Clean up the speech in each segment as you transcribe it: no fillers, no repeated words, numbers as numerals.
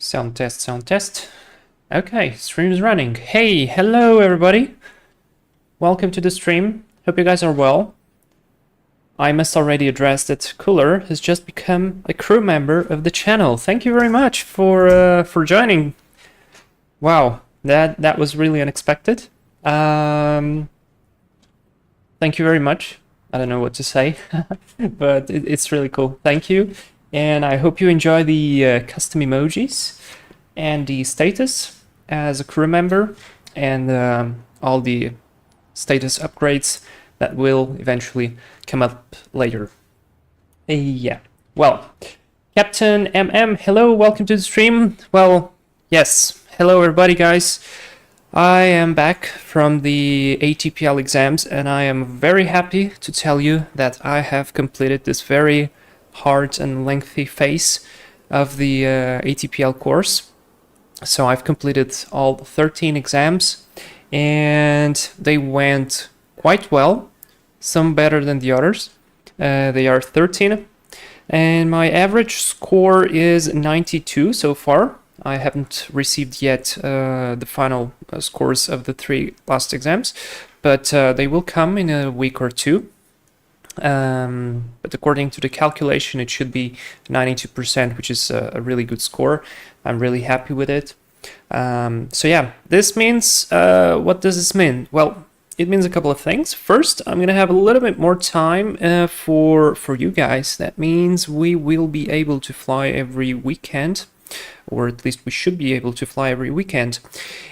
Sound test, sound test. Okay, stream's running. Hey, hello everybody. Welcome to the stream. Hope you guys are well. I must already address that Cooler has just become a crew member of the channel. Thank you very much for joining. Wow, that was really unexpected. Thank you very much. I don't know what to say, but it's really cool. Thank you. And I hope you enjoy the custom emojis and the status as a crew member and all the status upgrades that will eventually come up later. Yeah, well, Captain MM, hello, welcome to the stream. Well, yes, hello everybody guys. I am back from the ATPL exams and I am very happy to tell you that I have completed this very hard and lengthy phase of the ATPL course. So I've completed all 13 exams and they went quite well, some better than the others. They are 13 and my average score is 92 so far. I haven't received yet the final scores of the 3 last exams, but they will come in a week or two. But according to the calculation, it should be 92%, which is a really good score. I'm really happy with it. So yeah, this means, what does this mean? Well, it means a couple of things. First, I'm gonna have a little bit more time for you guys. That means we will be able to fly every weekend, or at least we should be able to fly every weekend.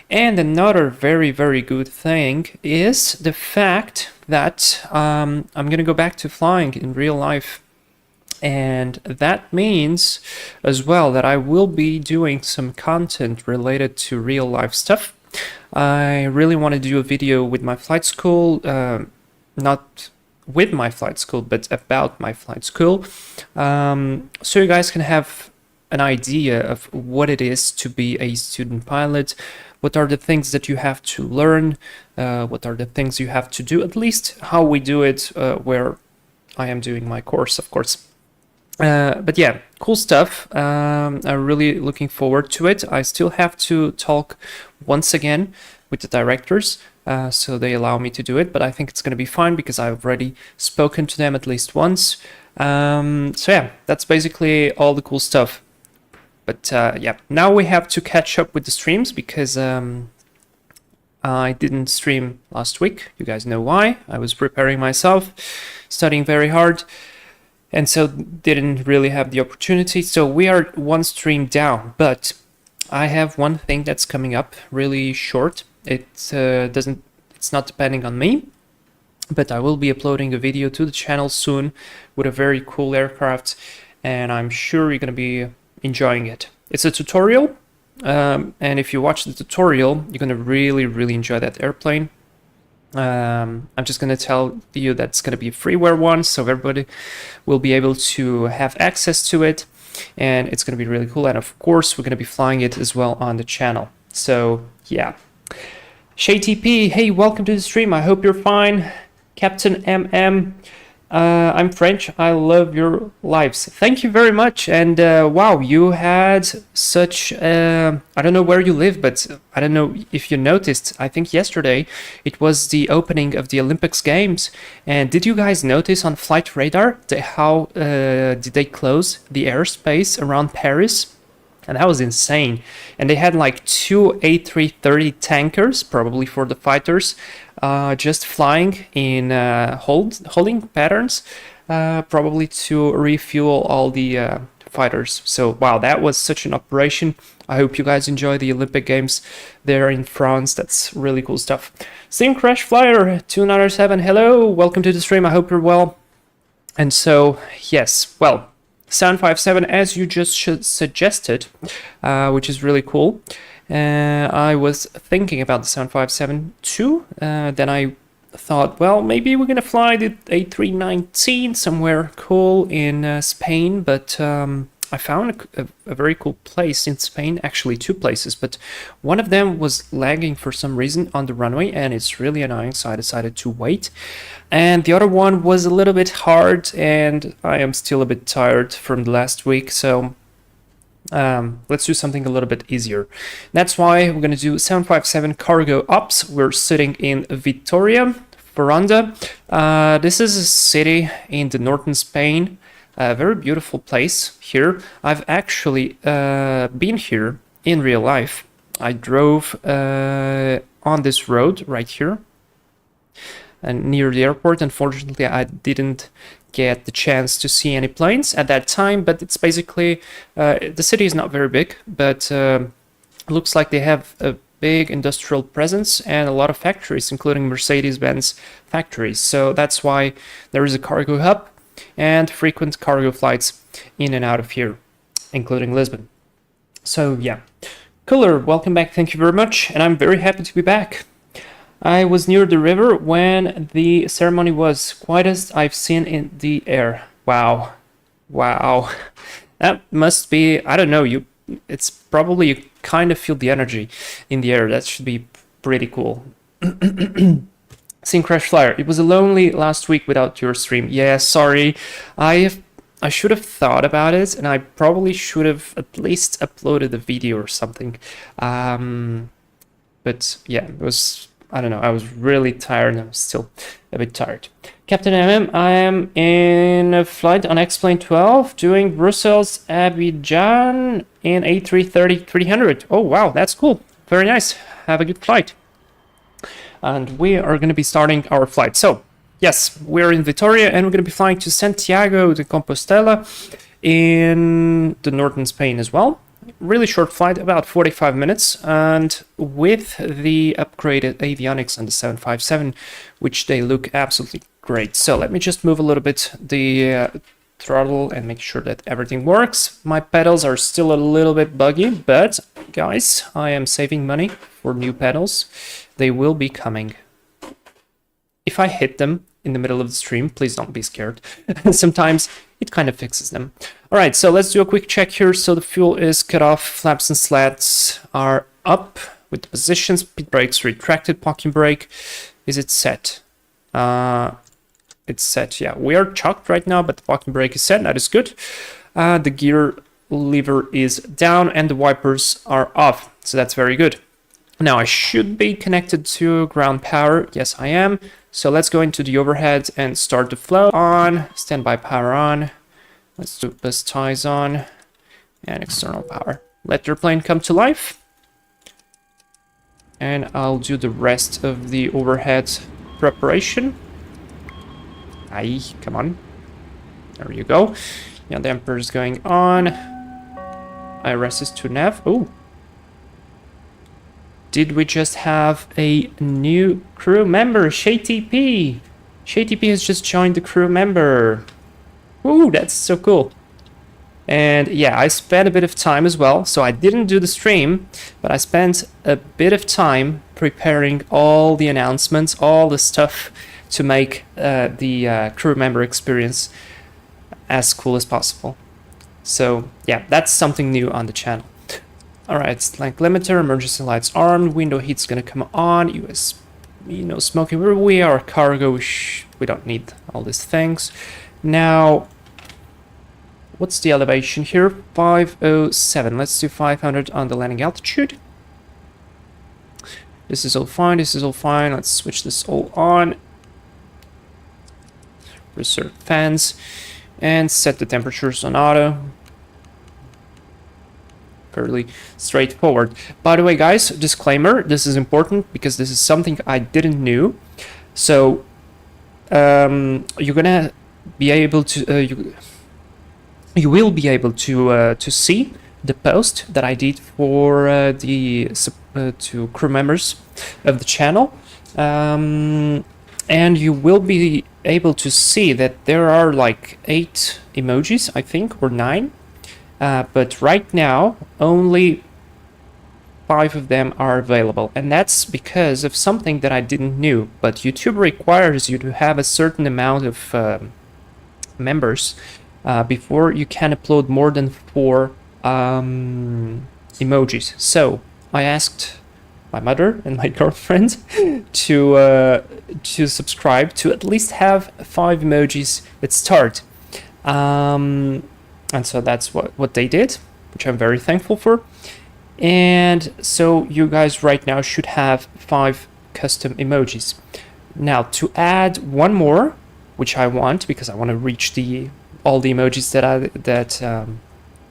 And another very good thing is the fact that I'm gonna go back to flying in real life. And that means as well that I will be doing some content related to real life stuff. I really want to do a video with my flight school, not with my flight school, but about my flight school. So you guys can have an idea of what it is to be a student pilot, what are the things that you have to learn, what are the things you have to do, at least how we do it where I am doing my course, of course. But yeah, cool stuff. I'm really looking forward to it. I still have to talk once again with the directors, so they allow me to do it, but I think it's going to be fine because I've already spoken to them at least once. So yeah, that's basically all the cool stuff. But yeah, now we have to catch up with the streams because I didn't stream last week. You guys know why. I was preparing myself, studying very hard, and so didn't really have the opportunity. So we are one stream down, but I have one thing that's coming up really short. It's not depending on me, but I will be uploading a video to the channel soon with a very cool aircraft, and I'm sure you're gonna be enjoying it. It's a tutorial, and if you watch the tutorial, you're gonna really enjoy that airplane. I'm just gonna tell you that's gonna be a freeware one, so everybody will be able to have access to it, and it's gonna be really cool. And of course, we're gonna be flying it as well on the channel. So yeah, Shay TP, hey, welcome to the stream. I hope you're fine. Captain MM. I'm French. I love your lives. Thank you very much. And wow, you had such I don't know where you live, but I don't know if you noticed. I think yesterday it was the opening of the Olympics Games. And did you guys notice on flight radar how did they close the airspace around Paris? And that was insane. And they had like 2 A330 tankers, probably for the fighters, just flying in holding patterns, probably to refuel all the fighters. So wow, that was such an operation. I hope you guys enjoy the Olympic Games there in France. That's really cool stuff. Sim Crash Flyer 297, hello, welcome to the stream. I hope you're well. And so yes, well, 757, as you just suggested, which is really cool. I was thinking about the 757 too. Then I thought, well, maybe we're gonna fly the A319 somewhere cool in Spain, but I found a very cool place in Spain, actually 2 places, but one of them was lagging for some reason on the runway, and it's really annoying, so I decided to wait. And the other one was a little bit hard, and I am still a bit tired from the last week, so let's do something a little bit easier. That's why we're going to do 757 cargo ops. We're sitting in Vitoria, Veranda. This is a city in the northern Spain. A very beautiful place here. I've actually been here in real life. I drove on this road right here and near the airport. Unfortunately, I didn't get the chance to see any planes at that time, but it's basically the city is not very big, but looks like they have a big industrial presence and a lot of factories, including Mercedes-Benz factories. So that's why there is a cargo hub and frequent cargo flights in and out of here, including Lisbon. So yeah, Cooler, welcome back, thank you very much, and I'm very happy to be back. I was near the river when the ceremony was quietest I've seen in the air. Wow. Wow. That must be, I don't know, it's probably you kind of feel the energy in the air. That should be pretty cool. Seeing Crash Flyer. It was a lonely last week without your stream. Yeah, sorry. I should have thought about it, and I probably should have at least uploaded a video or something. But yeah, it was, I don't know, I was really tired, and I'm still a bit tired. Captain MM, I am in a flight on X-Plane 12 doing Brussels Abidjan in A330-300. Oh wow, that's cool. Very nice. Have a good flight. And we are going to be starting our flight. So, yes, we're in Vitoria and we're going to be flying to Santiago de Compostela in the northern Spain as well. Really short flight, about 45 minutes, and with the upgraded avionics on the 757, which they look absolutely great. So let me just move a little bit the throttle and make sure that everything works. My pedals are still a little bit buggy, but guys, I am saving money for new pedals. They will be coming. If I hit them in the middle of the stream, please don't be scared. Sometimes it kind of fixes them. All right, so let's do a quick check here. So the fuel is cut off, flaps and slats are up with the positions, speed brakes retracted, parking brake. Is it set? It's set, yeah. We are chocked right now, but the parking brake is set, that is good. The gear lever is down and the wipers are off, so that's very good. Now I should be connected to ground power. Yes, I am. So let's go into the overhead and start the flow on. Standby power on. Let's do bus ties on and external power. Let your plane come to life. And I'll do the rest of the overhead preparation. Aye, come on. There you go. Yeah, the damper is going on. IRS is to nav. Oh. Did we just have a new crew member? ShayTP. ShayTP has just joined the crew member. Ooh, that's so cool. And yeah, I spent a bit of time as well. So I didn't do the stream, but I spent a bit of time preparing all the announcements, all the stuff to make the crew member experience as cool as possible. So yeah, that's something new on the channel. Alright, blank limiter, emergency lights armed, window heat's gonna come on, USB, no smoking, we are cargo, we don't need all these things. Now, what's the elevation here? 507, let's do 500 on the landing altitude. This is all fine, let's switch this all on. Reserve fans, and set the temperatures on auto. Fairly straightforward. By the way, guys, disclaimer, this is important because this is something I didn't know. So you're gonna be able to you will be able to see the post that I did for to crew members of the channel, and you will be able to see that there are like 8 emojis, I think, or 9. But right now, only 5 of them are available. And that's because of something that I didn't know. But YouTube requires you to have a certain amount of members before you can upload more than 4 emojis. So I asked my mother and my girlfriend to subscribe to at least have 5 emojis at start. And so that's what they did. which I'm very thankful for. And so you guys right now should have 5 custom emojis. Now to add one more, which I want because I want to reach all the emojis that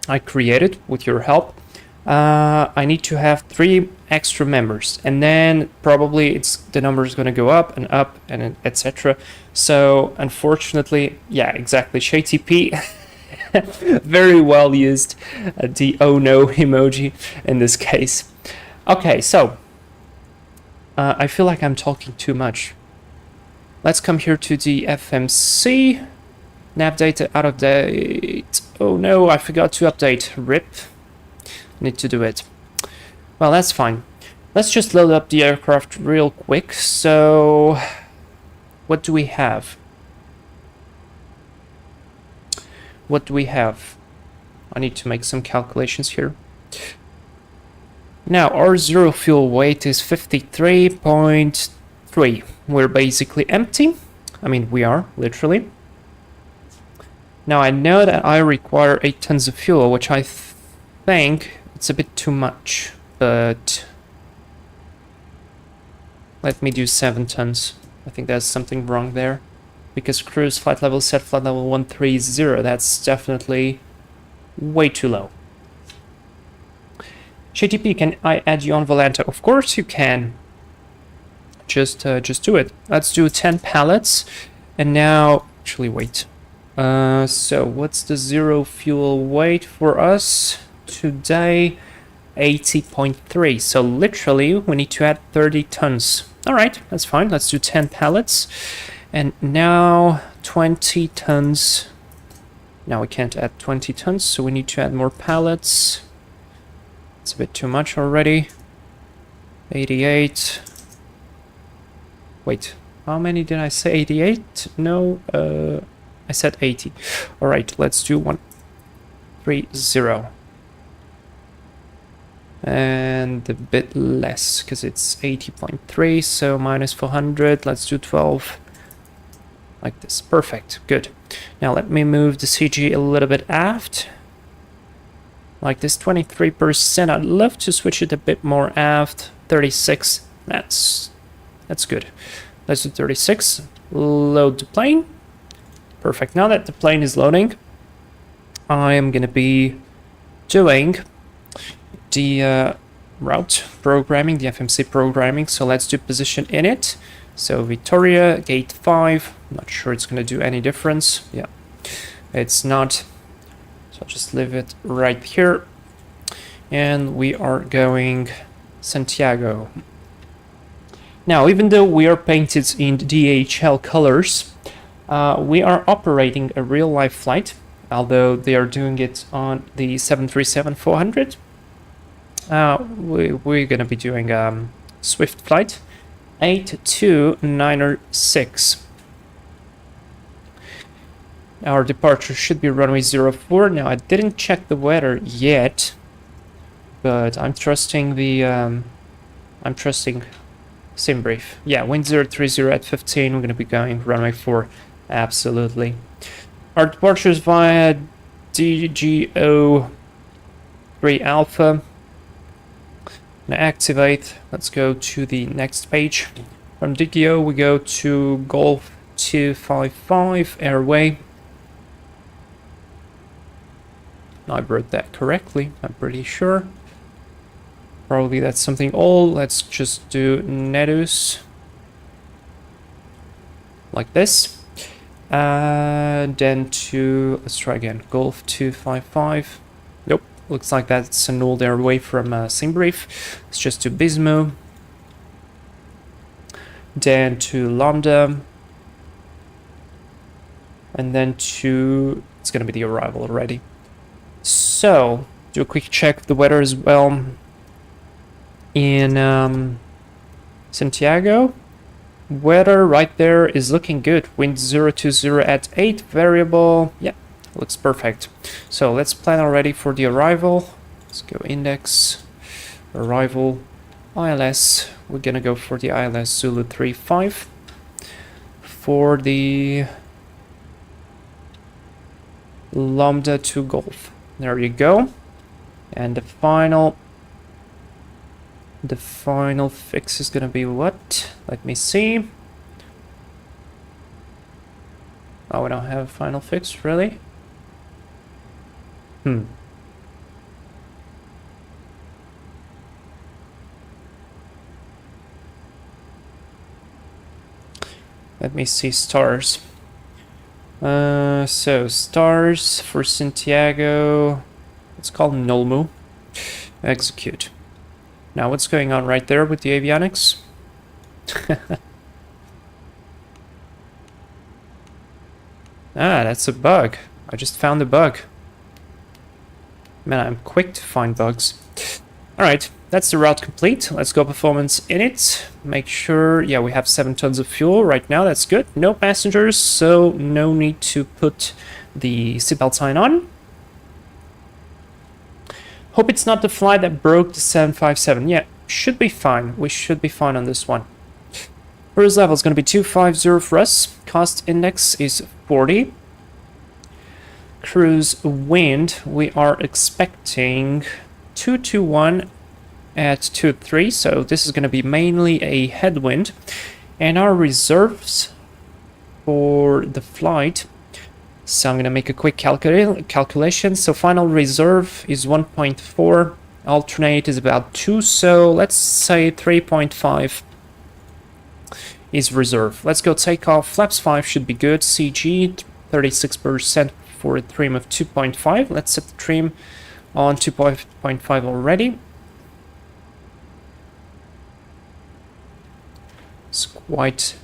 I created with your help. I need to have 3 extra members, and then probably the number is going to go up and etc. So unfortunately, yeah, exactly, ShayTP very well used the oh no emoji in this case. Okay, so I feel like I'm talking too much. Let's come here to the FMC. Nav data out of date. Oh no, I forgot to update. RIP. Need to do it. Well, that's fine. Let's just load up the aircraft real quick. So, what do we have? What do we have? I need to make some calculations here. Now, our zero fuel weight is 53.3. We're basically empty. I mean, we are, literally. Now, I know that I require 8 tons of fuel, which I think it's a bit too much, but let me do 7 tons. I think there's something wrong there, because cruise flight level set flight level 130. That's definitely way too low. ShayTP, can I add you on Volanta? Of course you can. Just do it. Let's do 10 pallets, and now actually wait. So what's the zero fuel weight for us today? 80.3. So literally we need to add 30 tons. All right, that's fine. Let's do 10 pallets, and now 20 tons. Now we can't add 20 tons, so we need to add more pallets. It's a bit too much already. 88. Wait, how many did I say? 88? No, I said 80. All right, let's do 130. And a bit less, because it's 80.3, so minus 400. Let's do 12. Like this. Perfect. Good. Now let me move the CG a little bit aft. Like this, 23%. I'd love to switch it a bit more aft. 36. That's good. Let's do 36. Load the plane. Perfect. Now that the plane is loading, I am going to be doing the route programming, the FMC programming. So let's do position in it. So Vitoria, gate 5. I'm not sure it's going to do any difference. Yeah, it's not. So I'll just leave it right here. And we are going Santiago. Now, even though we are painted in DHL colors, we are operating a real-life flight, although they are doing it on the 737-400. We're going to be doing Swift flight 8296. Our departure should be runway 04. Now, I didn't check the weather yet, but I'm trusting the sim brief. Yeah, wind 030 at 15. We're going to be going runway 4. Absolutely. Our departure is via DGO 3 Alpha. Now activate. Let's go to the next page. From DGO we go to Golf 255 airway. I wrote that correctly, I'm pretty sure. Probably that's something old. Let's just do Nedus. Like this. Then to, let's try again, Golf 255. Nope, looks like that's an old airway from SimBrief. Let's just do Bismo. Then to Lambda. And then to, it's gonna be the arrival already. So, do a quick check of the weather as well. In Santiago, weather right there is looking good. Wind 020 at 8, variable. Yeah, looks perfect. So let's plan already for the arrival. Let's go index, arrival, ILS. We're gonna go for the ILS Zulu 35. For the Lambda to Golf. There you go. And the final fix is gonna be what? Let me see. Oh, we don't have a final fix, really? Let me see stars. So stars for Santiago. It's called Nolmu. Execute. Now what's going on right there with the avionics? Ah, that's a bug. I just found a bug. Man, I'm quick to find bugs. Alright, that's the route complete. Let's go performance in it. Make sure, yeah, we have 7 tons of fuel right now. That's good. No passengers, so no need to put the seatbelt sign on. Hope it's not the flight that broke the 757. Yeah, should be fine. We should be fine on this one. Cruise level is going to be 250 for us. Cost index is 40. Cruise wind, we are expecting 221 at 2-3. So this is going to be mainly a headwind. And our reserves for the flight. So I'm going to make a quick calculation. So final reserve is 1.4. Alternate is about 2. So let's say 3.5 is reserve. Let's go takeoff. Flaps 5 should be good. CG 36% for a trim of 2.5. Let's set the trim on 2.5 already. It's quite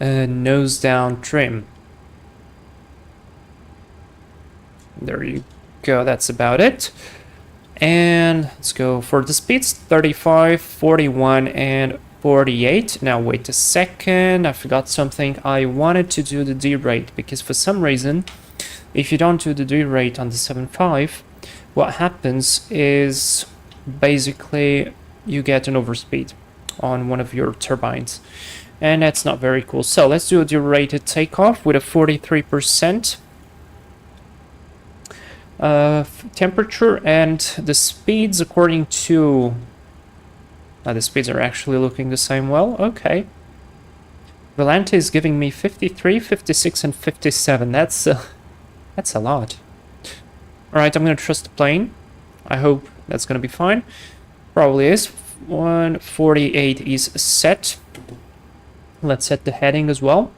a nose down trim. There you go, that's about it. And let's go for the speeds, 35, 41, and 48. Now wait a second, I forgot something. I wanted to do the D rate, because for some reason, if you don't do the D rate on the 7.5, what happens is basically you get an overspeed on one of your turbines. And that's not very cool. So let's do a D-rated takeoff with a 43%. Temperature and the speeds according to the speeds are actually looking the same. Well, okay, Volante is giving me 53, 56, and 57. That's a lot. All right, I'm gonna trust the plane. I hope that's gonna be fine. Probably is. 148 is set. Let's set the heading as well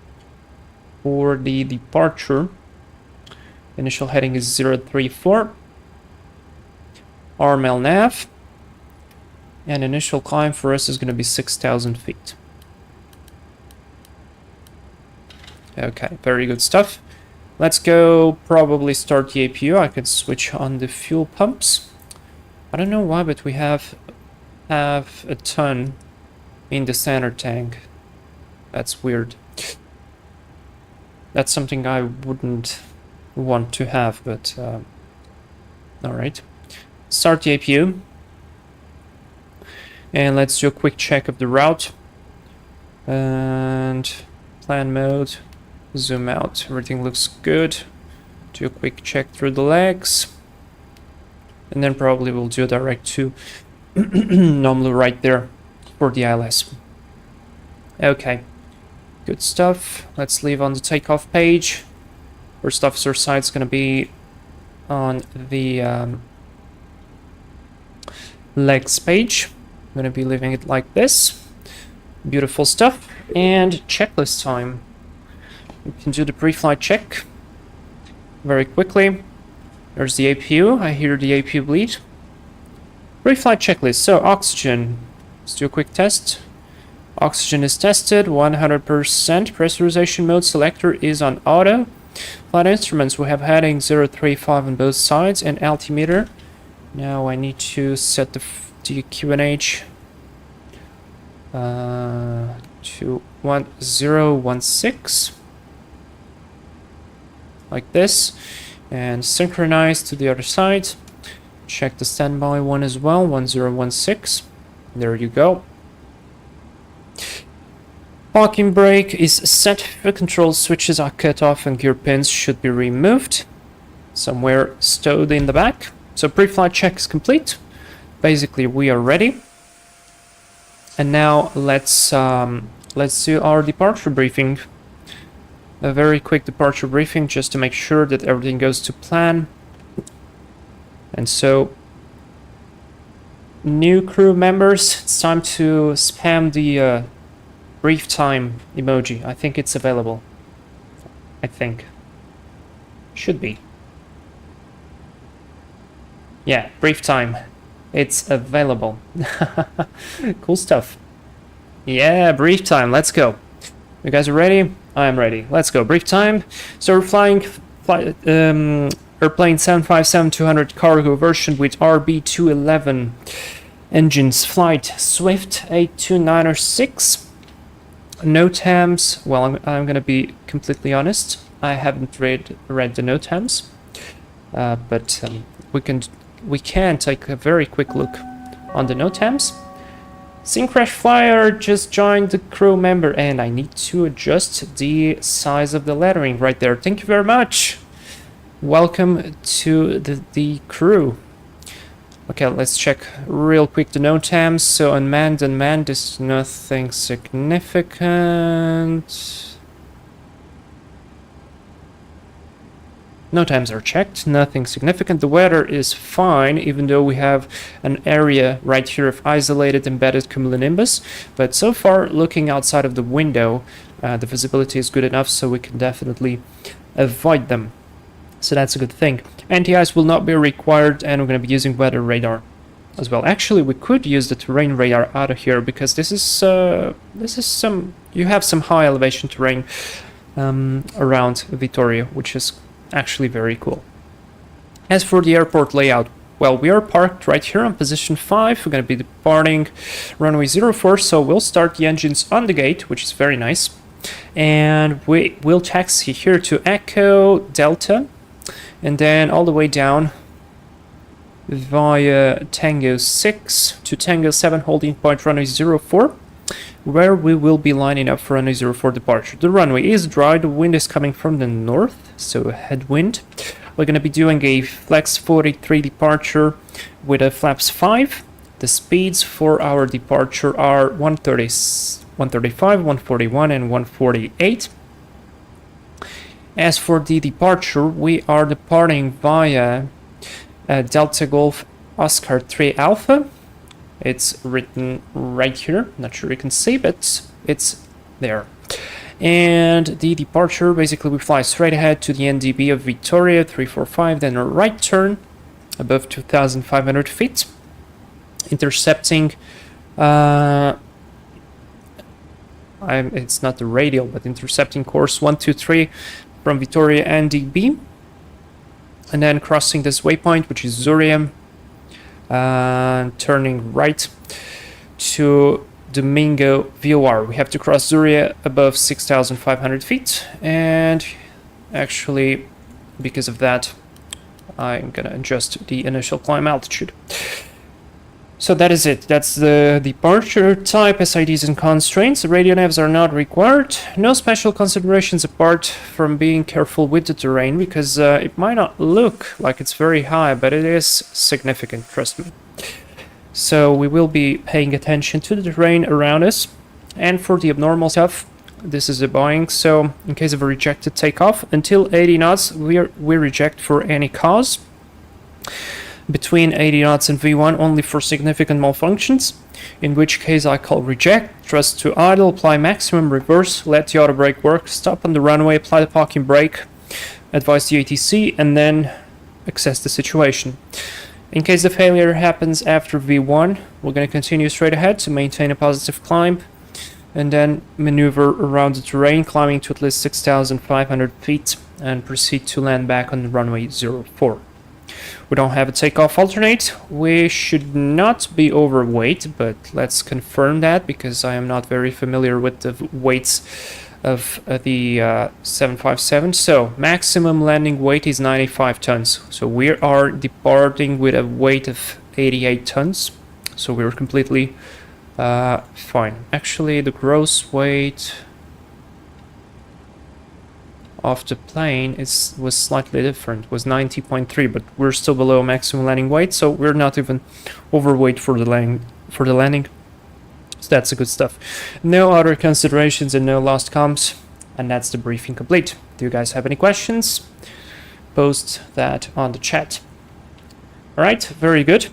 for the departure. Initial heading is 034. RML nav. And initial climb for us is going to be 6,000 feet. Okay, very good stuff. Let's go probably start the APU. I could switch on the fuel pumps. I don't know why, but we have a ton in the center tank. That's weird. That's something I wouldn't want to have, but all right. Start the APU. And let's do a quick check of the route. And plan mode. Zoom out. Everything looks good. Do a quick check through the legs. And then probably we'll do a direct to normally right there for the ILS. Okay. Good stuff. Let's leave on the takeoff page. First officer side is going to be on the legs page. I'm going to be leaving it like this. Beautiful stuff. And checklist time. We can do the pre-flight check very quickly. There's the APU. I hear the APU bleed. Pre-flight checklist. So oxygen. Let's do a quick test. Oxygen is tested. 100%. Pressurization mode selector is on auto. Flight instruments, we have heading 035 on both sides and altimeter. Now I need to set the QNH to 1016 like this, and synchronize to the other side. Check the standby one as well, 1016. There you go. Parking brake is set. The control switches are cut off and gear pins should be removed. Somewhere stowed in the back. So pre-flight check is complete. Basically, we are ready. And now let's do our departure briefing. A very quick departure briefing just to make sure that everything goes to plan. And so, new crew members, it's time to spam the brief time emoji. I think it's available. I think. Should be. Yeah, brief time. It's available. Cool stuff. Yeah, brief time. Let's go. You guys are ready? I am ready. Let's go. Brief time. So we're flying airplane 757-200 cargo version with RB211 engines. Flight Swift 82906. No TAMs. Well, I'm gonna be completely honest. I haven't read the no TAMs, but we can take a very quick look on the no TAMs. Syncrash Flyer just joined the crew member, and I need to adjust the size of the lettering right there. Thank you very much. Welcome to the crew. Okay, let's check real quick the no TAMs. So unmanned, is nothing significant. No TAMs are checked, nothing significant. The weather is fine, even though we have an area right here of isolated embedded cumulonimbus. But so far, looking outside of the window, the visibility is good enough, so we can definitely avoid them. So that's a good thing. Anti-ice will not be required, and we're going to be using weather radar as well. Actually, we could use the terrain radar out of here, because this is some, you have some high elevation terrain around Vitoria, which is actually very cool. As for the airport layout, well, we are parked right here on position 5. We're going to be departing runway 04, so we'll start the engines on the gate, which is very nice. And we will taxi here to Echo Delta, and then all the way down via Tango 6 to Tango 7 holding point runway 04, where we will be lining up for runway 04 departure. The runway is dry, the wind is coming from the north, so a headwind. We're going to be doing a flex 43 departure with a flaps 5. The speeds for our departure are 135, 141, and 148. As for the departure, we are departing via Delta Golf Oscar 3 Alpha. It's written right here. Not sure you can see, but it's there. And the departure, basically we fly straight ahead to the NDB of Vitoria 345, then a right turn above 2,500 feet, intercepting it's not the radial, but intercepting course 123 from Vitoria NDB, and then crossing this waypoint, which is Zuriam, turning right to Domingo VOR. We have to cross Zuria above 6,500 feet, and actually, because of that, I'm gonna adjust the initial climb altitude. So that is it. That's the departure type, SIDs and constraints. Radio navs are not required. No special considerations apart from being careful with the terrain, because it might not look like it's very high, but it is significant, trust me. So we will be paying attention to the terrain around us. And for the abnormal stuff, this is a Boeing, so in case of a rejected takeoff, until 80 knots, we reject for any cause. Between 80 knots and V1 only for significant malfunctions, in which case I call reject, thrust to idle, apply maximum reverse, let the auto brake work, stop on the runway, apply the parking brake, advise the ATC, and then assess the situation. In case the failure happens after V1, we're going to continue straight ahead to maintain a positive climb, and then maneuver around the terrain, climbing to at least 6,500 feet, and proceed to land back on runway 04. We don't have a takeoff alternate. We should not be overweight, but let's confirm that, because I am not very familiar with the weights of the 757. So maximum landing weight is 95 tons. So we are departing with a weight of 88 tons. So we're completely fine. Actually, the gross weight... of the plane was slightly different, was 90.3, but we're still below maximum landing weight, so we're not even overweight for the landing. So that's the good stuff. No other considerations and no lost comms, and that's the briefing complete. Do you guys have any questions? Post that on the chat. All right, very good.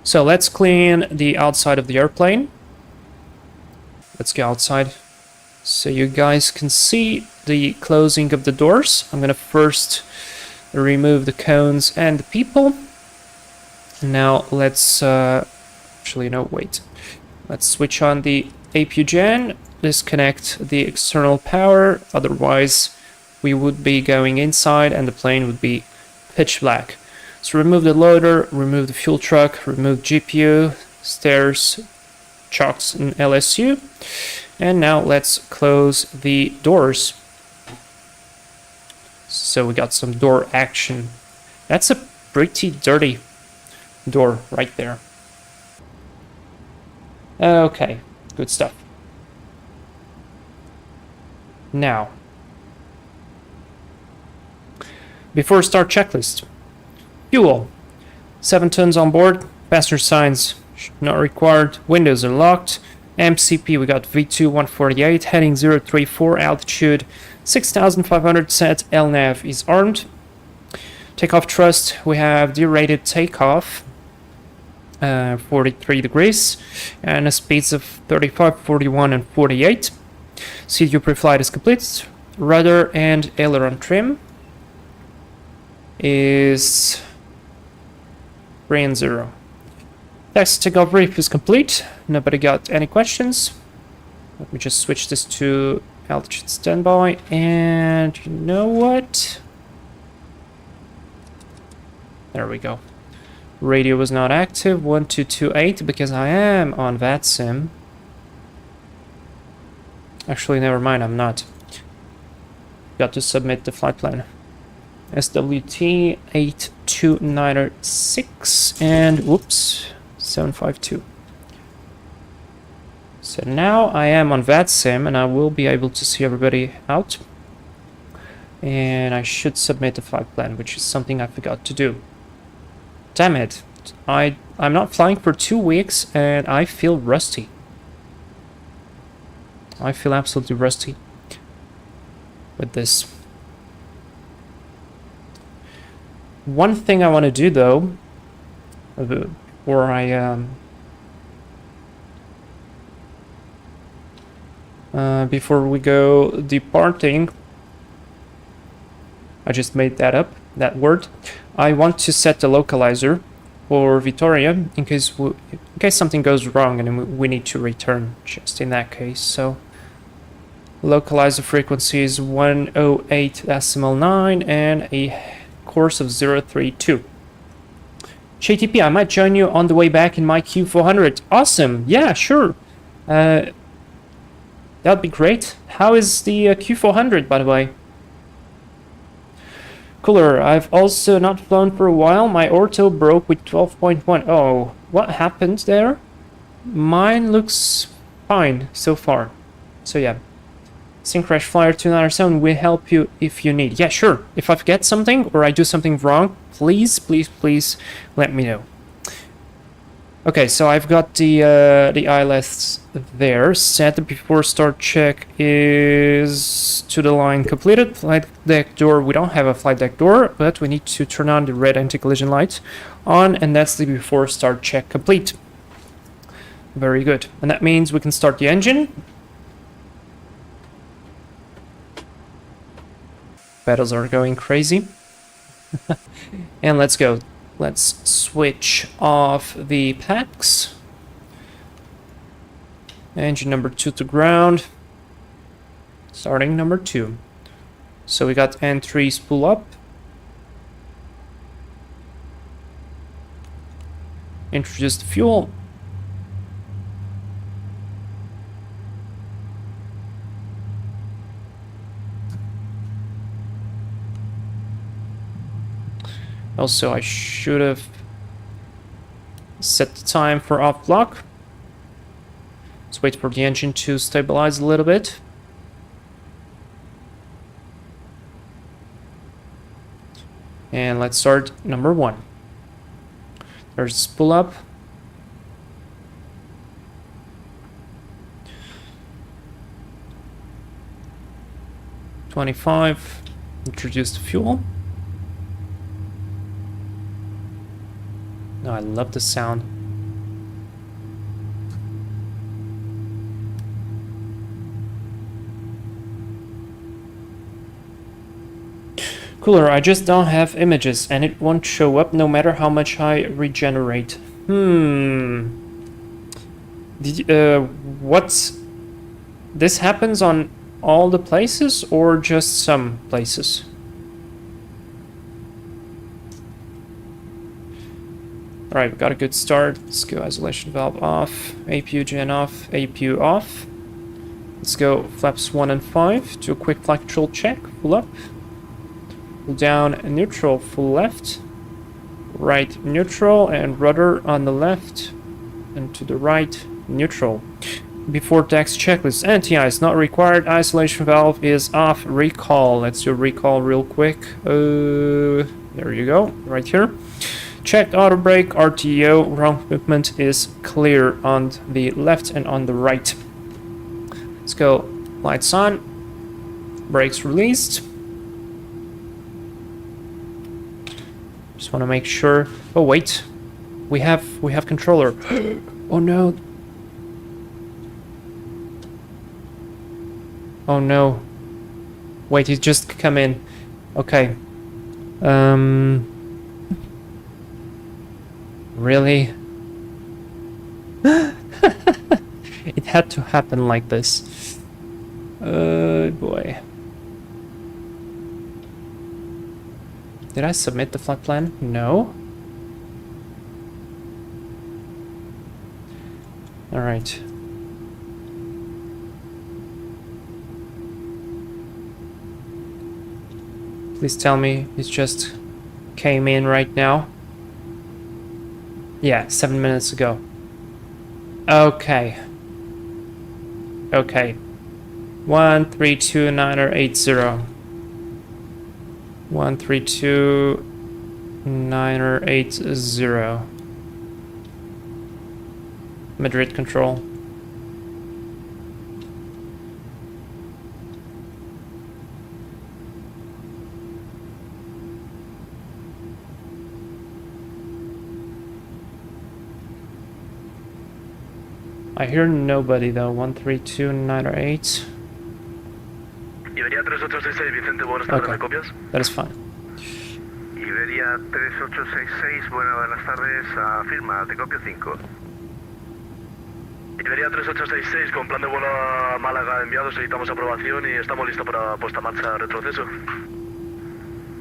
So let's clean the outside of the airplane. Let's go outside so you guys can see the closing of the doors. I'm gonna first remove the cones and the people. Now let's actually no, wait. Let's switch on the APU gen, disconnect the external power, otherwise we would be going inside and the plane would be pitch black. So remove the loader, remove the fuel truck, remove GPU, stairs, chocks and LSU. And now let's close the doors. So we got some door action. That's a pretty dirty door right there. Okay, good stuff. Now, before start checklist. Fuel, 7 tons on board, passenger signs not required, windows are locked, MCP we got V2 148, heading 034, altitude 6,500 set, LNAV is armed. Takeoff thrust, we have derated takeoff, 43 degrees, and a speeds of 35, 41, and 48. CDU pre-flight is complete. Rudder and aileron trim is 3 and 0. Taxi takeoff brief is complete. Nobody got any questions. Let me just switch this to altitude standby. And you know what? There we go. Radio was not active. 1228 because I am on VATSIM. Actually, never mind. I'm not. Got to submit the flight plan. SWT 8296 and whoops 752. So now I am on VATSIM and I will be able to see everybody out. And I should submit the flight plan, which is something I forgot to do. Damn it. I'm not flying for 2 weeks and I feel rusty. I feel absolutely rusty with this. One thing I want to do though, before I before we go departing, I just made that up, that word. I want to set the localizer for Vitoria in case something goes wrong and we need to return just in that case. So localizer frequency is 108.9 and a course of 032. JTP, I might join you on the way back in my Q400. Awesome. Yeah, sure. That'd be great. How is the Q400, by the way? Cooler, I've also not flown for a while. My ortho broke with 12.1. Oh, what happened there? Mine looks fine so far. So yeah. Syncrash Flyer 297 will help you if you need. Yeah, sure. If I forget something or I do something wrong, please, please, please let me know. Okay, so I've got the ILS there. Set before start check is to the line completed. Flight deck door. We don't have a flight deck door, but we need to turn on the red anti-collision light on, and that's the before start check complete. Very good. And that means we can start the engine. Pedals are going crazy. And let's go. Let's switch off the packs. Engine number 2 to ground. Starting number 2. So we got N3 spool up. Introduce the fuel. Also, I should have set the time for off block. Let's wait for the engine to stabilize a little bit. And let's start number 1. There's pull up. $25. Introduce the fuel. No, I love the sound. Cooler, I just don't have images and it won't show up no matter how much I regenerate. What's... This happens on all the places or just some places? Alright, we got a good start. Let's go isolation valve off, APU gen off, APU off. Let's go flaps 1 and 5. Do a quick flight control check. Pull up. Pull down neutral, full left. Right neutral and rudder on the left. And to the right, neutral. Before tax checklist. Anti-ice not required. Isolation valve is off. Recall. Let's do recall real quick. There you go. Right here. Checked auto brake, RTO, wrong movement is clear on the left and on the right. Let's go, lights on, brakes released. Just want to make sure. Oh wait, we have controller. Oh no. Oh no. Wait, he's just come in. Okay. Really? It had to happen like this. Boy. Did I submit the flight plan? No. Alright. Please tell me it just came in right now. Yeah, 7 minutes ago. Okay. Okay. 1329080. 1329080. Madrid control. I hear nobody though. 13298. Iberia 3866, Vicente, buenas tardes, ¿me copias? That is fine. Iberia 3866, buenas tardes, firma, te copio 5. Iberia 3866, con plan de vuelo a Málaga enviado, solicitamos aprobación y estamos listos para puesta en marcha retroceso.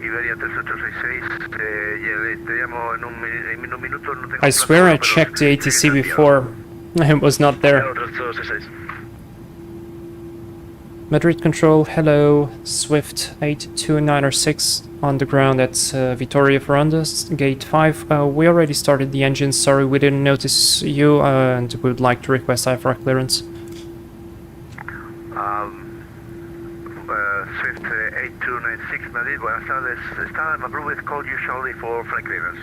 Iberia 3866, te llamo en un minuto. No tengo I swear I checked the ATC before. It was not there. Madrid control, hello, Swift 8296 on the ground at Vitoria Verandas, gate 5. We already started the engine, sorry we didn't notice you, and we would like to request IFR clearance. Swift 8296 Madrid, buenas tardes. Standard approved, call you shortly for flight clearance.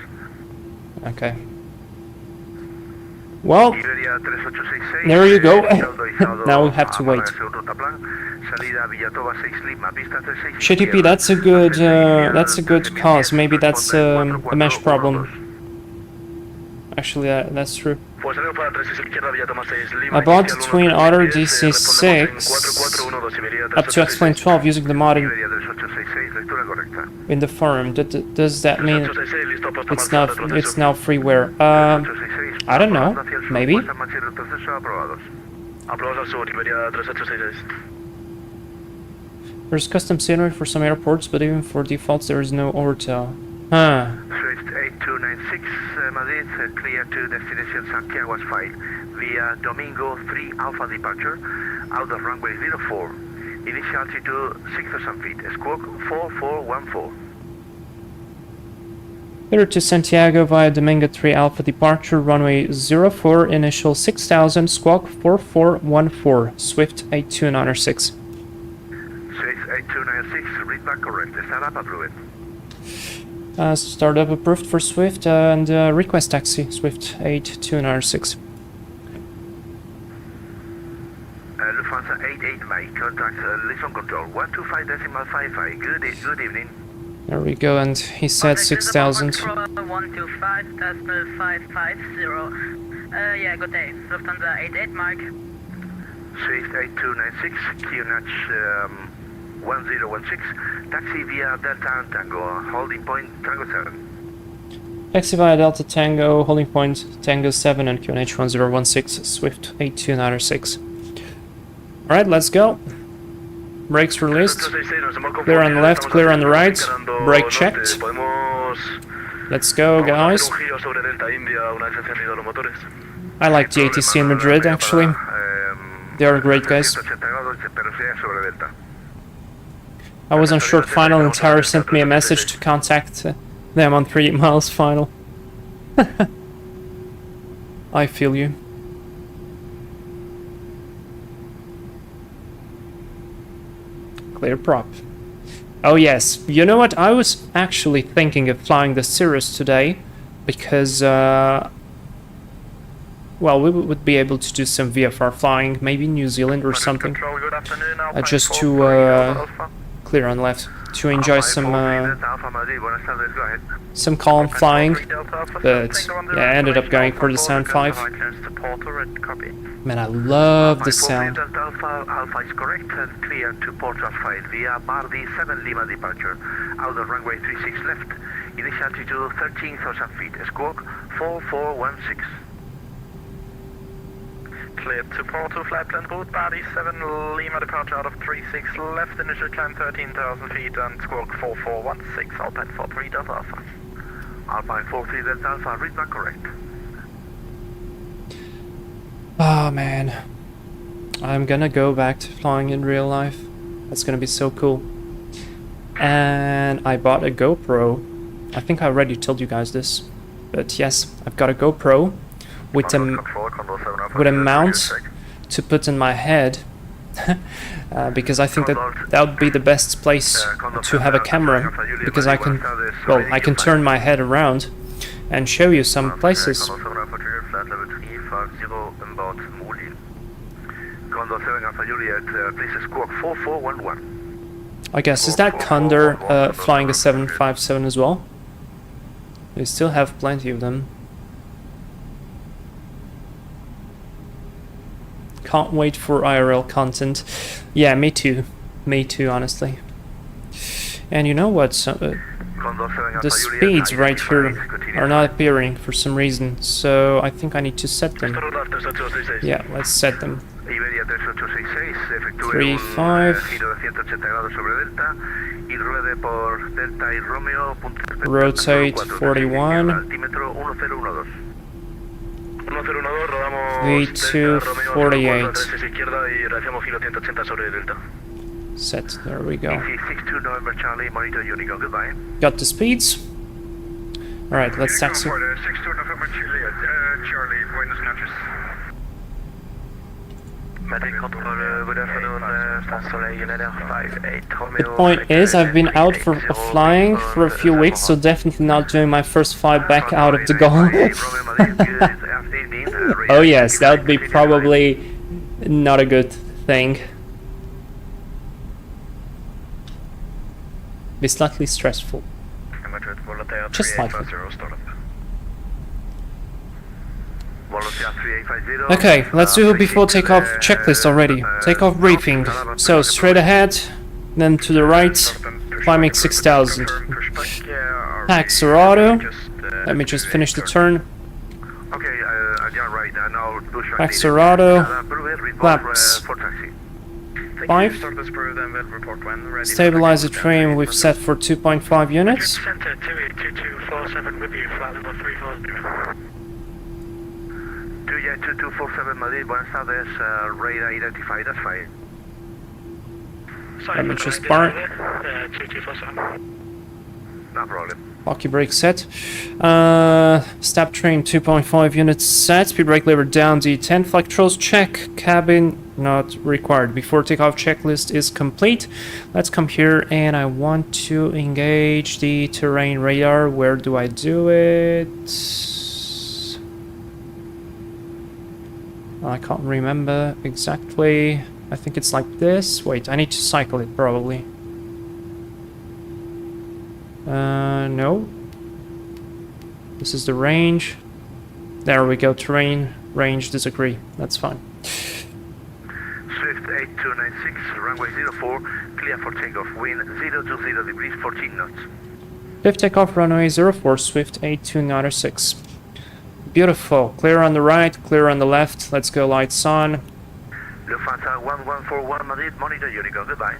Okay. Well, there you go. Now we have to wait. Shitty, that's a good cause. Maybe that's a mesh problem. Actually, that's true. I bought the twin otter DC6 up to X-Plane 12 using the mod in the forum. Does that mean it's now freeware? I don't know. Maybe. There's custom scenery for some airports, but even for defaults there is no hotel. Huh. Swift 8296 Madrid, clear to destination Santiago as 5 via Domingo 3 Alpha departure out of runway 04. Initial altitude 6,000 feet, squawk 4414. Clear to Santiago via Domingo 3 Alpha departure, runway 04, initial 6,000, squawk 4414, Swift 8296. Swift 8296, read back correct, startup approved. Startup approved for Swift and request taxi, Swift 8296. Lufthansa 88 Mike, contact listen control 125.55. Good evening. There we go, and he said 6,000. 125.550. Yeah, good day. Lufthansa 88 Mike. Swift 8296, QNH 1016, taxi via Delta Tango, holding point Tango 7. Taxi via Delta Tango, holding point Tango 7 and QNH 1016, Swift 8296. Alright, let's go. Brakes released. Clear on the left, clear on the right. Brake checked. Let's go, guys. I like the ATC in Madrid, actually. They are great guys. I was on short final and Tara sent me a message to contact them on 3 miles final. I feel you. Clear prop. Oh yes, you know what? I was actually thinking of flying the Cirrus today because well, we would be able to do some VFR flying, maybe New Zealand or something, just to clear on left, to enjoy some calm flying, but yeah, I ended up going for the Sound 5. Man, I love the sound. Alpha is correct and clear to Port 5 via Bardi 7 Lima departure, out of runway 36 left, initial altitude 13,000 feet, squawk 4416. Cleared to Porto, flight plan route, Bardi 7 Lima departure out of 36 left, initial climb 13,000 feet and squawk 4416, Alpine 43 Delta Alpha. Alpine 43 Delta Alpha, read back correct. Oh man, I'm gonna go back to flying in real life. That's gonna be so cool. And I bought a GoPro. I think I already told you guys this, but yes, I've got a GoPro with a mount to put in my head because I think that would be the best place to have a camera, because I can turn my head around and show you some places. I guess, is that Condor flying a 757 as well? We still have plenty of them. Can't wait for IRL content. Yeah, me too. Me too, honestly. And you know what? The speeds right here are not appearing for some reason, so I think I need to set them. Yeah, let's set them. 3-5. Rotate 41. V2 48. Set, there we go. Got the speeds. Alright, let's taxi. The point is, I've been out of flying for a few weeks, so definitely not doing my first flight back out of the Gulf. Oh yes, that would be probably not a good thing. Be slightly stressful. Just slightly. Okay, let's do before takeoff checklist already. Takeoff briefing. So straight ahead, then to the right, climbing 6,000. Packs are auto. Let me just finish the turn. Packs are auto. Flaps 5. Stabilize the train we've set for 2.5 units. Yeah, 2247 Madrid, buenas tardes, radar identified, that's fine. Let me just bar. No problem. Hockey brake set. Step train 2.5 units set. Speed brake lever down D10. Flight controls check. Cabin not required. Before takeoff checklist is complete. Let's come here and I want to engage the terrain radar. Where do I do it? I can't remember exactly. I think it's like this. Wait, I need to cycle it probably. No. This is the range. There we go, terrain, range, disagree. That's fine. Swift 8296, runway 04, clear for takeoff. Wind 020 degrees, 14 knots. Fifth takeoff, runway 04, Swift 8296. Beautiful. Clear on the right, clear on the left. Let's go lights on. Lufthansa 1141 Madrid, monitor Unicom, goodbye.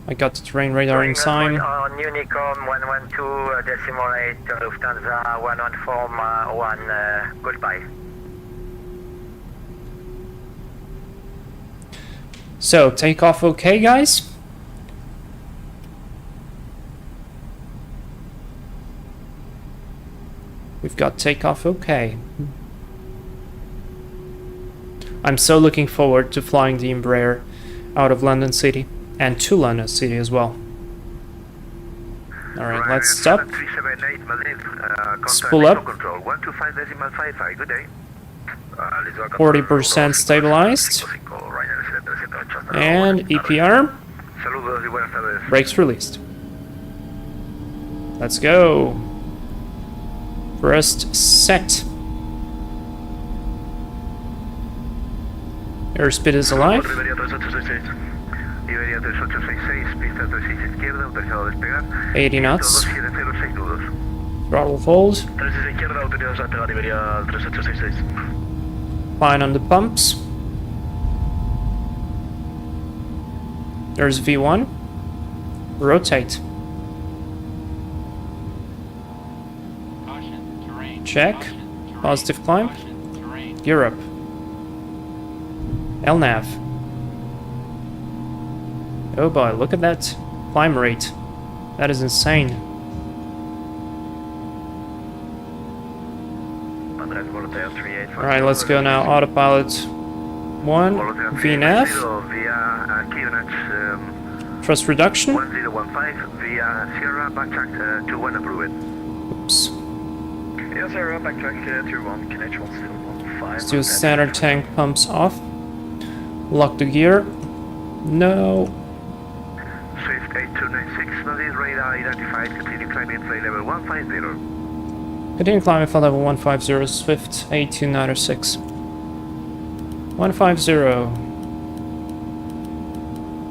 I got the terrain radar in sign. On Unicom 112.8, Lufthansa 114.1, goodbye. So, takeoff okay, guys? We've got takeoff okay. I'm so looking forward to flying the Embraer out of London City and to London City as well. Alright, let's stop. 378 Madrid, Let's pull up. control 125.55, good day. 40% stabilized. And EPR. Saludos y buenas tardes. Brakes released. Let's go. First set. Airspeed is alive. Iberia 3866, pista 36 izquierda, autorizado a despegar. 80 knots. 2706 nudos. Throttle hold. 36 izquierda, autorizados a despegar, Iberia 3866. Fine on the pumps. There's V1. Rotate. Check. Positive climb. Gear up. LNAV. Oh boy, look at that climb rate. That is insane. Alright, let's go now. Autopilot 1. VNAV. Thrust reduction. 1015 via Sierra, backtrack to 1, approve it. Oops. Yeah, Sierra, backtrack to 1, KNH 1 still 15. Let's do standard tank pumps off. Lock the gear. No. Swift 8296, Madrid, radar identified, continue climbing flight level 150. Continue climbing flight level 150, Swift 8296. 150.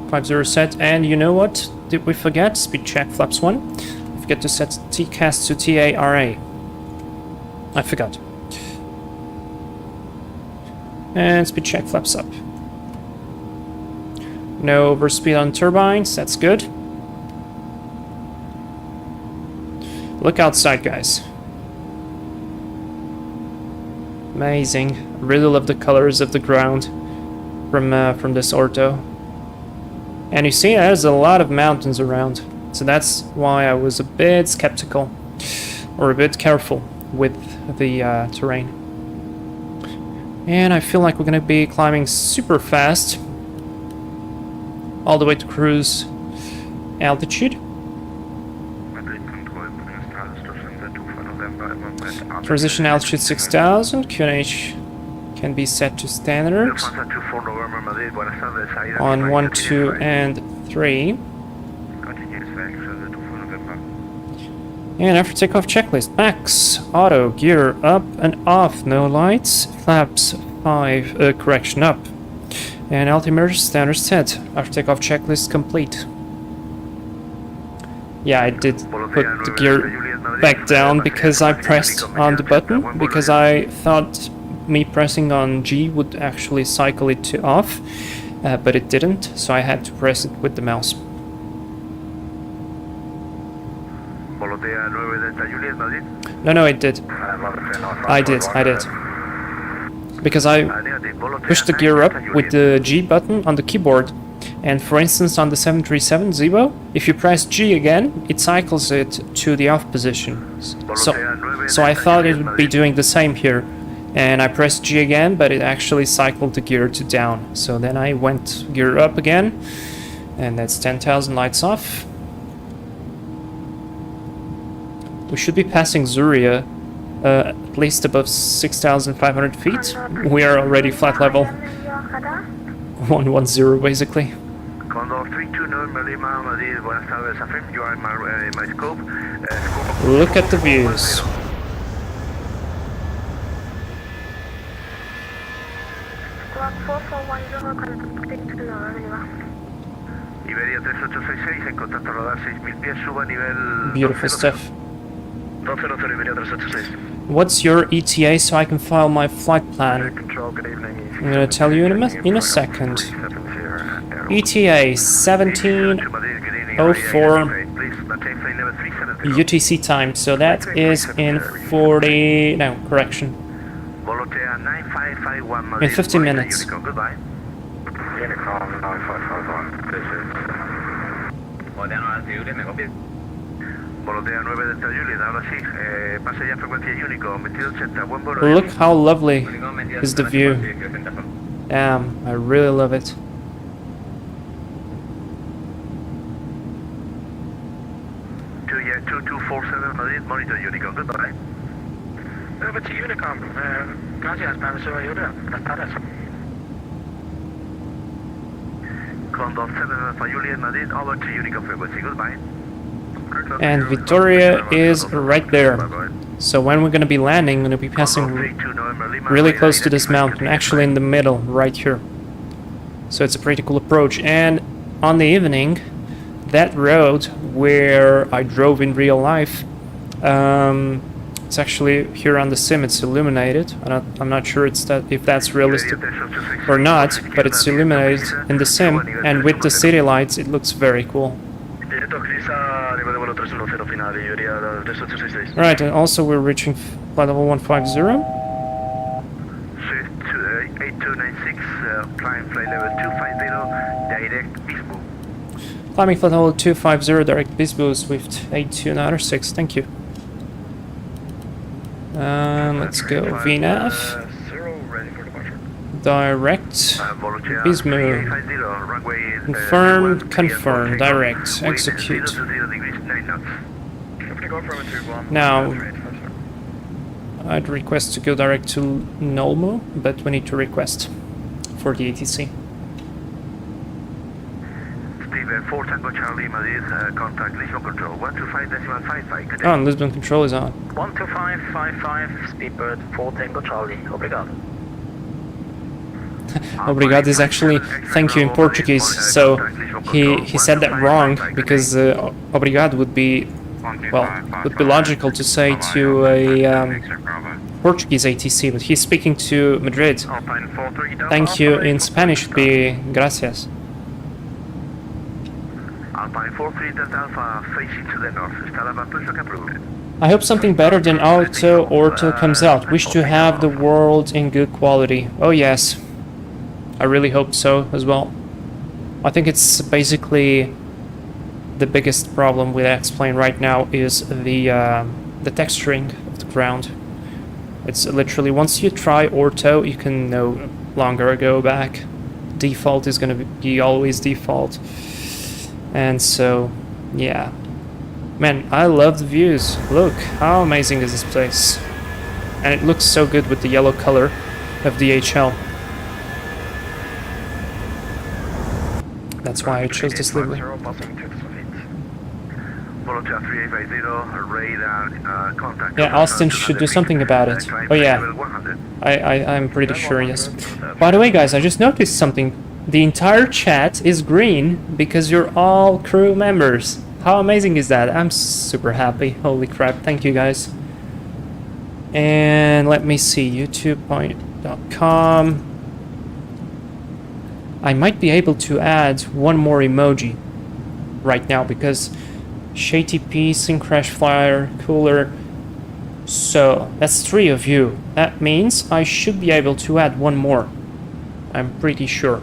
50 set, and you know what did we forget? Speed check flaps 1. I forget to set TCAS to TARA. I forgot. And speed check flaps up. No overspeed on turbines, that's good. Look outside, guys. Amazing. I really love the colors of the ground from this ortho. And you see, there's a lot of mountains around. So that's why I was a bit skeptical. Or a bit careful with the terrain. And I feel like we're gonna be climbing super fast. All the way to cruise altitude. Transition altitude 6000. QNH can be set to standard. On 1, 2, and 3. And after takeoff checklist, max, auto, gear up and off, no lights, flaps 5, correction up. And altimeter standard set. After takeoff checklist complete. Yeah, I did put the gear back down because I pressed on the button, because I thought me pressing on G would actually cycle it to off, but it didn't, so I had to press it with the mouse. No, it did. I did. Because I pushed the gear up with the G button on the keyboard, And for instance, on the 737 Zebo, if you press G again, it cycles it to the off position. So I thought it would be doing the same here. And I pressed G again, but it actually cycled the gear to down. So then I went gear up again, and that's 10,000 lights off. We should be passing Zuria at least above 6,500 feet. We are already flight level 110 basically. Condor 329 Lima, Madrid, buenas tardes, affirm you are in my scope. Look at the views. Iberia 3866 en contacto radar 6000 pies, suba nivel... Beautiful stuff. 200 Iberia 3866. What's your ETA so I can file my flight plan? Control, good evening. I'm gonna tell you in a second. ETA 17:04 UTC time, so that is in 40... no, correction. In 50 minutes. Goodbye. Unicom 9551, this is... Volotea 9 Delta Juliet, ahora sí, pase ya frecuencia Unicom 2280, buen vuelo. Look how lovely is the view. Damn, I really love it. Yeah, 2247 Madrid, monitor Unicom, goodbye. Över till Unicom. Gracias, manager Ayuda. Buenas tardes. Condor 7 Alpha Juliet, Madrid, over to Unicom frequency, goodbye. And Vitoria is right there. So when we're gonna be landing, we're gonna be passing really close to this mountain, actually in the middle, right here. So it's a pretty cool approach. And on the evening, that road where I drove in real life, it's actually here on the sim, it's illuminated. I'm not sure if that's realistic or not, but it's illuminated in the sim, and with the city lights it looks very cool. Right, and also we're reaching flight level 150. 8296, climb flight level 250, direct Bismu. Climbing flight level 250, direct Bisbu, Swift 8296, thank you. Let's go VNAV. Direct Bismu. Confirm, direct, execute. Now, I'd request to go direct to Nolmo, but we need to request for the ATC. 4 Tango Charlie Madrid, contact Lisbon Control 125.55. Oh, and Lisbon Control is on. 12555, speedbird 4 Tango Charlie. Obrigado. Obrigado is actually thank you in Portuguese, so he said that wrong because obrigado would be, well, would be logical to say to a Portuguese ATC, but he's speaking to Madrid. Thank you in Spanish would be gracias. Alpine 43 Delta Alpha, facing to the north. I hope something better than Orto comes out. Wish to have the world in good quality. Oh yes, I really hope so as well. I think it's basically the biggest problem with X-Plane right now is the texturing of the ground. It's literally once you try Orto, you can no longer go back. Default is going to be always default. And so, yeah. Man, I love the views. Look, how amazing is this place. And it looks so good with the yellow color of the HL. That's why I chose this livery. Yeah, Austin should do something about it. Oh yeah, I'm pretty sure, yes. By the way, guys, I just noticed something. The entire chat is green because you're all crew members. How amazing is that? I'm super happy. Holy crap, thank you guys. And let me see, youtube.com. I might be able to add one more emoji right now because ShayTP, Syncrash Flyer, Cooler. So that's 3 of you. That means I should be able to add one more. I'm pretty sure.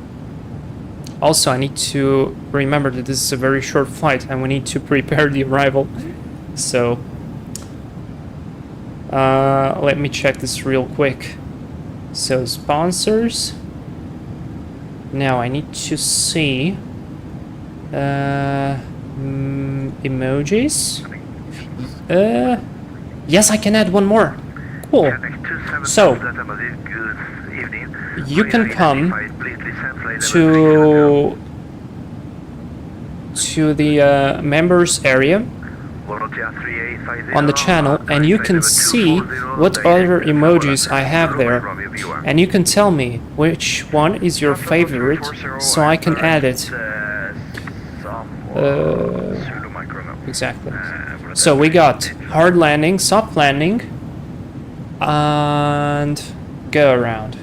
Also, I need to remember that this is a very short flight and we need to prepare the arrival. So, let me check this real quick. So, sponsors. Now, I need to see emojis. Yes, I can add one more. Cool. So, you can come to the members area on the channel, and you can see what other emojis I have there, and you can tell me which one is your favorite, so I can add it. Exactly. So we got hard landing, soft landing, and go around.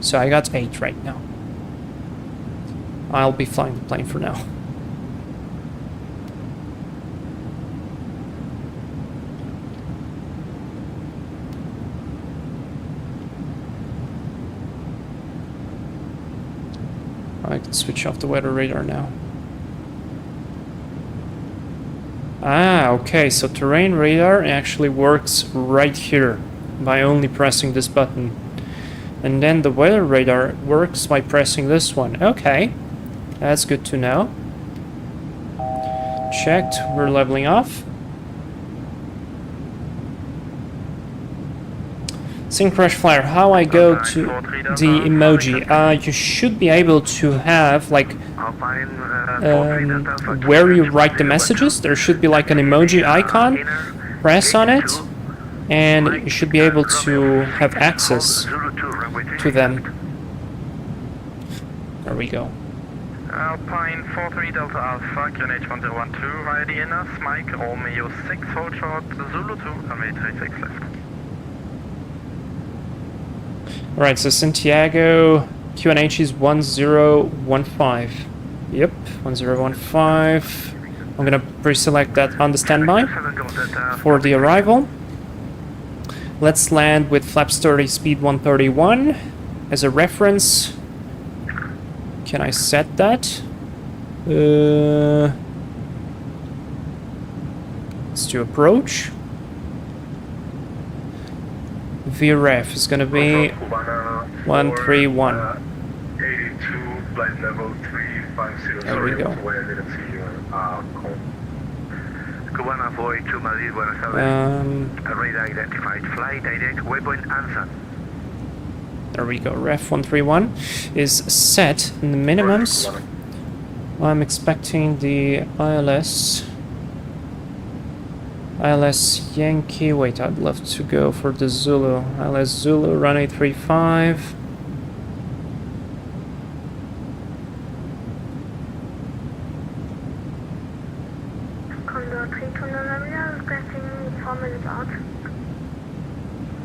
So I got 8 right now. I'll be flying the plane for now. I can switch off the weather radar now. Ah, okay, so terrain radar actually works right here by only pressing this button. And then the weather radar works by pressing this one. Okay, that's good to know. Checked, we're leveling off. Sync Crash Flyer, how I go to the emoji? You should be able to have like where you write the messages. There should be like an emoji icon. Press on it, and you should be able to have access to them. There we go. Alpine 43 Delta Alpha, QNH 1012, via the inner, Mike, Romeo 6, hold short, Zulu 2, runway 36 left. Alright, so Santiago, QNH is 1015. Yep, 1015. I'm gonna pre-select that on the standby for the arrival. Let's land with flaps 30, speed 131 as a reference. Can I set that? Let's do approach. VREF is gonna be 131. 82, flight level 350. There we go. Cubana 482 Madrid, buenas tardes. Radar identified, flight direct, waypoint answer. There we go. Ref 131 is set in the minimums. I'm expecting the ILS Yankee. Wait, I'd love to go for the Zulu. ILS Zulu, run 835.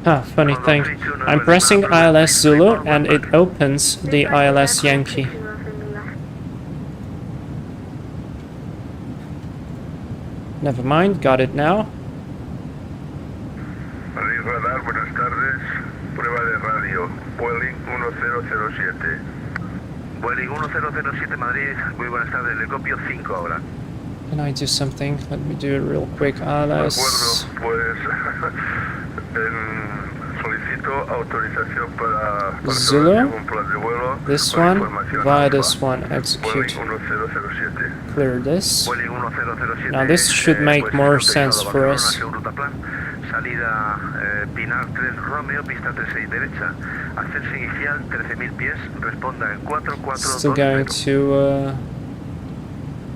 Ah, funny thing. I'm pressing ILS Zulu and it opens the ILS Yankee. Never mind, got it now. Madrid Radar, buenas tardes. Prueba de radio. Vueling 1007. Vueling 1007 Madrid, muy buenas tardes. Le copio 5 ahora. Can I do something? Let me do it real quick. ILS. Pues solicito autorización para Zulu. un plan de vuelo. This one, via this one, execute. Vueling 1007. Clear this. Vueling 1007. Now this should make more sense for us. Salida Pinar 3 Romeo, pista 36 derecha. Ascenso inicial 13.000 pies. Responda en 4420. Still going to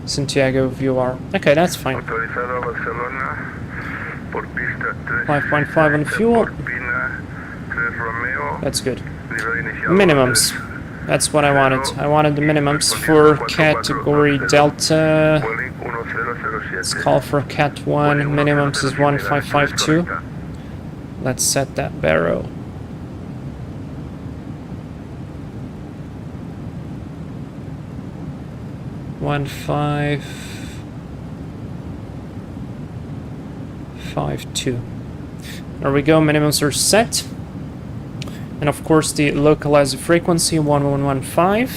Santiago VR. Okay, that's fine. Autorizado a Barcelona por pista 3. 5.5 on fuel. Pinar 3 Romeo. That's good. Nivel inicial. Minimums. That's what I wanted. I wanted the minimums for category Delta. Vueling 1007. Let's call for Cat 1. Minimums is 1552. Let's set that barrow. One 552. There we go. Minimums are set. And of course the localizer frequency 1115.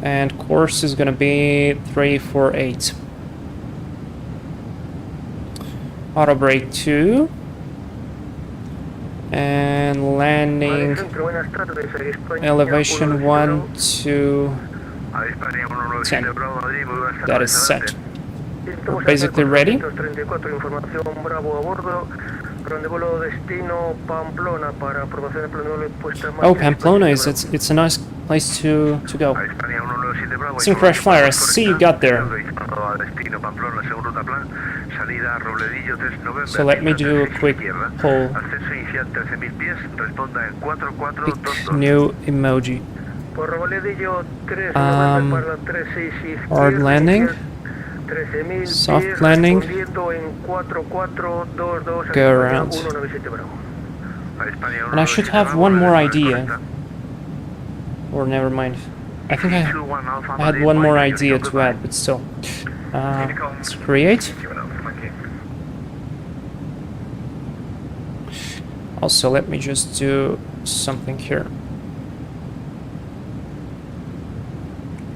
And course is gonna be 348. Auto brake 2. And landing elevation 1 to 10. That is set. We're basically ready. Oh, Pamplona is it's a nice place to go. Sim Crash Flyer, I see you got there. So let me do a quick poll. Pick new emoji. Hard landing. Soft landing. Go around. And I should have one more idea. Or never mind. I think I had one more idea to add, but still. Let's create. Also, let me just do something here.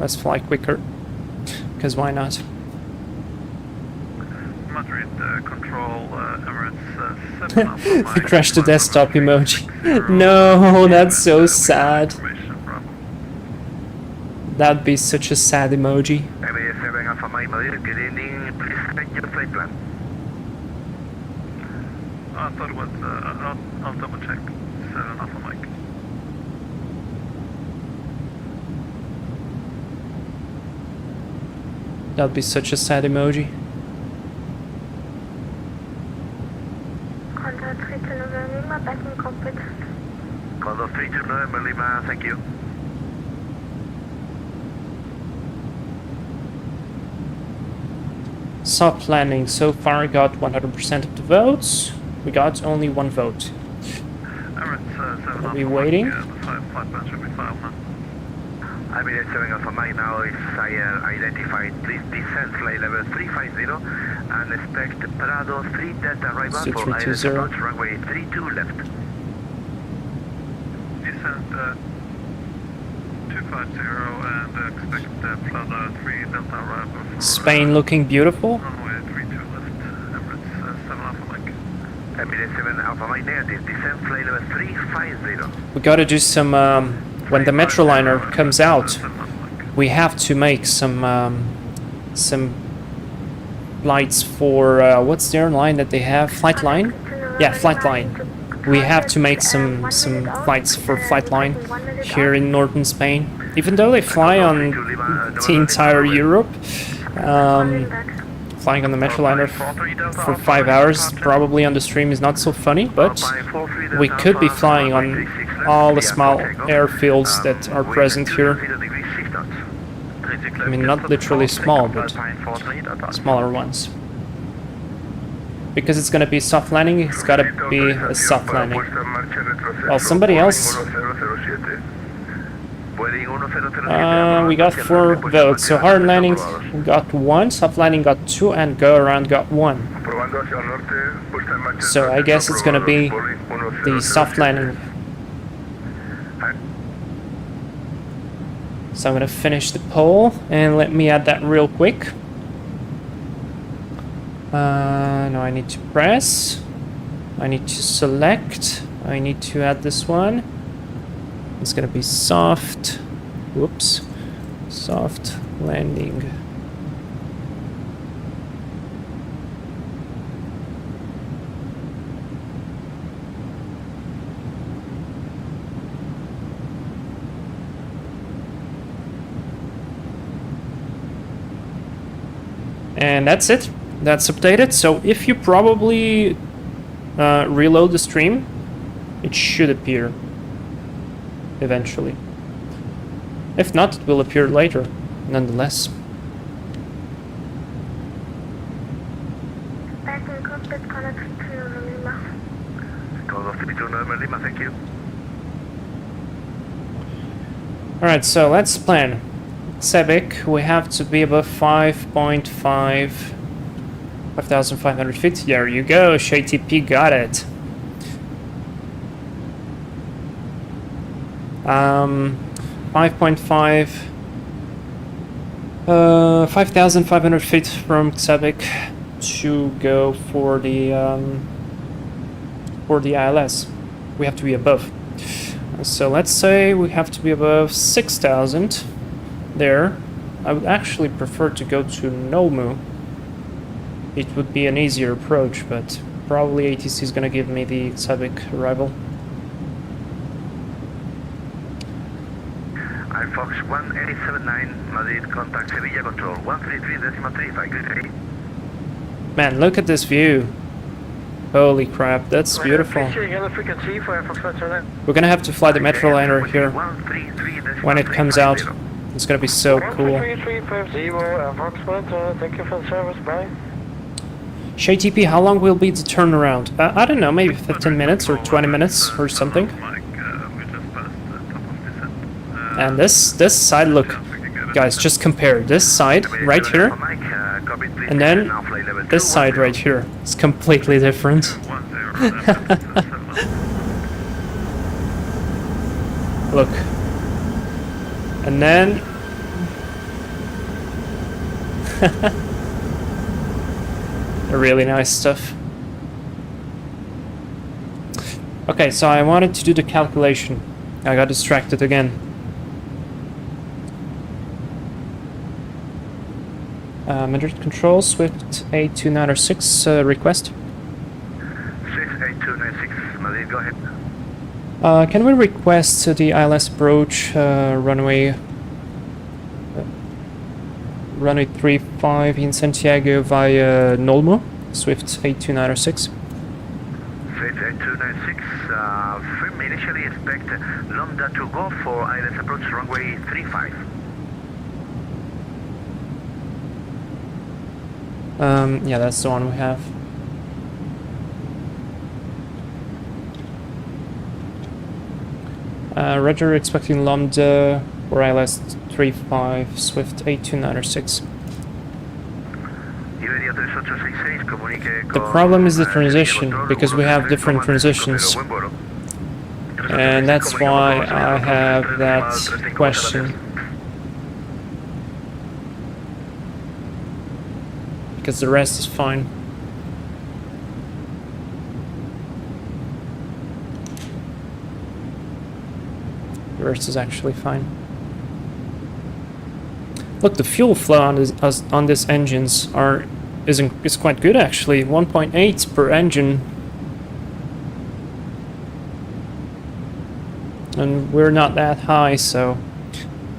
Let's fly quicker. Because why not? Madrid control Emirates They crashed the desktop emoji. No, that's so sad. That'd be such a sad emoji. MA7 Alpha Mike Madrid, good evening, please check your flight plan. I thought it was, I'll double check. 7 Alpha Mike. That'd be such a sad emoji. Contact 329 Lima, back in cockpit. Contact 329 Lima, thank you. Soft landing. So far I got 100% of the votes. We got only one vote. Are we waiting? Emirates 7 Alpha Mike now is identified. Please descend flight level 350 and expect Prado 3 Delta arrival for ILS approach runway 32 left. Descend 250 and expect Prado 3 Delta arrival for Spain looking beautiful. runway 32 left. Emirates 7 Alpha Mike. Emirates 7 Alpha Mike negative. Descend flight level 350. We gotta do some when the Metroliner comes out, we have to make some flights for what's the airline that they have? Flightline? Yeah, Flightline. We have to make some flights for Flightline here in northern Spain. Even though they fly on the entire Europe, flying on the Metroliner for 5 hours probably on the stream is not so funny, but we could be flying on all the small airfields that are present here. I mean, not literally small, but smaller ones. Because it's gonna be soft landing, it's gotta be a soft landing. Well, somebody else... we got 4 votes, so hard landing got 1, soft landing got 2, and go around got 1. So I guess it's gonna be the soft landing. So I'm gonna finish the poll, and let me add that real quick. No, I need to press. I need to select. I need to add this one. It's gonna be soft. Whoops. Soft landing. And that's it. That's updated. So if you probably reload the stream, it should appear eventually. If not, it will appear later, nonetheless. Back in cockpit, contact 329 Lima. Contact 329 Lima, thank you. Alright, so let's plan. Sebek, we have to be above 5,500 feet. There you go, ShayTP got it. 5.5 5,500 feet from Xavic to go for the ILS. We have to be above. So let's say we have to be above 6,000 there. I would actually prefer to go to Nolmu. It would be an easier approach, but probably ATC is gonna give me the Xavic arrival. Fox 1879, Madrid, contact Sevilla Control, 133.35, good day. Man, look at this view. Holy crap, that's beautiful. We're gonna have to fly the Metroliner here when it comes out. It's gonna be so cool. Thank you for the service, bye. ShayTP, how long will be the turnaround? I don't know, maybe 15 minutes or 20 minutes or something. And this side, look, guys, just compare this side right here, and then this side right here. It's completely different. Look. And then... really nice stuff. Okay, so I wanted to do the calculation. I got distracted again. Madrid Control, Swift 82906, request. 68296, Madrid, go ahead. Can we request the ILS approach runway 35 in Santiago via Nolmo, Swift 82906? Swift 8296, firm initially expect Lambda to go for ILS approach runway 35. Yeah, that's the one we have. Roger, expecting Lambda for ILS 35, Swift 82906. The problem is the transition, because we have different transitions. And that's why I have that question. Because the rest is fine. The rest is actually fine. Look, the fuel flow on this engines is quite good actually. 1.8 per engine, and we're not that high, so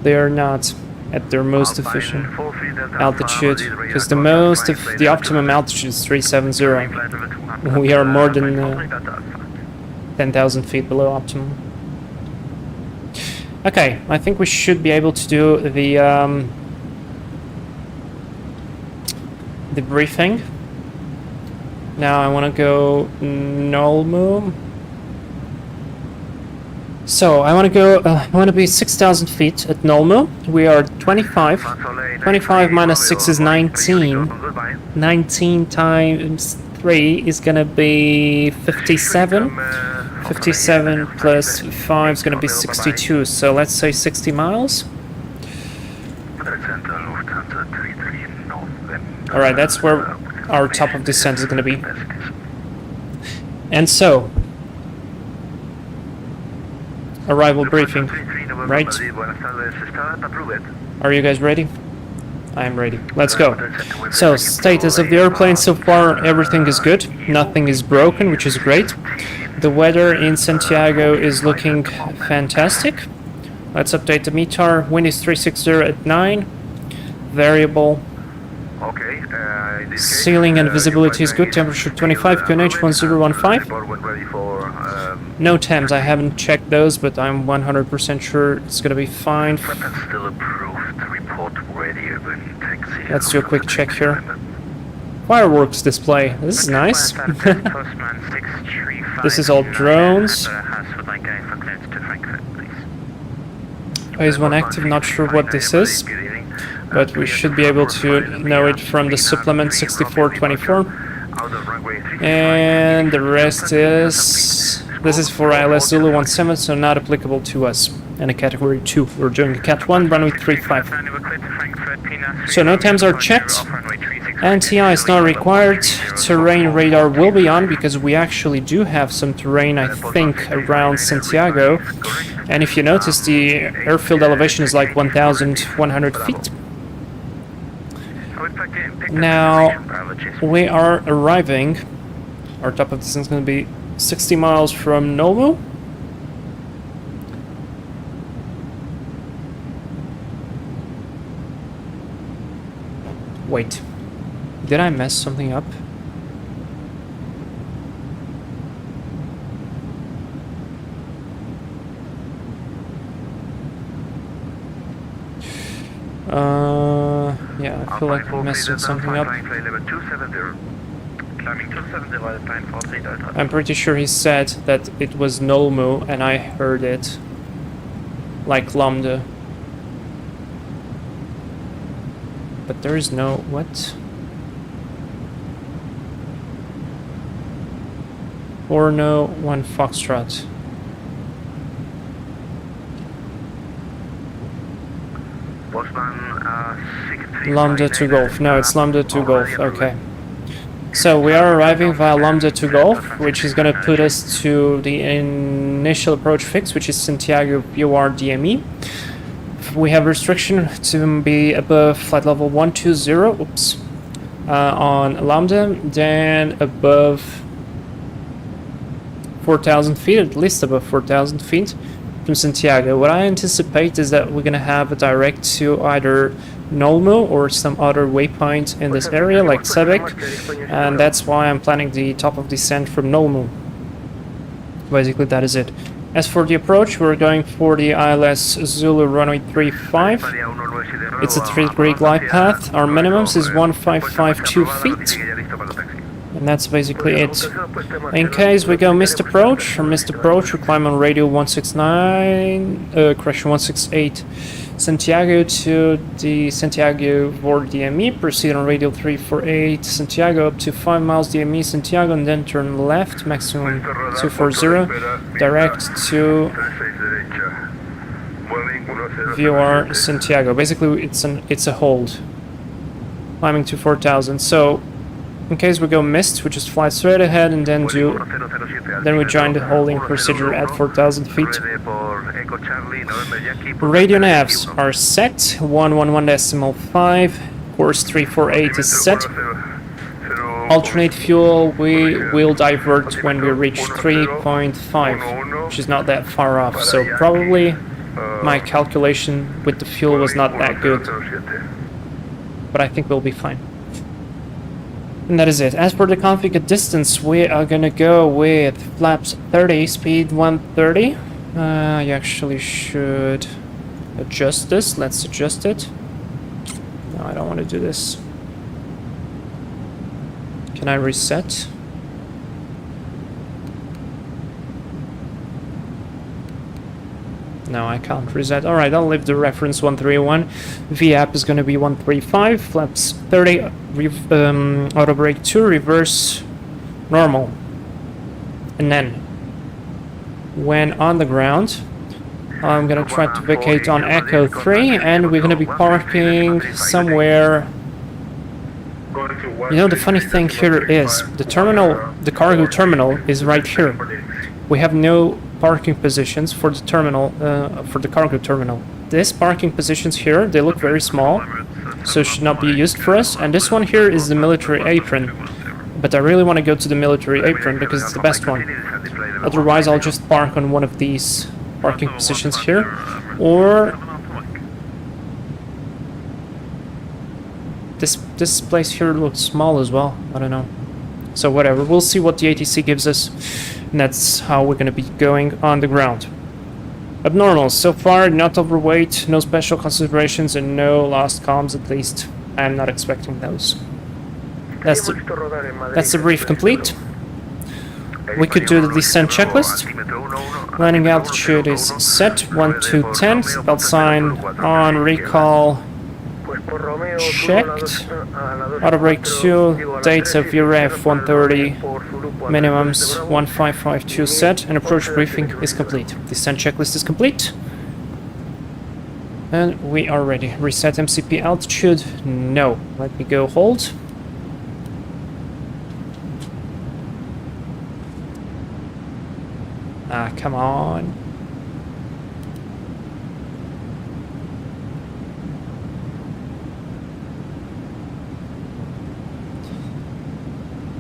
they are not at their most efficient altitude, because the optimum altitude is 370. We are more than 10,000 feet below optimum. Okay, I think we should be able to do the briefing. Now I want to go Nolmu. So I want to go. I want to be 6,000 feet at Nolmu. We are 25. 25 minus 6 is 19. 19 times 3 is gonna be 57. 57 plus 5 is gonna be 62. So let's say 60 miles. All right, that's where our top of descent is gonna be. And so, arrival briefing, right? Are you guys ready? I am ready. Let's go. So, status of the airplane so far, everything is good. Nothing is broken, which is great. The weather in Santiago is looking fantastic. Let's update the METAR. Wind is 360 at 9. Variable. Okay. Ceiling and visibility is good. Temperature 25. QNH 1015. No temps. I haven't checked those, but I'm 100% sure it's gonna be fine. Still approved. Report ready when taxi. Let's do a quick check here. Fireworks display. This is nice. This is all drones. Phase 1 active. Not sure what this is, but we should be able to know it from the supplement 6424. And the rest is... This is for ILS Zulu 17, so not applicable to us. and a Category 2. We're doing a Cat 1, runway 35. So no temps are checked. Anti-eye is not required. Terrain radar will be on because we actually do have some terrain, I think, around Santiago. And if you notice, the airfield elevation is like 1,100 feet. Now, we are arriving. Our top of distance is going to be 60 miles from Novo. Wait, did I mess something up? Yeah, I feel like I'm messing something up. I'm pretty sure he said that it was Nolmu and I heard it like Lambda. But there is no... what? Or no 1 Foxtrot. Lambda to Golf. No, it's Lambda to Golf. Okay. So we are arriving via Lambda to Golf, which is going to put us to the initial approach fix, which is Santiago VOR DME. We have restriction to be above flight level 120, oops, on Lambda, then above 4,000 feet, at least above 4,000 feet from Santiago. What I anticipate is that we're going to have a direct to either Nolmo or some other waypoint in this area, like Sebek, and that's why I'm planning the top of descent from Nolmo. Basically, that is it. As for the approach, we're going for the ILS Zulu runway 35. It's a 3-degree glide path. Our minimums is 1552 feet. And that's basically it. In case we go missed approach, we climb on radio 169, correction 168, Santiago to the Santiago VOR DME, proceed on radio 348, Santiago up to 5 miles DME Santiago, and then turn left, maximum 240, direct to VOR Santiago. Basically, it's a hold, climbing to 4,000. So, in case we go missed, we just fly straight ahead and then we join the holding procedure at 4,000 feet. Radio navs are set, 111.5, course 348 is set. Alternate fuel we will divert when we reach 3.5, which is not that far off, so probably my calculation with the fuel was not that good, but I think we'll be fine. And that is it. As for the configured distance, we are gonna go with flaps 30, speed 130. You actually should adjust this. Let's adjust it. No, I don't want to do this. Can I reset? No, I can't reset. Alright, I'll leave the reference 131. VAP is going to be 135. Flaps 30. Auto brake 2. Reverse normal. And then, when on the ground, I'm going to try to vacate on Echo 3. And we're going to be parking somewhere. You know, the funny thing here is, the terminal, the cargo terminal is right here. We have no parking positions for the terminal, for the cargo terminal. These parking positions here, they look very small, so should not be used for us. And this one here is the military apron, but I really want to go to the military apron because it's the best one. Otherwise, I'll just park on one of these parking positions here, or this place here looks small as well. I don't know. So whatever, we'll see what the ATC gives us. And that's how we're going to be going on the ground. Abnormal, so far not overweight, no special considerations, and no lost comms, at least. I'm not expecting those. That's the brief complete. We could do the descent checklist. Landing altitude is set, 1210, seatbelt sign on, recall checked. Auto brake 2, dates of VRF 130, minimums 1552 set, and approach briefing is complete. Descent checklist is complete. And we are ready. Reset MCP altitude. No. Let me go hold. Ah, come on.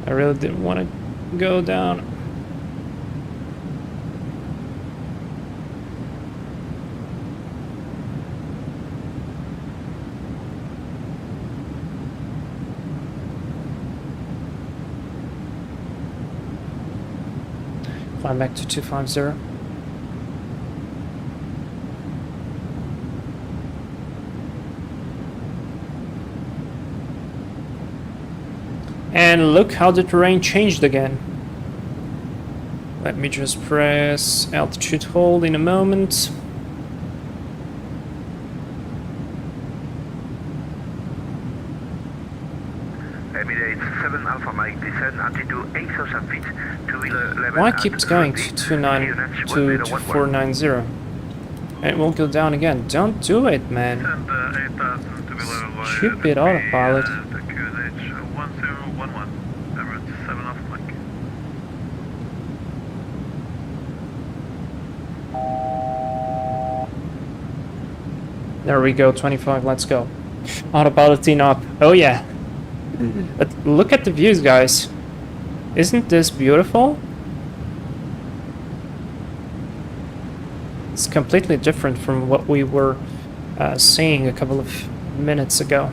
I really didn't want to go down. Flying back to 250. And look how the terrain changed again. Let me just press altitude hold in a moment. Emirates 7 Alpha Mike, descend altitude 8,000 feet, level. Why keeps going to 2490? And it won't go down again. Don't do it, man. Stupid autopilot. There we go, 25, let's go. Autopiloting up, oh yeah. But look at the views, guys. Isn't this beautiful? It's completely different from what we were seeing a couple of minutes ago.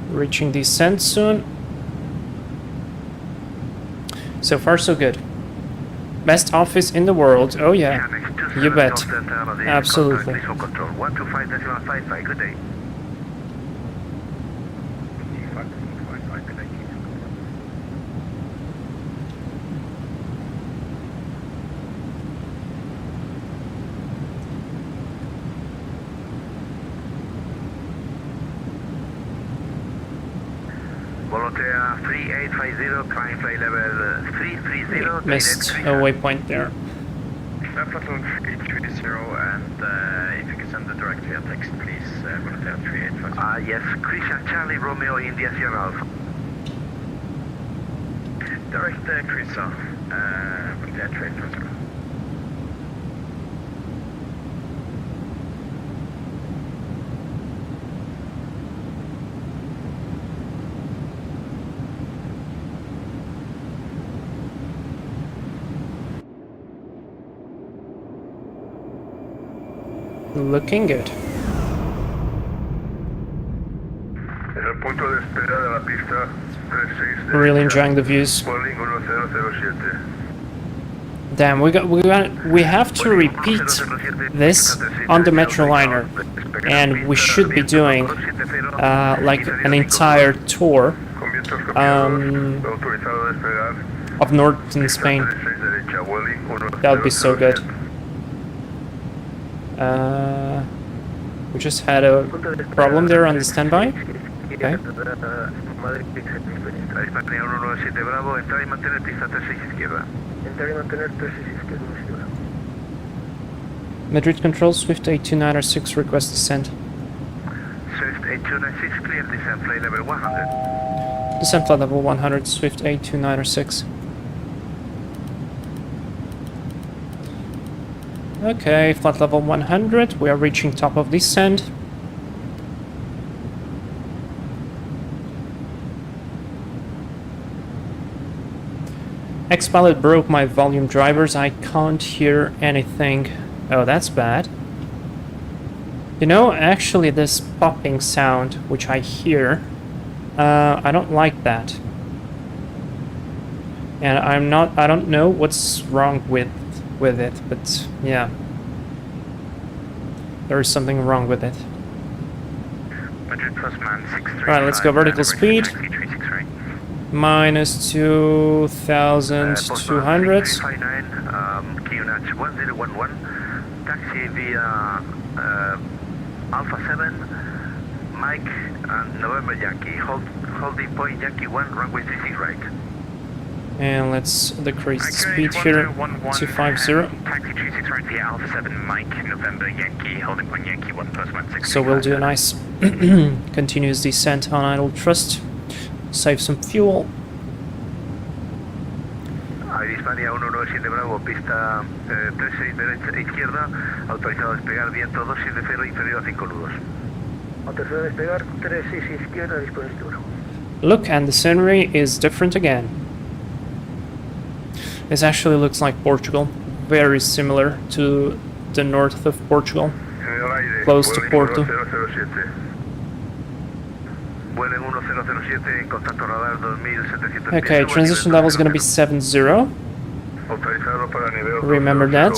Reaching descent soon. So far, so good. Best office in the world. Oh yeah, you bet. Absolutely. 125.55, good day. Volotea 3850, climb flight level 330. Missed a waypoint there. Platform 330, and if you can send the direct via text, please, Volotea 3850. Yes, Christian Charlie Romeo India Sierra Alpha. Direct Chrisa, Volotea 3850. Looking good. En el punto de espera de la pista 36. Really enjoying the views. Boeing 1007. Damn, we have to repeat this on the Metroliner, and we should be doing like an entire tour of northern Spain. That would be so good. We just had a problem there on the standby. Okay. Madrid control, Swift 8296, request descent. Swift 8296, clear descent, flight level 100. Descent flight level 100, Swift 8296. Okay, flight level 100, we are reaching top of descent. X-Pilot broke my volume drivers, I can't hear anything. Oh, that's bad. You know, actually this popping sound, which I hear, I don't like that. And I don't know what's wrong with it, but yeah. There is something wrong with it. Alright, let's go vertical speed. Minus 2,200. QNH 1011, taxi via Alpha 7, Mike and November Yankee, holding point Yankee 1, runway 36 right. And let's decrease the speed here to 50. Taxi 26 right here, Alpha 7 Mike, November Yankee, holding point Yankee 1 +1 6. So we'll do a nice continuous descent on idle thrust, save some fuel. Hispania 197 Bravo, pista 36 derecha izquierda, autorizado a despegar, viento 270 inferior a 5 nudos. Autorizado a despegar, 36 izquierda, dispositivo Bravo. Look, and the scenery is different again. This actually looks like Portugal, very similar to the north of Portugal, close to Porto. Okay, transition level is going to be 7-0. Remember that.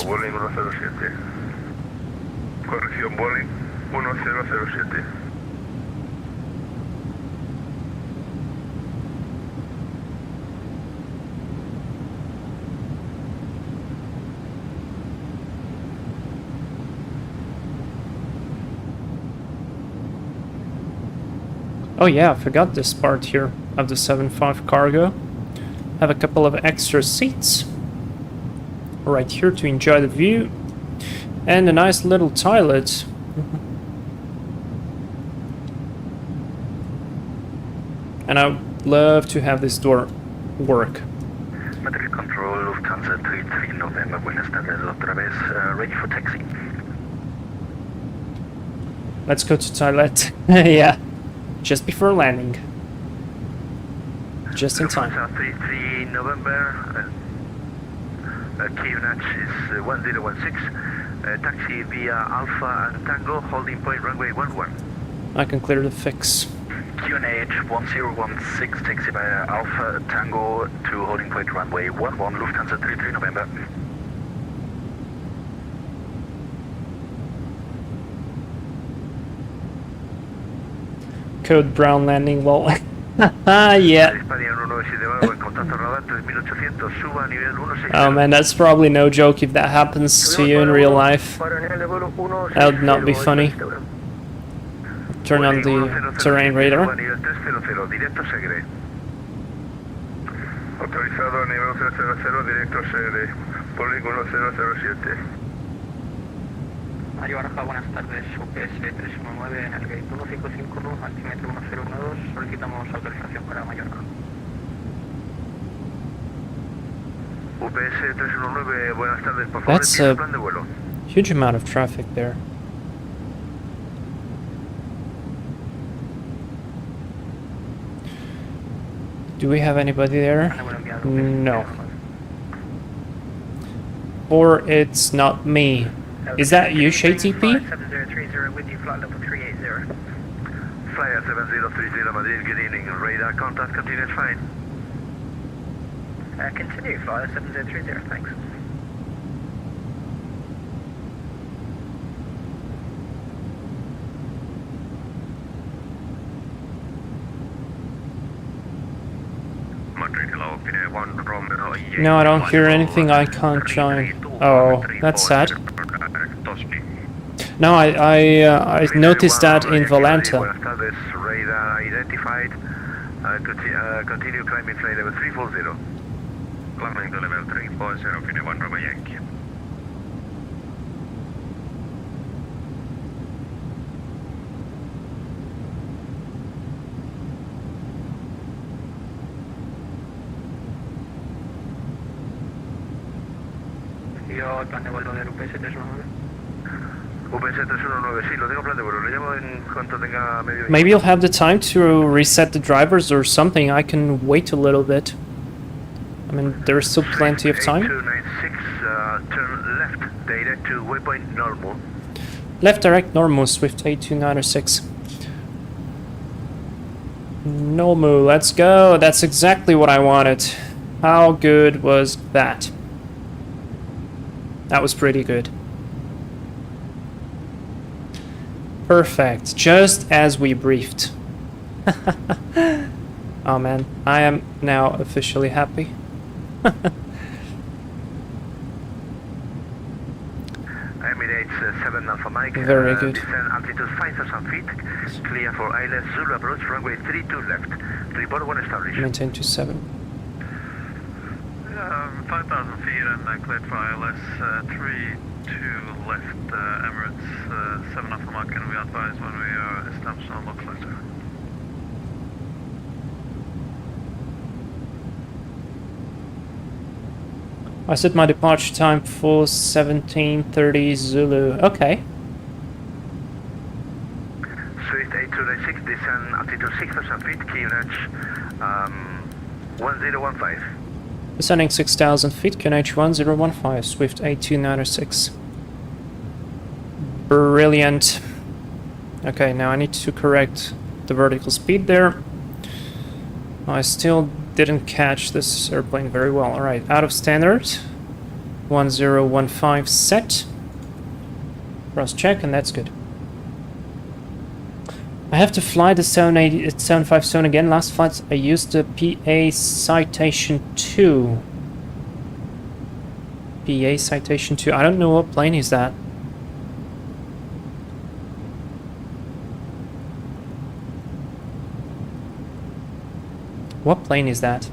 Corrección Boeing 1007. Oh yeah, I forgot this part here of the 7.5 cargo. Have a couple of extra seats right here to enjoy the view. And a nice little toilet. And I would love to have this door work. Material control, Lufthansa 33 November, buenas tardes, otra vez, ready for taxi. Let's go to toilet. Yeah. Just before landing. Just in time. Lufthansa 33 November, QNH is 1016, taxi via Alpha and Tango, holding point runway 11. I can clear the fix. QNH 1016, taxi via Alpha Tango to holding point runway 11, Lufthansa 33 November. Code brown landing, lol. Yeah. Oh man, that's probably no joke if that happens to you in real life. That would not be funny. Turn on the terrain radar. Autorizado a nivel 000, directo sede, polígono 007. Mario Baraja, buenas tardes, UPS 319 en el gate 1551, altímetro 1012, solicitamos autorización para Mallorca. UPS 319, buenas tardes, por favor, That's el plan de vuelo. Huge amount of traffic there. Do we have anybody there? No. Or it's not me. Is that you, ShayTP? 7030 with you, flight level 380. Flyer 7030 Madrid, good evening. Radar contact continues fine. Continue, flyer 7030, thanks. No, I don't hear anything. I can't join. Oh, that's sad. No, I noticed that in Valenta. Radar identified. Continue climbing flight level 340. Climbing to level 340, Fine 1 Bravo Yankee. El plan de vuelo del UPS 319. UPS 319, sí, lo tengo plan de vuelo. Le llamo en cuanto tenga medio. Maybe you'll have the time to reset the drivers or something. I can wait a little bit. I mean, there's still plenty of time. 8296, turn left, direct to waypoint normal. Left direct normal, Swift 8296. Normal, let's go. That's exactly what I wanted. How good was that? That was pretty good. Perfect, just as we briefed. Oh man, I am now officially happy. Emirates 7 Alpha Mike. Very good. Descend altitude 5,000 feet. Clear for ILS Zulu approach runway 32 left. Report when established. Maintain 27. 5,000 feet and cleared for ILS 32 left Emirates 7 Alpha Mike, and we advise when we are established on localizer. I set my departure time for 17:30 Zulu. Okay. Swift 8296, descend altitude 6,000 feet, QNH 1015. Descending 6,000 feet, QNH 1015, Swift 8296. Brilliant. Okay, now I need to correct the vertical speed there. I still didn't catch this airplane very well. Alright, out of standard. 1015 set. Cross check, and that's good. I have to fly the 75 zone again. Last flight I used the PA Citation 2. PA Citation 2. I don't know what plane is that. What plane is that?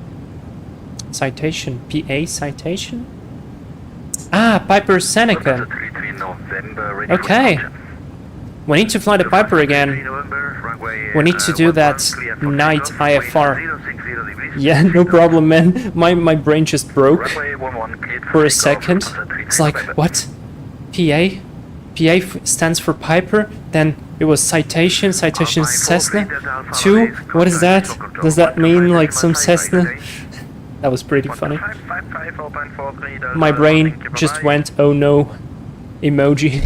Citation. PA Citation? Ah, Piper Seneca. Okay. We need to fly the Piper again. We need to do that night IFR. Yeah, no problem, man. My brain just broke for a second. It's like, what? PA? PA stands for Piper, then it was Citation Cessna 2? What is that? Does that mean like some Cessna? That was pretty funny. My brain just went, oh no, emoji.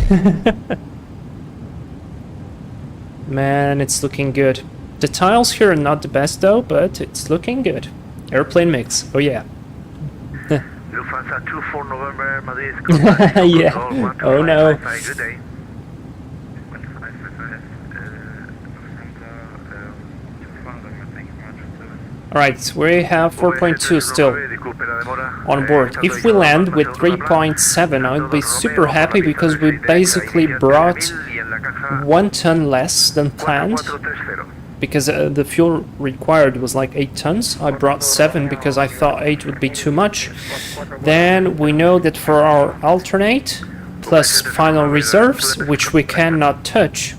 Man, it's looking good. The tiles here are not the best though, but it's looking good. Airplane mix, oh yeah. Lufthansa 24 November, Madrid. Yeah, oh no. Good day. Alright, we have 4.2 still on board. If we land with 3.7, I would be super happy because we basically brought 1 ton less than planned. Because the fuel required was like 8 tons. I brought 7 because I thought 8 would be too much. Then we know that for our alternate plus final reserves, which we cannot touch,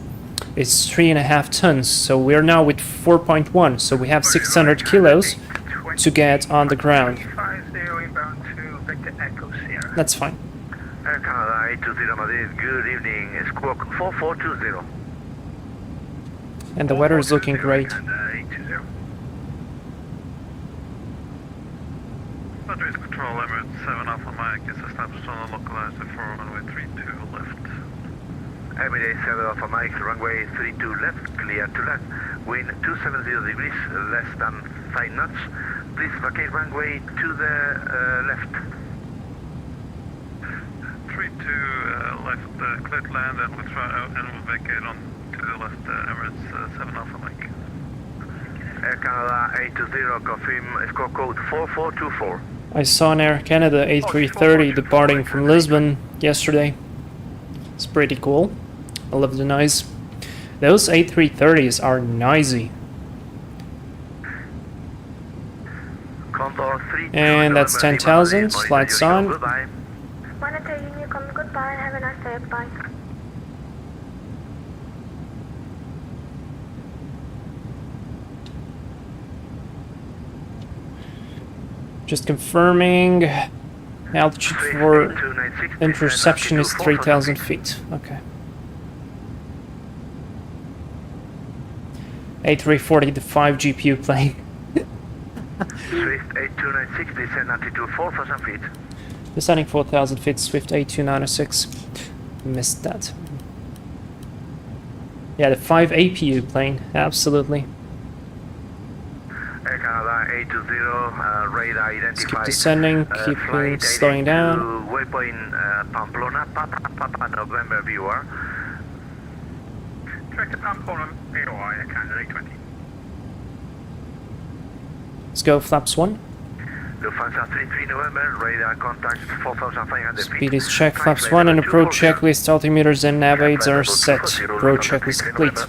it's 3.5 tons. So we're now with 4.1. So we have 600 kilos to get on the ground. That's fine. Air Canada 820 Madrid, good evening, squawk 4420. And the weather is looking great. Madrid Control Emirates 7 Alpha Mike is established on a localizer for runway 32 left. Emirates 7 Alpha Mike, runway 32 left, clear to land. Wind 270 degrees, less than 5 knots. Please vacate runway to the left. 32 left, clear to land, and we'll try and we'll vacate on to the left, Emirates 7 Alpha Mike. Air Canada 820, confirm score code 4424. I saw an Air Canada A330 departing from Lisbon yesterday. It's pretty cool. I love the noise. Those A330s are noisy. And that's 10,000. Lights on. Goodbye. Goodbye. Have a nice day. Bye. Just confirming. Altitude for interception is 3,000 feet. Okay. A340, the 5 GPU plane. Swift 8296, descend altitude 4,000 feet. Descending 4,000 feet, Swift 8296. Missed that. Yeah, the 5 APU plane, absolutely. Air Canada 820, radar identified. Let's keep descending, keep slowing down. Waypoint Pamplona, Papa November viewer. Director Pamplona, VOI, Air Canada 820. Let's go, flaps 1. Lufthansa 33 November, radar contact 4,500 feet. Speed is checked, flaps 1 and approach checklist, altimeters and nav aids are set. Approach checklist complete.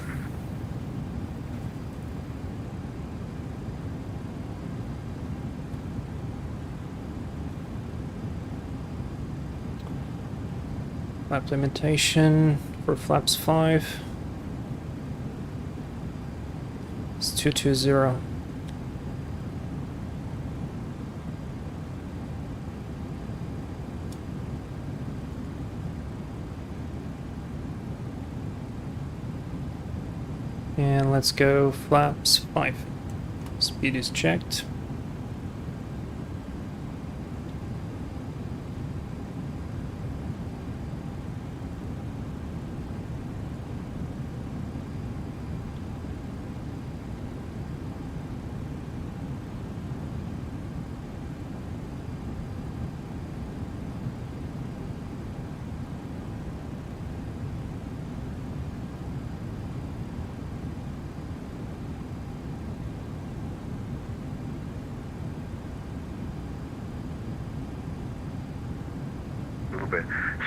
Flap limitation for flaps 5 is 220. And let's go flaps 5. Speed is checked.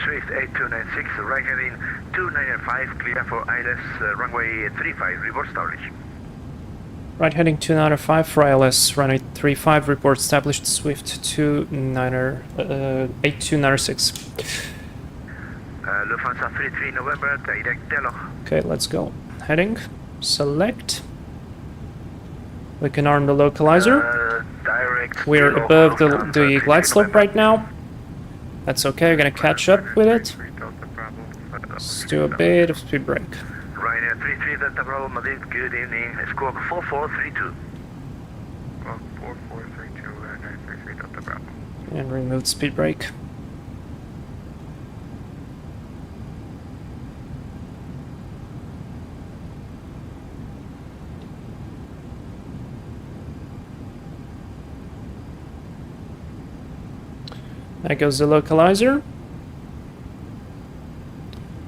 Swift 8296, right heading 295, clear for ILS runway 35, report established. Right heading 295 for ILS, runway 35, report established, Swift 8296. Lufthansa 33 November, direct Delho. Okay, let's go. Heading, select. We can arm the localizer. Direct We're Delho, above the Lufthansa glide 33 slope November. right now. That's okay, we're gonna catch up with it. Let's do a bit of speed brake. Ryanair 33 Delta Bravo, Madrid, good evening. Squawk 4432. Squawk 4432, 933 Delta Bravo. And remove the speed brake. There goes the localizer.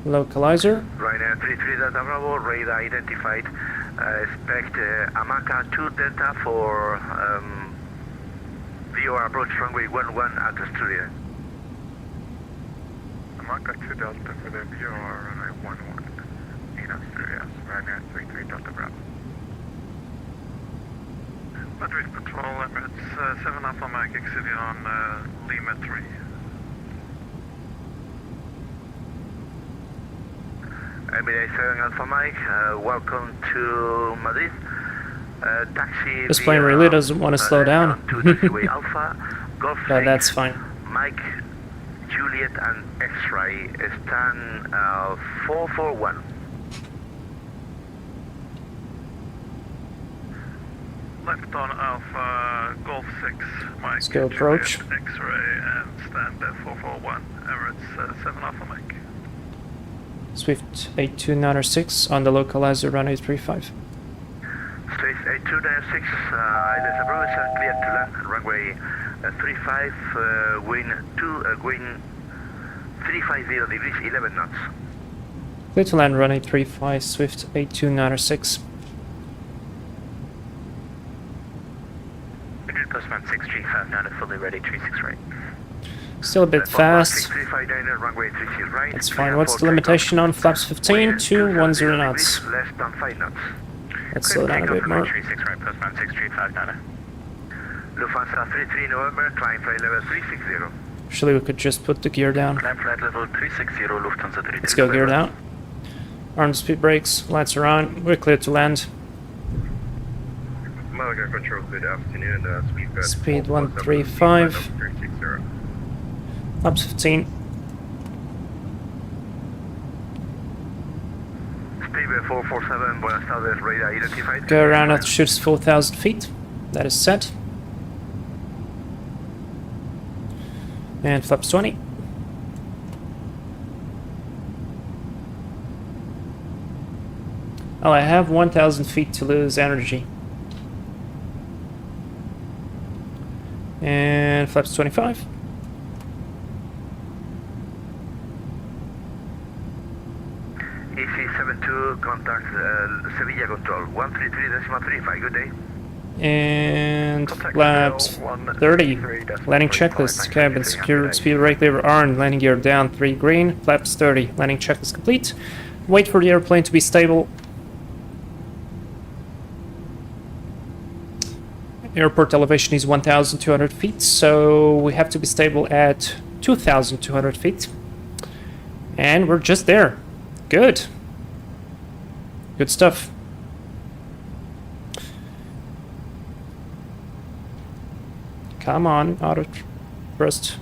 Localizer. Ryanair 33 Delta Bravo, radar identified. Expect Amaca 2 Delta for VOR approach runway 11 at Asturias. Amaca 2 Delta for the VOR runway 11 in Asturias. Ryanair 33 Delta Bravo. Madrid Patrol, Emirates 7 Alpha Mike exiting on Lima 3. Emirates 7 Alpha Mike, welcome to Madrid. Taxi This plane via, really doesn't want to slow down. to taxiway Alpha, Golf But 6, that's fine. Mike, Juliet and X-Ray, stand 441. Left on Alpha Golf 6, Mike. Let's go approach. Juliet, X-ray and stand 441. Emirates 7 Alpha Mike. Swift 8296 on the localizer, runway 35. Swift 8296, ILS approach, clear to land, runway 35, wind 350 degrees, 11 knots. Clear to land, runway 35, Swift 8296. Postman 6359 fully ready, 36 right. Still a bit fast. 635 Diner, runway 36 right. That's fine. What's the limitation on flaps 15 to 10 knots? Less than 5 knots. Let's slow down a bit more. 36 right, Postman 6359. Lufthansa 33 November, climb flight level 360. Actually, we could just put the gear down. Climb flight level 360, Lufthansa 33. Let's go gear down. Arm speed brakes, lights are on. We're clear to land. Malaga Control, good afternoon. Speed 135. 360. Flaps 15. Speedway 447, Buenas tardes, radar identified. Go around altitude 4,000 feet. That is set. And flaps 20. Oh, I have 1,000 feet to lose energy. And flaps 25. EC72, contact Sevilla Control, 133.35, good day. And flaps 30. Landing checklist. Cabin secure. Speed brake lever on. Landing gear down. 3 green. Flaps 30. Landing checklist complete. Wait for the airplane to be stable. Airport elevation is 1,200 feet, so we have to be stable at 2,200 feet. And we're just there. Good. Good stuff. Come on, auto thrust.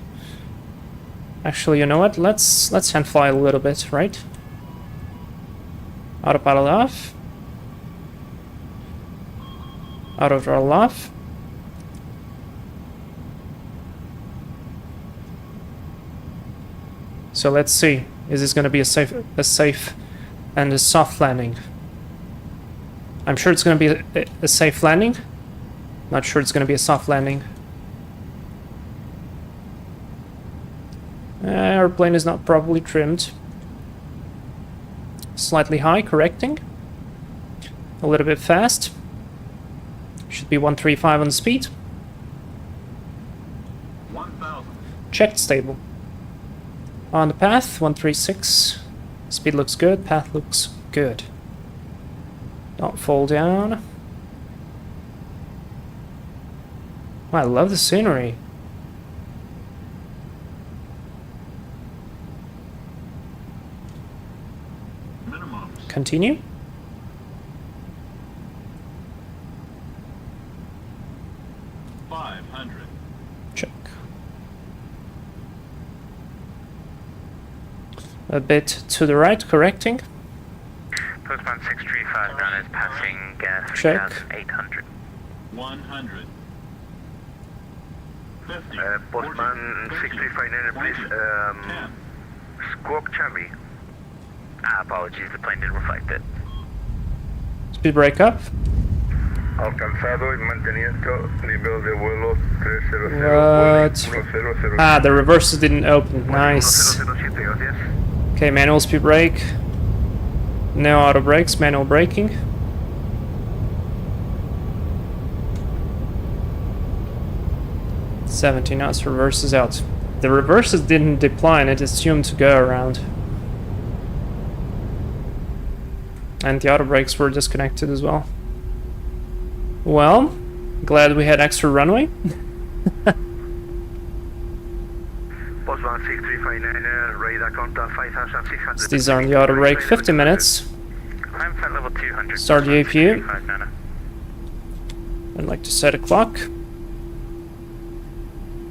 Actually, you know what? Let's hand fly a little bit, right? Autopilot off. Auto throttle off. So let's see. Is this going to be a safe and a soft landing? I'm sure it's going to be a safe landing. Not sure it's going to be a soft landing. Airplane is not properly trimmed. Slightly high, correcting. A little bit fast. Should be 135 on the speed. 1000. Checked stable. On the path, 136. Speed looks good, path looks good. Don't fall down. Wow, I love the scenery. Minimums. Continue. Check. A bit to the right, correcting. Postman 6359 is passing Check. 3,800. 100. 50. Postman 6359, please. 10. Squawk Charlie. Apologies, the plane didn't reflect it. Speed break up. Alcanzado y mantenimiento nivel de vuelo 300. Ah, the reverses didn't open. Nice. 1007, gracias. Okay, manual speed brake. No auto brakes, manual braking. $70 knots, reverses out. The reverses didn't deploy and it assumed to go around. And the auto brakes were disconnected as well. Well, glad we had extra runway. Postman 6359, radar contact 5600. Let's disarm the auto brake, 50 minutes. I'm flight level 200. Start the APU. 6359. I'd like to set a clock.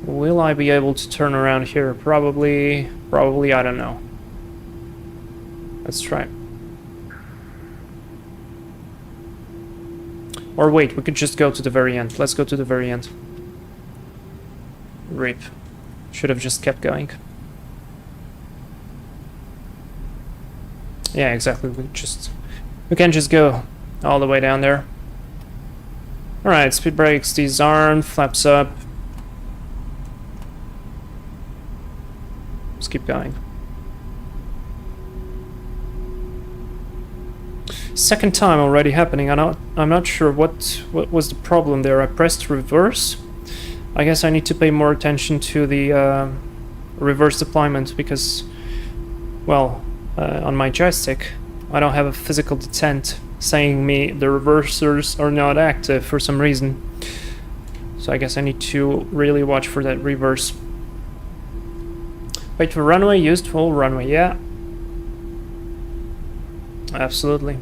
Will I be able to turn around here? Probably, I don't know. Let's try. Or wait, we could just go to the very end. Let's go to the very end. RIP. Should have just kept going. Yeah, exactly. We can just go all the way down there. Alright, speed brakes disarmed, flaps up. Let's keep going. Second time already happening. I'm not sure what was the problem there. I pressed reverse. I guess I need to pay more attention to the reverse deployment because, well, on my joystick I don't have a physical detent saying me the reversers are not active for some reason. So I guess I need to really watch for that reverse. Wait for runway, used full runway, yeah. Absolutely.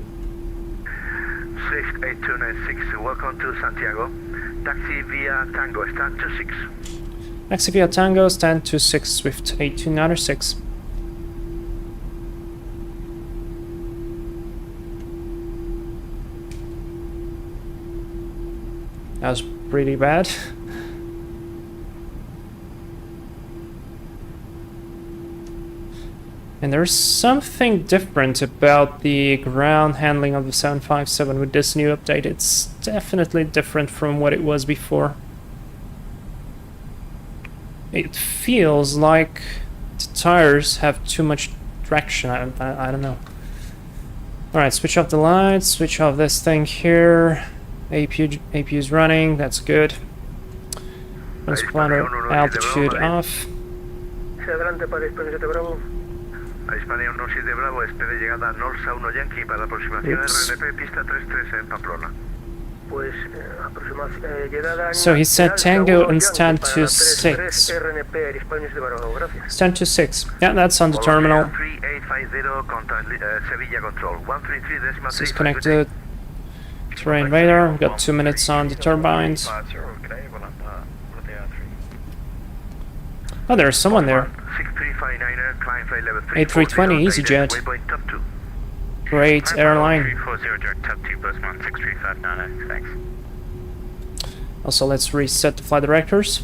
Swift 8296, welcome to Santiago. Taxi via Tango, stand 26. Taxi via Tango, stand 26, Swift 8296. That was pretty bad. And there's something different about the ground handling of the 757 with this new update. It's definitely different from what it was before. It feels like the tires have too much traction. I don't know. Alright, switch off the lights, switch off this thing here. APU is running, that's good. Transponder altitude off. A Hispania 17 Bravo, espere llegada Norsa 1 Yankee para aproximación Oops. RNP, pista 33 en Pamplona. Pues, llegada So he said Alta Tango 1 and Yankee stand para to la 6. RNP Disponibles de Barroso. Gracias. Stand to 6. Yeah, that's on the terminal. 3850 contact Sevilla Control. 133 decimal This 3. is connected. Terrain radar. We've got 2 minutes on the turbines. Oh, there's someone there. 6359er, climb flight level 340, A320 EasyJet. waypoint top 2. Great airline. 340 direct top 2, postman 63590, thanks. Also, let's reset the flight directors.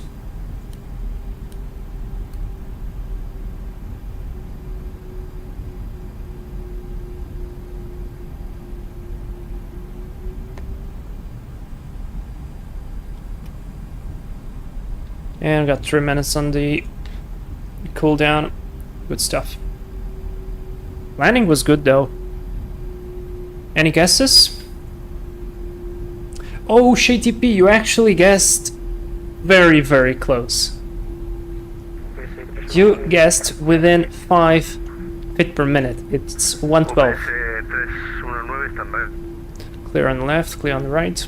And we got 3 minutes on the cooldown. Good stuff. Landing was good though. Any guesses? Oh, ShayTP, you actually guessed very, very close. You guessed within 5 feet per minute. It's 112. 319 standby. Clear on the left, clear on the right.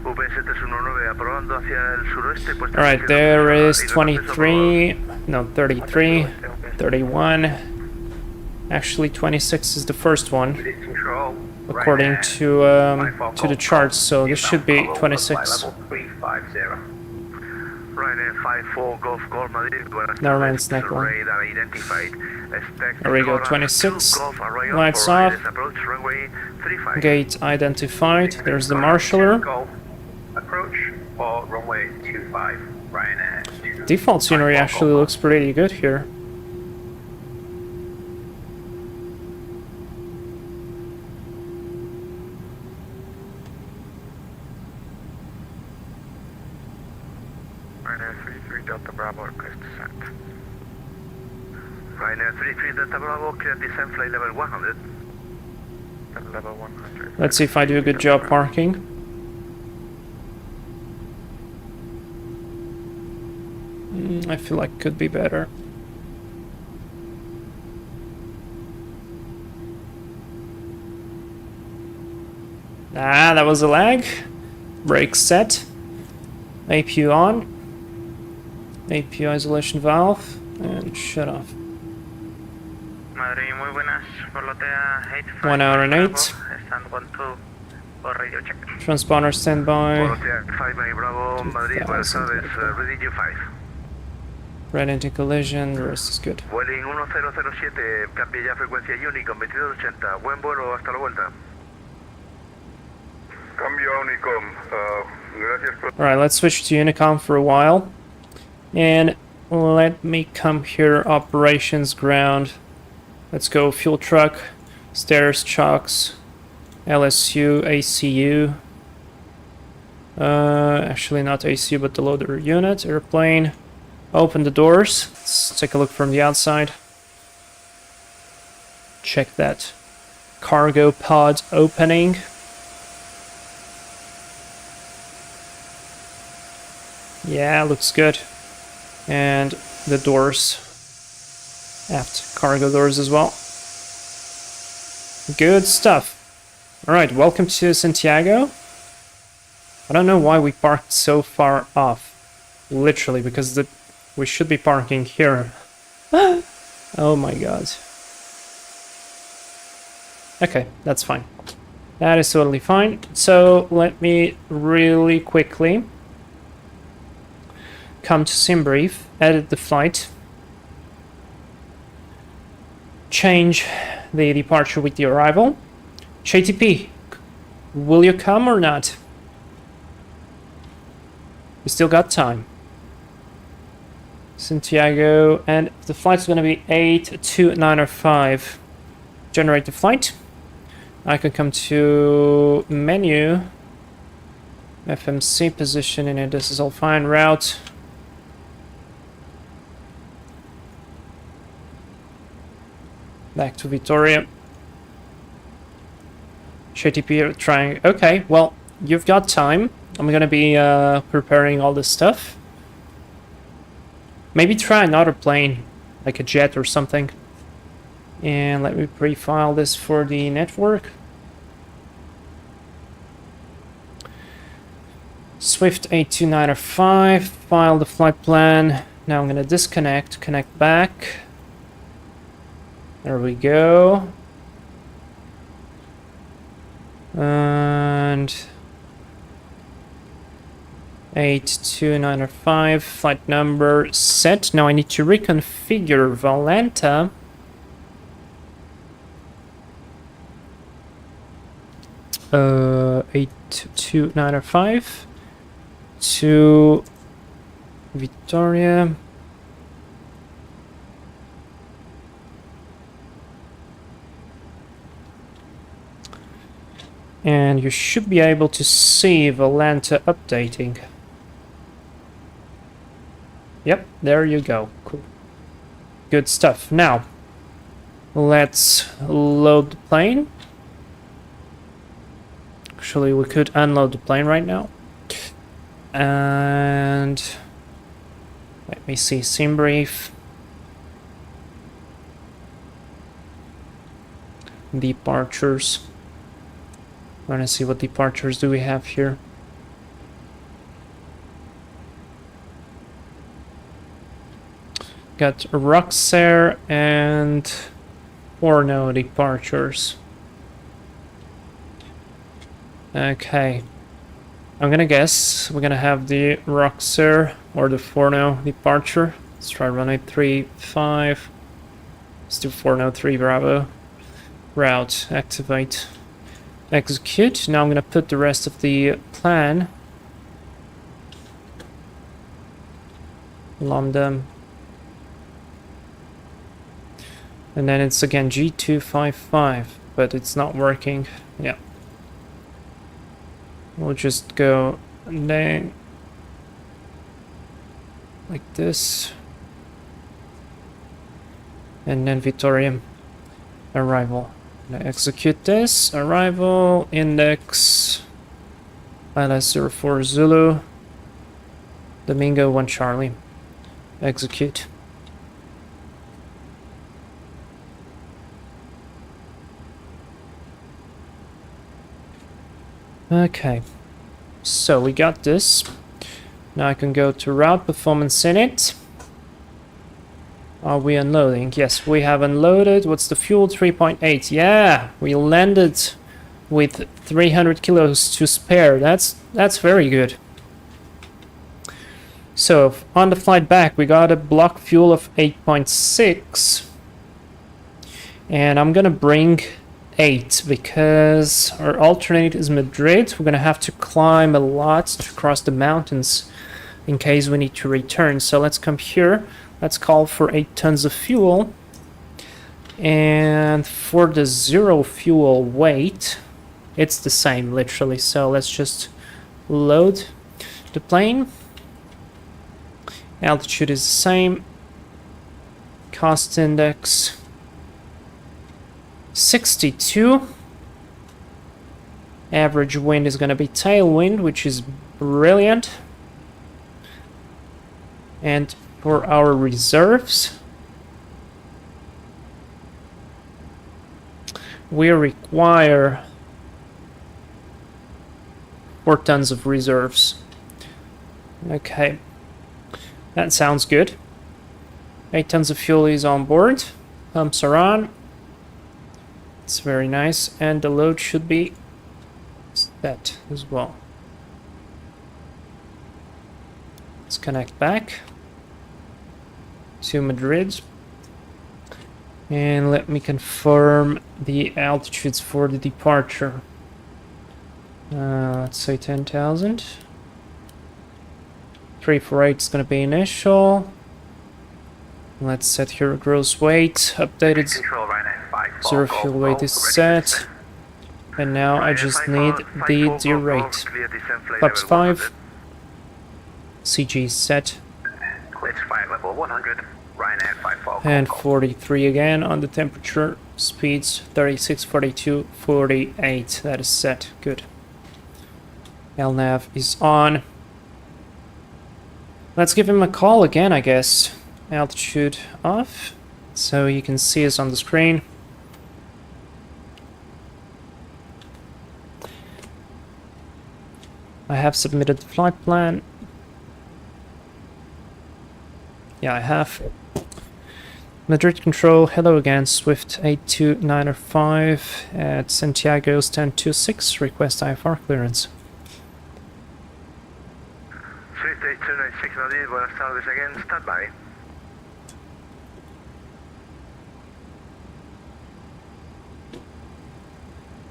UPS-319 aprobando hacia el suroeste. Puesta Alright, en there is posición. 23, no, 33, 31. Actually, 26 is the first one, according to the charts, so this should be 26. Ryanair 54 Golf Golf Madrid. Never mind, it's neck one. Radar identified. There we go, 26. Lights off. Approach runway 35. Gate identified. There's the marshaller. Approach or runway 25, Ryanair. Default scenery actually looks pretty good here. Ryanair 33 Delta Bravo, request descent. Ryanair 33 Delta Bravo, clear descent flight level 100. Level 100. Let's see if I do a good job parking. I feel like could be better. Ah, that was a lag. Brake set. APU on. APU isolation valve. And shut off. Madrid, muy buenas. Volotea 85. 1 hour and 8. Stand 12 for radio check. Transponder standby. Volotea 5 Bravo, Madrid, buenas tardes, ready G5. Red anti-collision, the rest is good. Vueling 1007, cambie ya frecuencia Unicom 2280, buen vuelo, hasta la vuelta. Cambio a Unicom, gracias por... Alright, let's switch to Unicom for a while. And let me come here, operations ground. Let's go fuel truck, stairs, chocks, LSU, ACU. Actually not ACU, but the loader unit, airplane. Open the doors. Let's take a look from the outside. Check that cargo pod opening. Yeah, looks good. And the doors. Aft cargo doors as well. Good stuff. Alright, welcome to Santiago. I don't know why we parked so far off. Literally, because we should be parking here. Oh my god. Okay, that's fine. That is totally fine. So let me really quickly come to sim brief, edit the flight, change the departure with the arrival. ShayTP, will you come or not? We still got time. Santiago, and the flight's gonna be 82905. Generate the flight. I can come to menu, FMC position in it. This is all fine. Route. Back to Vitoria. ShayTP trying. Okay, well, you've got time. I'm gonna be preparing all this stuff. Maybe try another plane, like a jet or something. And let me pre-file this for the network. Swift 82905, file the flight plan. Now I'm going to disconnect, connect back. There we go. And 82905, flight number set. Now I need to reconfigure Valenta. Uh, 82905 to Vitoria. And you should be able to see Valenta updating. Yep, there you go. Cool. Good stuff. Now, let's load the plane. Actually, we could unload the plane right now. And let me see, sim brief. Departures. I want to see what departures do we have here. Got Roxair and Orno departures. Okay. I'm gonna guess we're gonna have the Roxair or the Forno departure. Let's try runway 35. Let's do Forno 3 Bravo. Route, activate, execute. Now I'm gonna put the rest of the plan. Lambda. And then it's again G255, but it's not working. Yeah. We'll just go then like this. And then Vitoria. Arrival. Now execute this. Arrival. Index. ILS04 Zulu. Domingo 1 Charlie. Execute. Okay, so we got this. Now I can go to route performance in it. Are we unloading? Yes, we have unloaded. What's the fuel? 3.8. Yeah, we landed with 300 kilos to spare. That's very good. So on the flight back, we got a block fuel of 8.6, and I'm gonna bring 8 because our alternate is Madrid. We're gonna have to climb a lot to cross the mountains in case we need to return. So let's come here. Let's call for 8 tons of fuel. And for the 0 fuel weight, it's the same literally. So let's just load the plane. Altitude is the same. Cost index 62. Average wind is going to be tailwind, which is brilliant. And for our reserves, we require 4 tons of reserves. Okay, that sounds good. 8 tons of fuel is on board. Pumps are on. It's very nice, and the load should be set as well. Let's connect back to Madrid, and let me confirm the altitudes for the departure. Let's say 10,000. 348 is going to be initial. Let's set here gross weight. Updated. Zero fuel weight is set. And now I just need the derate. Flaps 5. CG is set. And 43 again on the temperature. Speeds 36, 42, 48. That is set. Good. LNAV is on. Let's give him a call again, I guess. Altitude off. So you can see us on the screen. I have submitted the flight plan. Yeah, I have. Madrid Control, hello again, Swift 82905 at Santiago stand 26, request IFR clearance. Swift 8296 Madrid, buenas tardes again, stand by.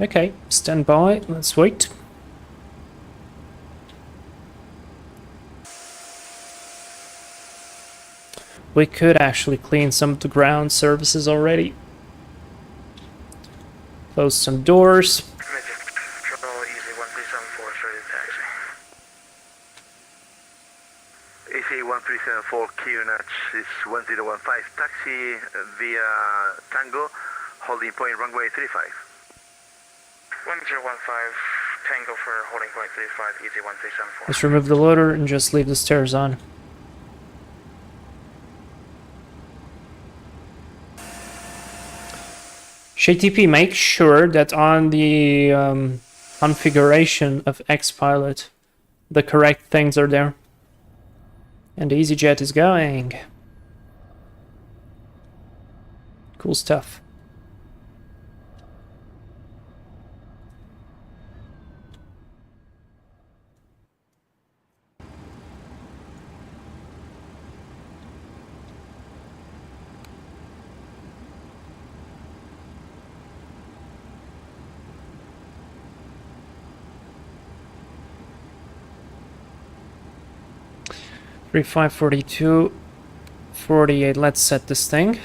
Okay, stand by, let's wait. We could actually clean some of the ground surfaces already. Close some doors. Control, easy 1374, ready to taxi. AC 1374 QNH is 1015, taxi via Tango, holding point runway 35. 1015, Tango for holding point 35, easy 1374. Let's remove the loader and just leave the stairs on. ATP, make sure that on the configuration of X-Pilot, the correct things are there. And the EasyJet is going. Cool stuff. Three 542 48. Let's set this thing.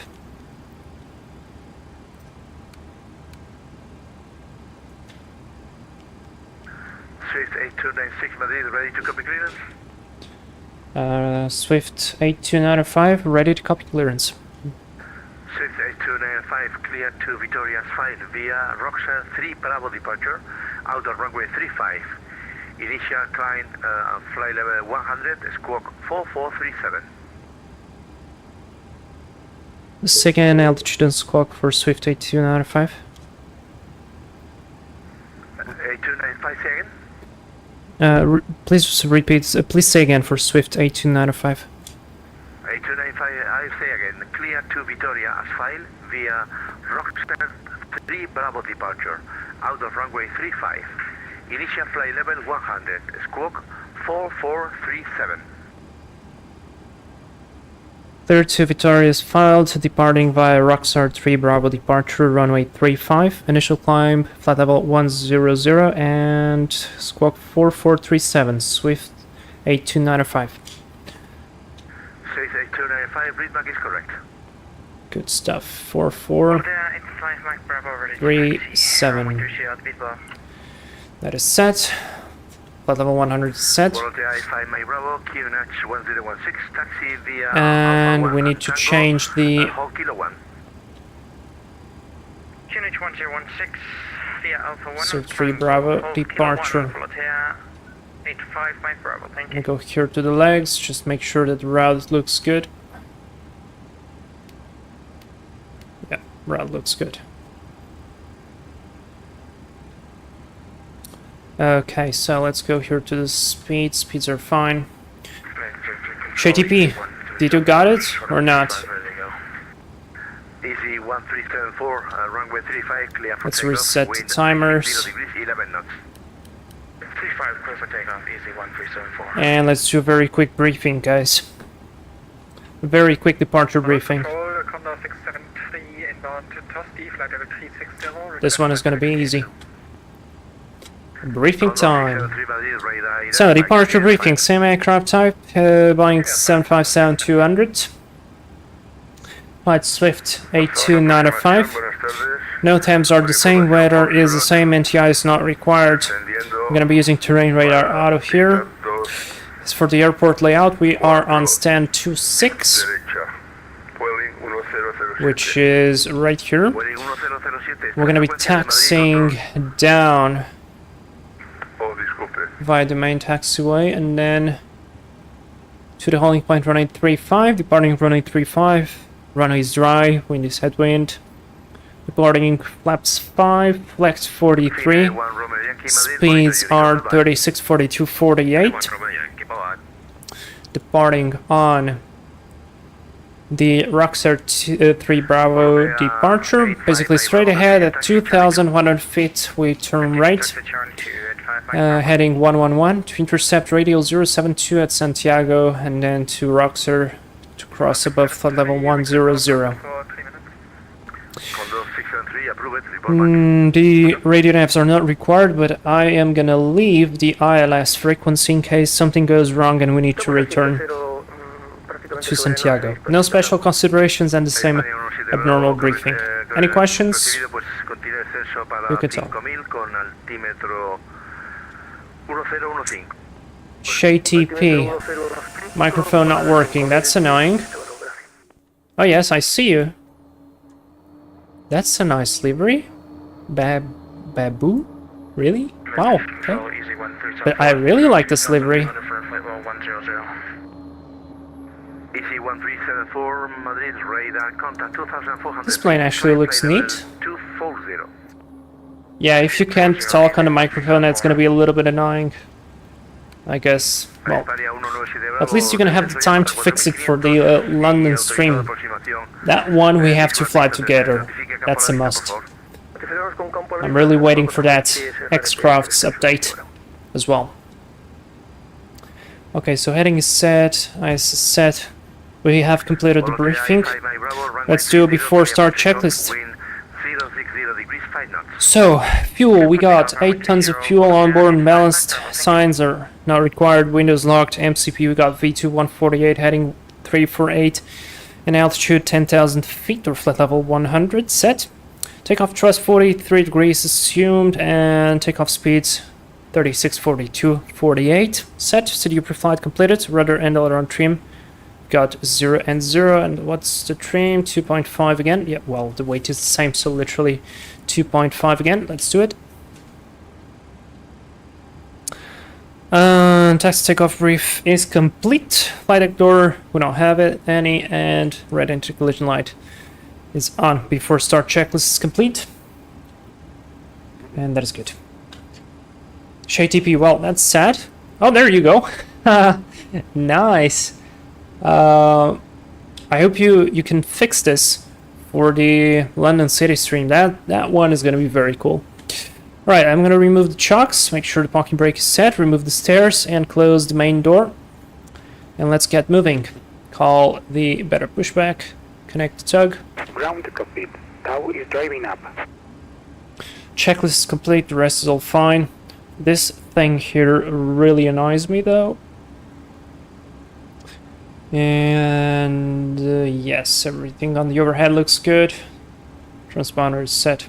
Swift 8296 Madrid, ready to copy clearance. Swift 8295, ready to copy clearance. Swift 8295 clear to Vitoria's 5 via Roxer 3 Bravo departure, out of runway 35. Initial climb flight level 100, squawk 4437. The second altitude and squawk for Swift 8295. 8295 say again. Please repeat. Please say again for Swift 8295. 8295, I say again, clear to Vitoria as file via Roxer 3 Bravo departure, out of runway 35. Initial flight level 100, squawk 4437. Clear to Vitoria's filed, departing via Roxar 3 Bravo departure, runway 35, initial climb, flight level 100, and squawk 4437, Swift 8295. Swift 8295, readback is correct. Good stuff. 4437. That is set. Flight level 100 is set. I5 My Bravo, QNH 1016, taxi via And we need to change the whole kilo 1. QNH 1016 via Alpha 1. So 3 Bravo departure. 85 Mike Bravo, thank We you. go here to the legs, just make sure that the route looks good. Yeah, route looks good. Okay, so let's go here to the speeds. Speeds are fine. JTP, did you got it or not? Easy 1374, runway 35, clear for Let's takeoff, reset the wind timers. 0 degrees, 11 knots. 35, clear for takeoff, easy 1374. And let's do a very quick briefing, guys. A very quick departure briefing. Control, Condor 673, inbound to Tosti, flight level 360. This one is going to be easy. Briefing time. 73 Madrid, radar So, departure 85, briefing, same aircraft type, Boeing 757-200. Flight Swift 8295. No temps are the same, weather is the same, NTI is not required. I'm going to be using terrain radar out of here. As for the airport layout, we are on stand 26, which is right here. We're going to be taxiing down via the main taxiway and then to the holding point runway 35, departing runway 35. Runway is dry, wind is headwind. Departing flaps 5, flex 43. Speeds are 36, 42, 48. Departing on the Rockstar 3 Bravo departure, basically straight ahead at 2,100 feet with turn right, heading 111 to intercept radial 072 at Santiago, and then to Rockstar to cross above flight level 100. The radio navs are not required, but I am gonna leave the ILS frequency in case something goes wrong and we need to return to Santiago. No special considerations and the same abnormal briefing. Any questions? You can talk. ATPL. Microphone not working. That's annoying. Oh yes, I see you. That's a nice livery. Babu? Really? Wow. Okay. But I really like this livery. This plane actually looks neat. Yeah, if you can't talk on the microphone, that's gonna be a little bit annoying, I guess. Well, at least you're gonna have the time to fix it for the London stream. That one we have to fly together. That's a must. I'm really waiting for that X-Crafts update as well. Okay, so heading is set, IS is set. We have completed the briefing. Let's do it before start checklist. So, fuel, we got 8 tons of fuel on board and balanced. Signs are not required, windows locked. MCP, we got V2 148 heading 348. And altitude 10,000 feet or flight level 100 set. Takeoff thrust 43 degrees assumed and takeoff speeds 36, 42, 48 set. CDU pre-flight completed, rudder and aileron trim. Got 0 and 0, and what's the trim? 2.5 again. Yeah, well, the weight is the same, so literally 2.5 again. Let's do it. Taxi takeoff brief is complete. Flight deck door, we don't have it any, and red anti-collision light is on before start checklist is complete. And that is good. TP, well, that's sad. Oh, there you go. Nice. I hope you can fix this for the London City stream. That one is going to be very cool. Right, I'm going to remove the chocks, make sure the parking brake is set, remove the stairs, and close the main door. And let's get moving. Call the better pushback, connect the tug. Ground to cockpit. Tau is driving up. Checklist is complete, the rest is all fine. This thing here really annoys me though. And yes, everything on the overhead looks good. Transponder is set.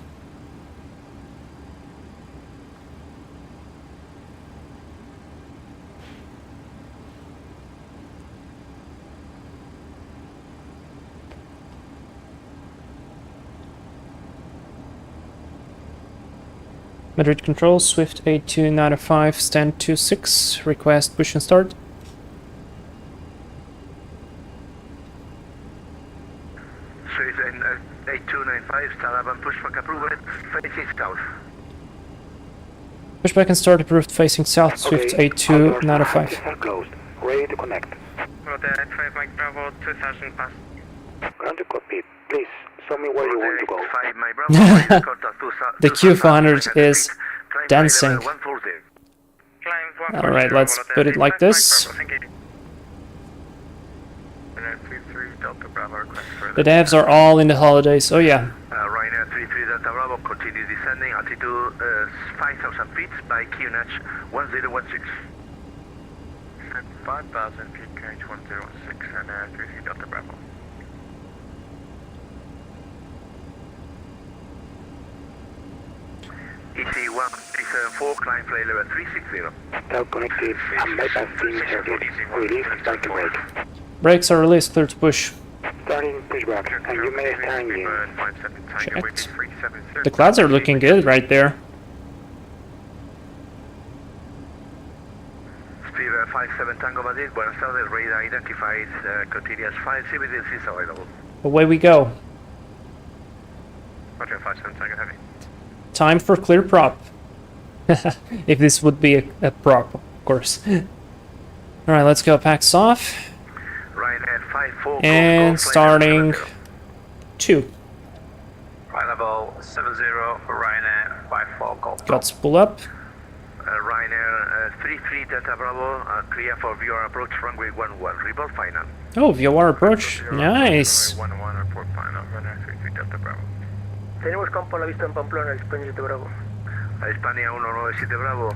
Madrid control, Swift 8295, stand 26, request push and start. Swift 8295, start up and pushback approved, facing south. Pushback and start approved, facing south, Swift 8295. Are closed. Ready to connect. Roger, 5 Mike Bravo, 2000 pass. Ground to cockpit. Please, show me where you want to go. The Q400 is dancing. Alright, let's put it like this. The devs are all in the holidays, oh yeah. Ryanair 33 Delta Bravo, continue descending, altitude 5,000 feet by QNH 1016. 5,000 feet, QNH 1016 and 33 Delta Bravo. EC1374, climb flight level 360. Tau connected and bypass team circuit. Release start to brake. Brakes are released, clear to push. Starting pushback, and you may start engine. Checked. The clouds are looking good right there. Speed 57 Tango Madrid, Buenos Aires, radar identified, continuous 5 CBDs is available. Away we go. Roger, 57 Tango Heavy. Time for clear prop. If this would be a prop, of course. Alright, let's go. Packs off. Ryanair 54 And Golf, starting 2. Flight level 70 for Ryanair 54 Golf. Guts pull up. Ryanair 33 Delta Bravo, clear for VR approach runway 11. Report final. Oh, VOR approach. Nice. Runway 11, report final. Runner 33 Delta Bravo. Tenemos campo a la vista en Pamplona, España 7 Bravo. A Hispania 197 Bravo,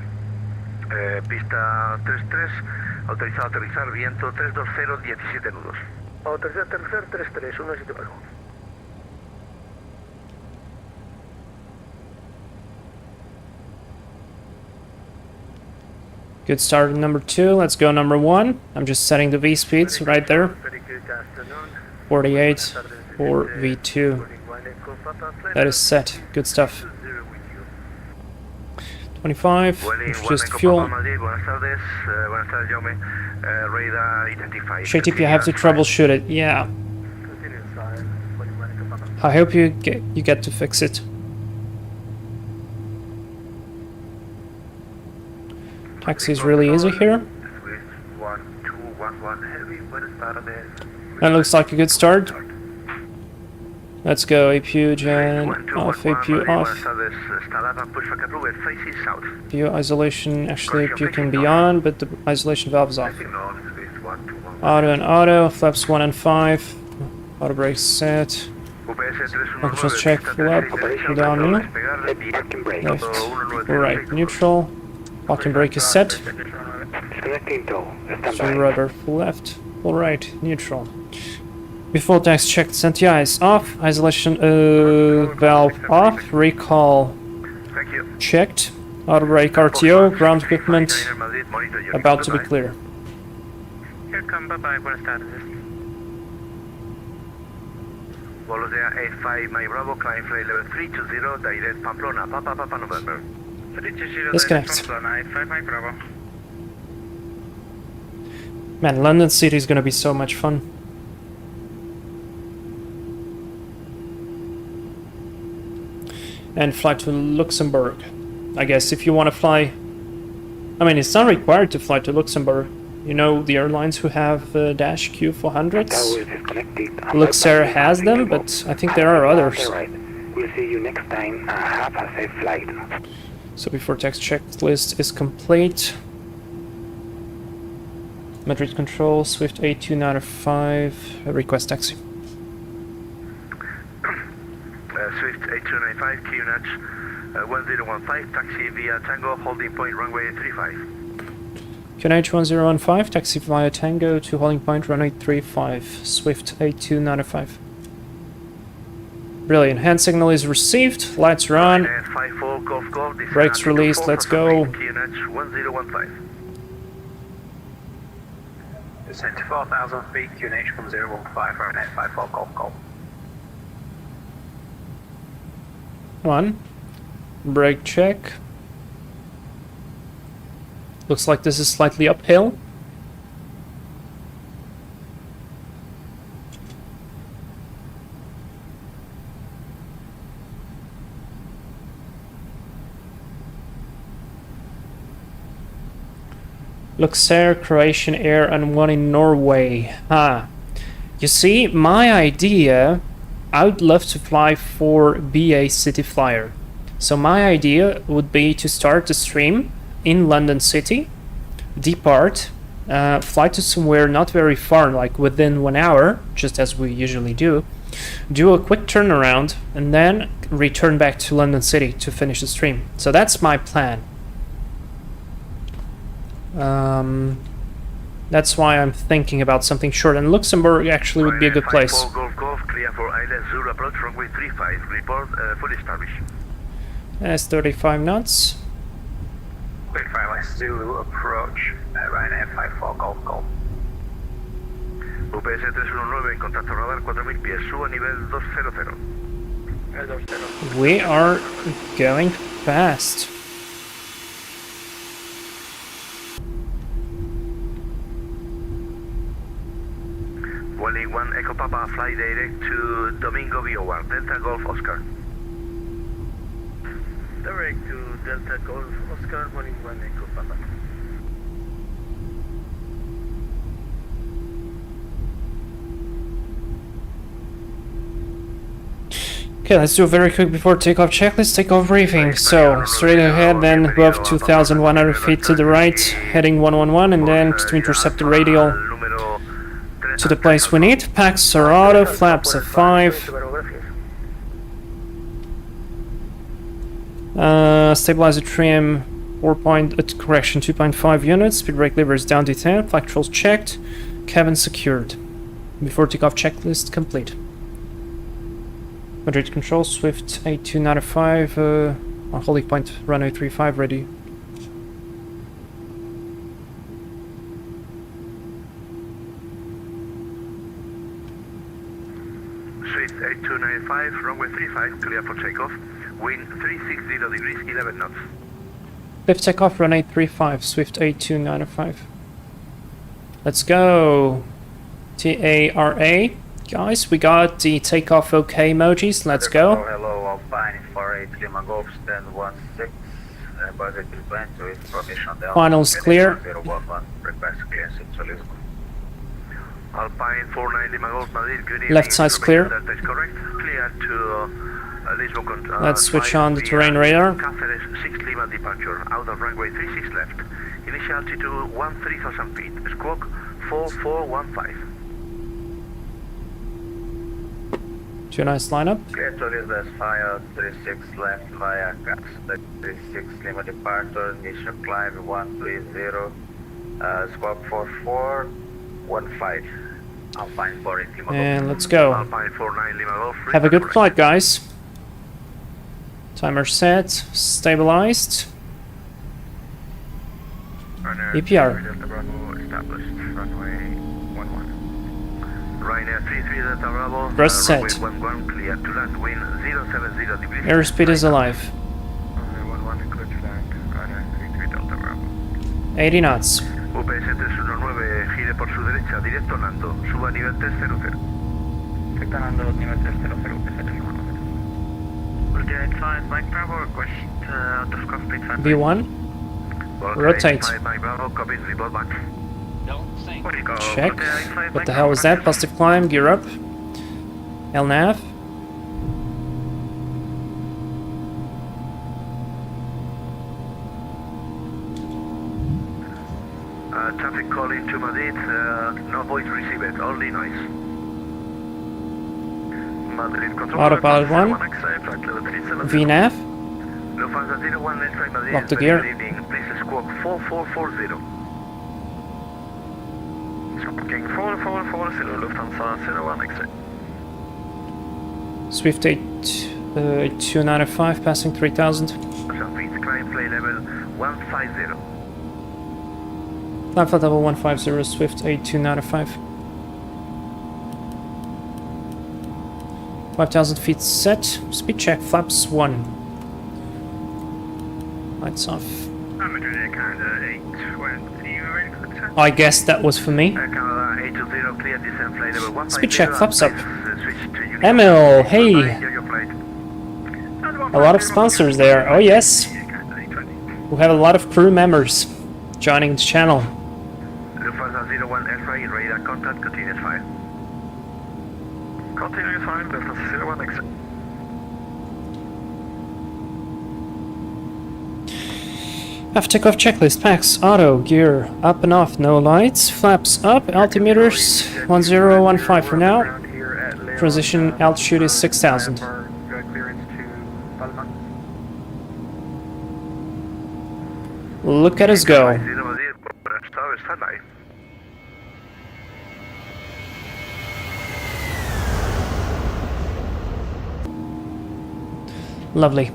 pista 33, autorizado a aterrizar, viento 320, 17 nudos. Autorizado a aterrizar 33, 17 Bravo. Good start in number 2. Let's go number 1. I'm just setting the V speeds right there. Very good afternoon. 48 for V2. That is set. Good stuff. 25. Introduce the fuel. Buenas tardes, Jaume. Radar identified. JTP, I have to troubleshoot it. Yeah. I hope you get to fix it. Taxi is really easy here. Swift 1211 heavy, buenas tardes. That looks like a good start. Let's go APU gen off, APU off. Buenas tardes, Stalaba, push back approval, facing south. APU isolation, actually APU can be on, but the isolation valve is off. Facing north, Swift 1211. Auto and auto, flaps 1 and 5. Auto brakes set. Controls check, full up, full down, new. Left, full right, neutral. Parking brake is set. Disconnecting tow. So rudder full left, full right, neutral. Before tax checked, Santiago is off. Isolation valve off. Recall Thank you. checked. Auto brake RTO. Ground equipment about to be clear. Here come, bye-bye, buenas tardes. Follow there 85 My Bravo, climb flight level 320, direct Pamplona, Papa November. 320 Disconnect. Pamplona, 85 Mike Bravo. Man, London City is gonna be so much fun. And fly to Luxembourg. I guess if you want to fly... I mean, it's not required to fly to Luxembourg. You know, the airlines who have Dash Q400s. Luxair has them, but I think there are others. We'll see you next time. Have a safe flight. So before tax checklist is complete. Madrid control, Swift 8295, request taxi. Swift 8295, QNH 1015, taxi via Tango, holding point runway 35. QNH 1015, taxi via Tango to holding point runway 35, Swift 8295. Brilliant, hand signal is received, lights are on, brakes released, let's go. QNH 1015. Descent to 4,000 feet, QNH 1015, Ryanair 54 Golf. Come on. Brake check. Looks like this is slightly uphill. Luxair, Croatian Air, and one in Norway. Ah. You see, my idea... I would love to fly for BA City Flyer. So my idea would be to start the stream in London City, depart, fly to somewhere not very far, like within 1 hour, just as we usually do a quick turnaround, and then return back to London City to finish the stream. So that's my plan. That's why I'm thinking about something short, and Luxembourg actually would be a good place. Clear for Island Zulu approach runway 35. Report fully established. That's 35 knots. Quick Island Zulu approach, Ryanair 54 Golf. UPS 319 en contacto radar 4000 pies, subo a nivel 200. We are going fast. Welling 1 Echo Papa, fly direct to Domingo VOR, Delta Golf Oscar. Direct to Delta Golf Oscar 1 Echo Papa. Okay, let's do a very quick before takeoff checklist, takeoff briefing. So, straight ahead, then above 2,100 feet to the right, heading 111, and then to intercept the radial to the place we need. Packs are auto, flaps at 5. Stabilizer trim 2.5 units, speed brake levers down to 10, flight controls checked, cabin secured. Before takeoff checklist complete. Madrid control, Swift 8295, on holding point runway 35 ready. Swift 8295, runway 35, clear for takeoff. Wind 360 degrees, 11 knots. Lift takeoff, runway 35, Swift 8295. Let's go. TARA. Guys, we got the takeoff OK emojis. Let's go. Hello, Alpine 48 Lima Golf, stand 16. Budget is planned with permission down. Finals clear. 011, request clearance in Solisco. Alpine 49 Lima Golf, Madrid, good evening. Left side's clear. That is correct. Clear to Lisbon. Let's switch on the terrain radar. Cáceres 6 Lima departure, out of runway 36 left. Initial altitude 13,000 feet. Squawk 4415. Two nice lineup. Clear to Lisbon, fire 36 left via CAX 36 Lima departure, initial climb 130, squawk 4415. Alpine 48 Lima Golf. And let's go. Alpine 49 Lima Golf. Have a good flight, guys. Timer set, stabilized. EPR. Established runway 11. Ryanair 33 Delta Bravo. Thrust set. Runway 11 clear to land. Wind 070 degrees. Airspeed is alive. Runway 11 include flag. Ryanair 33 Delta Bravo. 80 knots. UPS 319, gire por su derecha, directo Nando. Suba a nivel 300. Directo Nando, nivel 300, UPS 319. Ultimate 5, Mike Bravo, request out of cockpit. V1. Rotate. Mike Bravo, copy, report back. Check. What the hell was that? Positive climb, gear up. LNAV. Traffic calling to Madrid, no voice received, only noise. Madrid control. Autopilot 1. VNAV. Lufthansa 01, let's try Madrid. Lock the gear. Good evening, please squawk 4440. Squawking 4440, Lufthansa 01 X-ray. Swift 8295, passing 3000. Feet, climb play level 150. Climb flight level 150, Swift 8295. 5000 feet set. Speed check, flaps 1. Lights off. Madrid, Canada 820, ready for the I guess that was for me. Canada 820, clear descent flight level 150. Speed check, flaps up. Switch to unit. Emil, hey! Your flight. A lot of sponsors there. Oh yes. We have a lot of crew members joining the channel. Lufthansa 01 X-ray, radar contact, continuous fire. Continuous fire, Lufthansa 01 X-ray. After takeoff checklist, packs, auto, gear, up and off, no lights, flaps up, altimeters 1015 for now. Transition altitude is 6000. Look at us go. Standby. Lovely.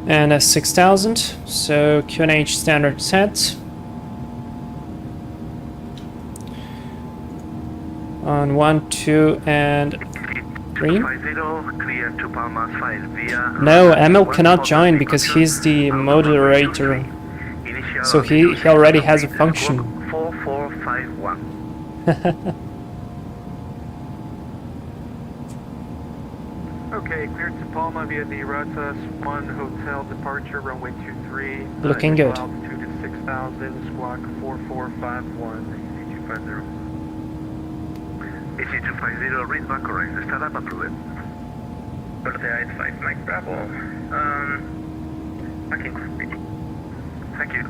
And that's 6000, so QNH standard set. On 1, 2, and 3. Clear to Palmas 5 via. No, Emil cannot join because he's the moderator. So he already has a function. 4451. Okay, cleared to Palma via the Ratas 1 Hotel departure, runway 23. Looking good. Altitude is 6,000, squawk 4451, EC250. EC250, read back correct. Startup approved. Vitoria 85 Mike Bravo. Parking cockpit. Thank you.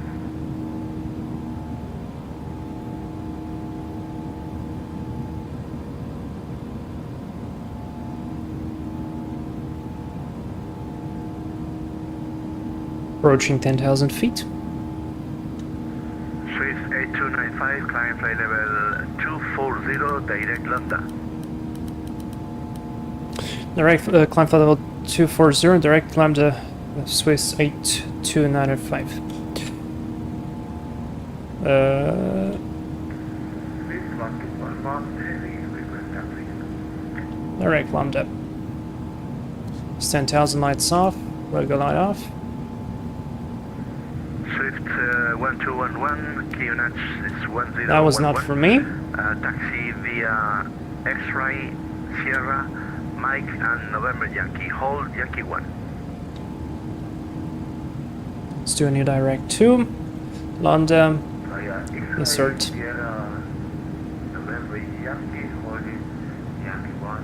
Approaching 10,000 feet. Swiss 8295, climb flight level 240, direct Lambda. Direct climb flight level 240, direct Lambda, Swiss 8295. Direct Lambda. It's 10,000 lights off, logo light off. Swift 1211, QNH is 1011. That was not for me. Taxi via X-Ray, Sierra, Mike and November Yankee. Hold Yankee 1. Let's do a new direct 2. Lambda, insert. Sierra, November Yankee, holding Yankee 1,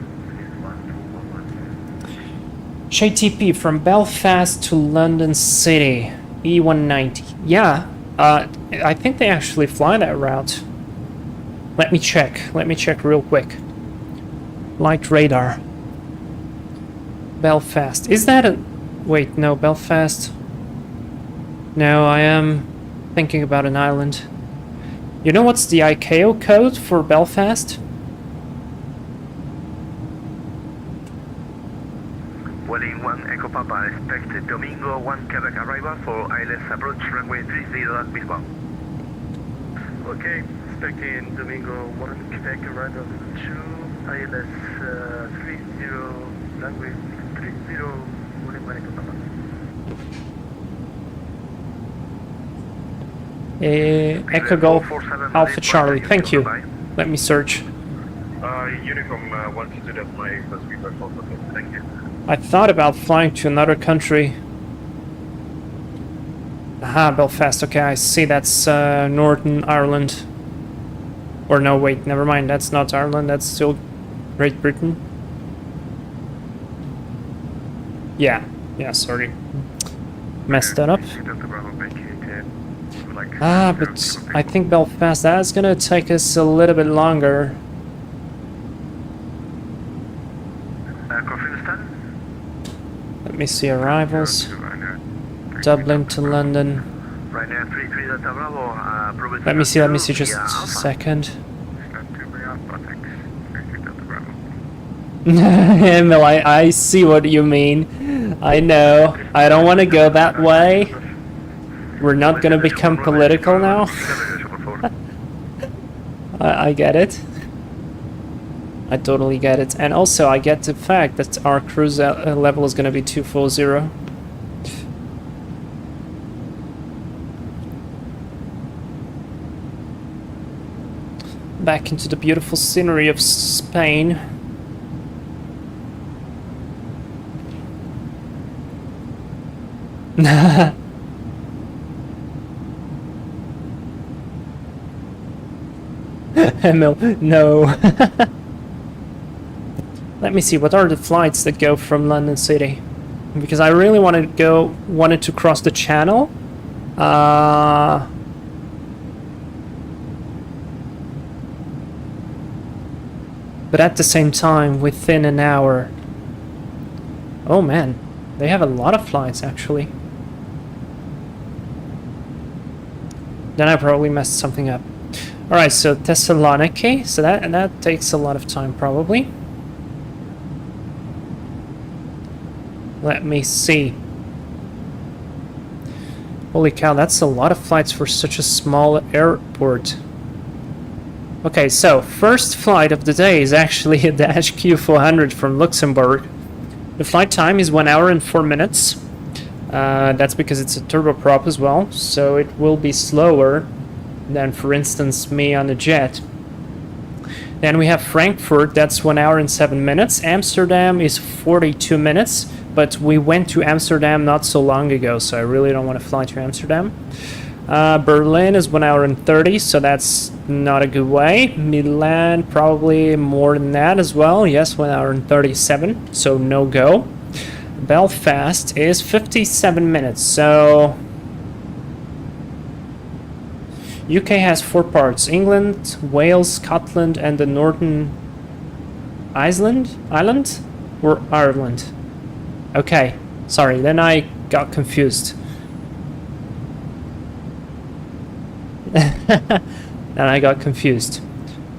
1211. JTP from Belfast to London City. E190. Yeah, I think they actually fly that route. Let me check real quick. Light radar. Belfast. Is that a... Wait, no, Belfast. No, I am thinking about an island. You know what's the ICAO code for Belfast? Welling 1 Echo Papa, expect Domingo 1 Quebec arrival for ILS approach runway 30 at Bilbao. Okay, expecting Domingo 1 Quebec arrival to ILS 30, runway 30, Welling 1 Echo Papa. Echo Golf Alpha Charlie, thank you. Let me search. Uniform 122, that's my first request also. Thank you. I thought about flying to another country. Aha, Belfast, okay, I see, that's Northern Ireland. Or no, wait, never mind, that's not Ireland, that's still Great Britain. Yeah, sorry. Messed that up. Ah, but I think Belfast, that's gonna take us a little bit longer. Confirm stand. Let me see arrivals. Dublin to London. Right now 33 Delta Bravo. Let me see just a second. Emil, I see what you mean. I know. I don't want to go that way. We're not gonna become political now. I get it. I totally get it. And also I get the fact that our cruise level is gonna be 240. Back into the beautiful scenery of Spain. Emil, no. Let me see, what are the flights that go from London City? Because I really wanted to cross the channel. But at the same time, within an hour. Oh man, they have a lot of flights actually. Then I probably messed something up. Alright, so Thessaloniki, so that takes a lot of time probably. Let me see. Holy cow, that's a lot of flights for such a small airport. Okay, so first flight of the day is actually a Dash Q400 from Luxembourg. The flight time is 1 hour and 4 minutes. That's because it's a turboprop as well, so it will be slower than, for instance, me on a jet. Then we have Frankfurt, that's 1 hour and 7 minutes. Amsterdam is 42 minutes, but we went to Amsterdam not so long ago, so I really don't want to fly to Amsterdam. Berlin is 1 hour and 30, so that's not a good way. Milan, probably more than that as well. Yes, 1 hour and 37, so no go. Belfast is 57 minutes, so UK has 4 parts: England, Wales, Scotland, and the Northern Island or Ireland. Okay, sorry, then I got confused.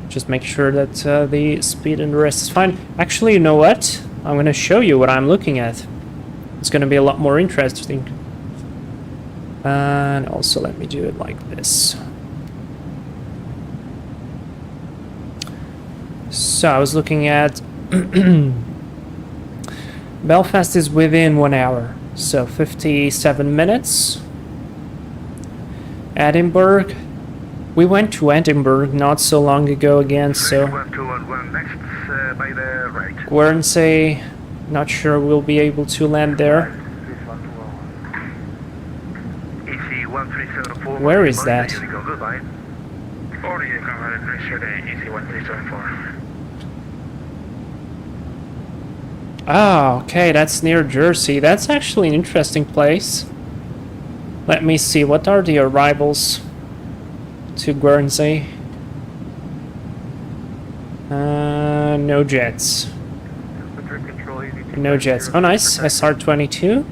Just make sure that the speed and the rest is fine. Actually, you know what? I'm going to show you what I'm looking at. It's going to be a lot more interesting. And also let me do it like this. So I was looking at Belfast is within 1 hour, so 57 minutes. Edinburgh, we went to Edinburgh not so long ago again, so 1211 next by the right. Guernsey, not sure we'll be able to land there. EC 1374. Where is that? Goodbye. Or you can have it next to the EC1374. Ah, okay, that's near Jersey. That's actually an interesting place. Let me see, what are the arrivals to Guernsey? No jets. No jets. Oh, nice. SR-22.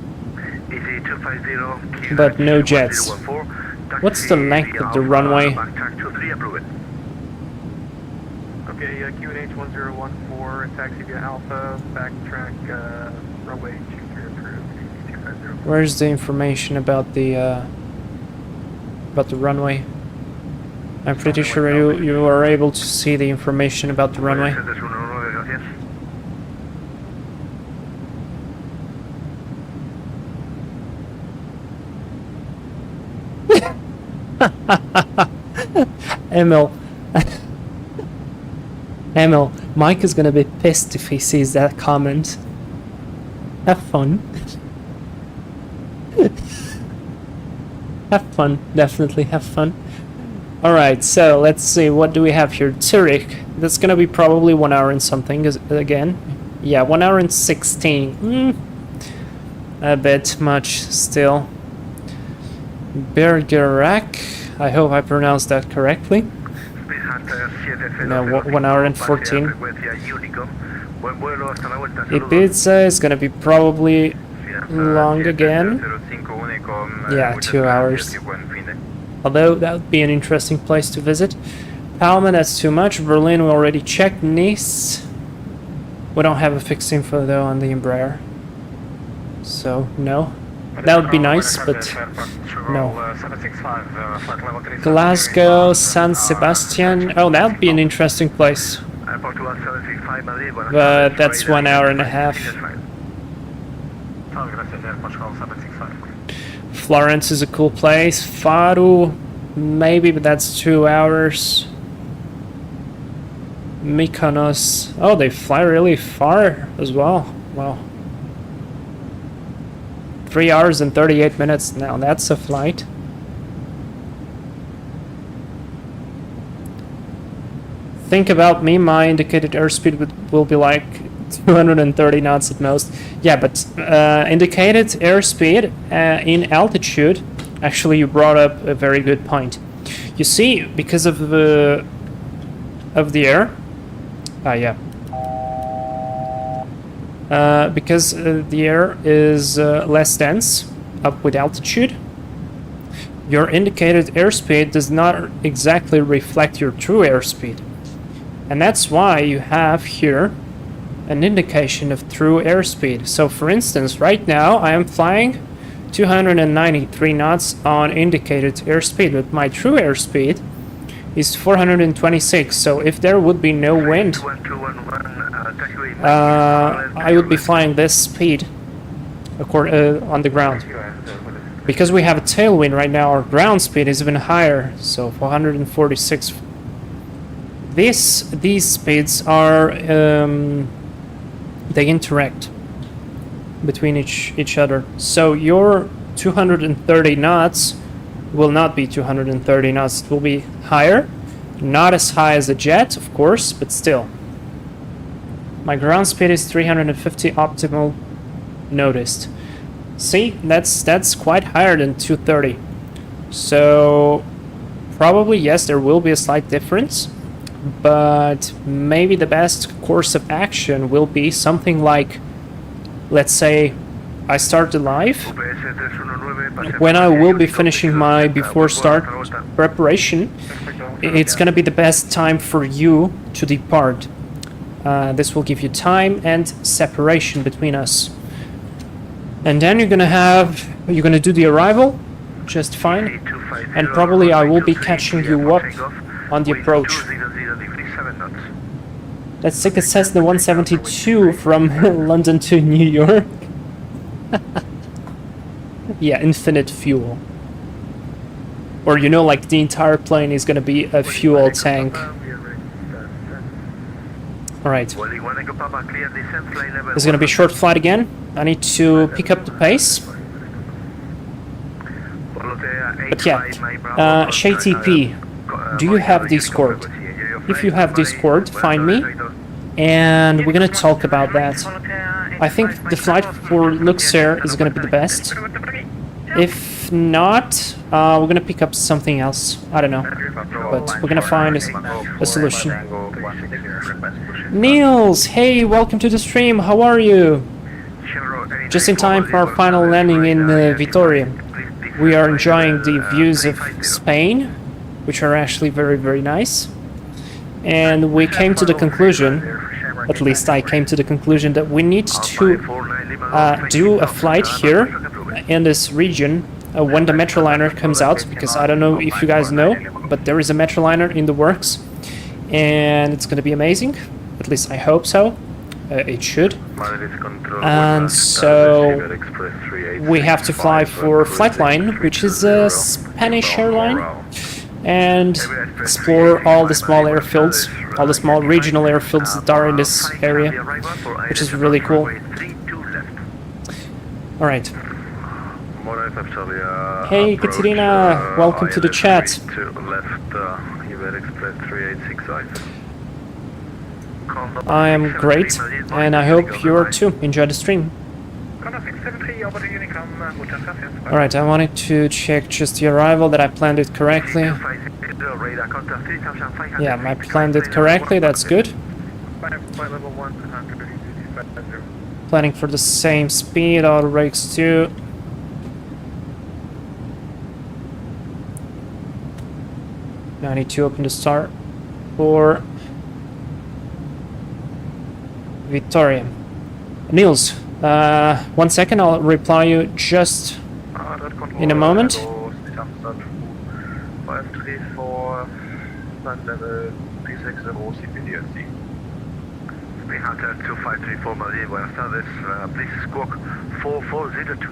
But no jets. What's the length of the runway? Okay, QNH 1014, taxi via Alpha, backtrack, runway 23 approved, 250. Where's the information about the runway? I'm pretty sure you are able to see the information about the runway. Emil, Mike is gonna be pissed if he sees that comment. Have fun. Have fun, definitely have fun. Alright, so let's see, what do we have here? Zurich, that's gonna be probably 1 hour and something again. Yeah, 1 hour and 16. A bit much still. Bergerac, I hope I pronounced that correctly. No, 1 hour and 14. Ibiza is gonna be probably long again. Yeah, 2 hours. Although that would be an interesting place to visit. Palma, that's too much. Berlin, we already checked. Nice. We don't have a fixed info though on the Embraer. So, no. That would be nice, but no. Glasgow, San Sebastian. Oh, that would be an interesting place. But that's 1 hour and a half. Florence is a cool place. Faro, maybe, but that's 2 hours. Mykonos. Oh, they fly really far as well. Wow. 3 hours and 38 minutes. Now that's a flight. Think about me, my indicated airspeed will be like 230 knots at most. Yeah, but indicated airspeed in altitude, actually you brought up a very good point. You see, because of the air, because the air is less dense up with altitude, your indicated airspeed does not exactly reflect your true airspeed. And that's why you have here an indication of true airspeed. So for instance, right now I am flying 293 knots on indicated airspeed, but my true airspeed is 426. So if there would be no wind, I would be flying this speed on the ground. Because we have a tailwind right now, our ground speed is even higher, so 446 these speeds are they interact between each other. So your 230 knots will not be 230 knots. It will be higher, not as high as a jet, of course, but still. My ground speed is 350 optimal noticed. See, that's quite higher than 230. So probably yes, there will be a slight difference, but maybe the best course of action will be something like, let's say I start the live, when I will be finishing my before start preparation, it's gonna be the best time for you to depart. This will give you time and separation between us. And then you're gonna do the arrival just fine, and probably I will be catching you up on the approach. Let's take a Cessna 172 from London to New York. Yeah, infinite fuel. Or you know, like the entire plane is gonna be a fuel tank. Alright. It's gonna be a short flight again. I need to pick up the pace. But yeah, ShayTP, do you have Discord? If you have Discord, find me, and we're gonna talk about that. I think the flight for Luxair is gonna be the best. If not, we're gonna pick up something else. I don't know, but we're gonna find a solution. Niels, hey, welcome to the stream. How are you? Just in time for our final landing in Vitoria. We are enjoying the views of Spain, which are actually very, very nice. And we came to the conclusion, at least I came to the conclusion, that we need to do a flight here in this region when the Metroliner comes out, because I don't know if you guys know, but there is a Metroliner in the works, and it's going to be amazing. At least I hope so. It should. And so we have to fly for Flightline, which is a Spanish airline, and explore all the small airfields, all the small regional airfields that are in this area, which is really cool. Alright. Hey Katerina, welcome to the chat. I am great, and I hope you are too. Enjoy the stream. Alright, I wanted to check just the arrival, that I planned it correctly. Yeah, I planned it correctly, that's good. Planning for the same speed, auto brakes too. Now I need to open the start for Vitoria. Niels, 1 second, I'll reply you just in a moment. 534, level 360 CPDSC. Hunter 2534 Madrid, buenas tardes, please squawk 4402.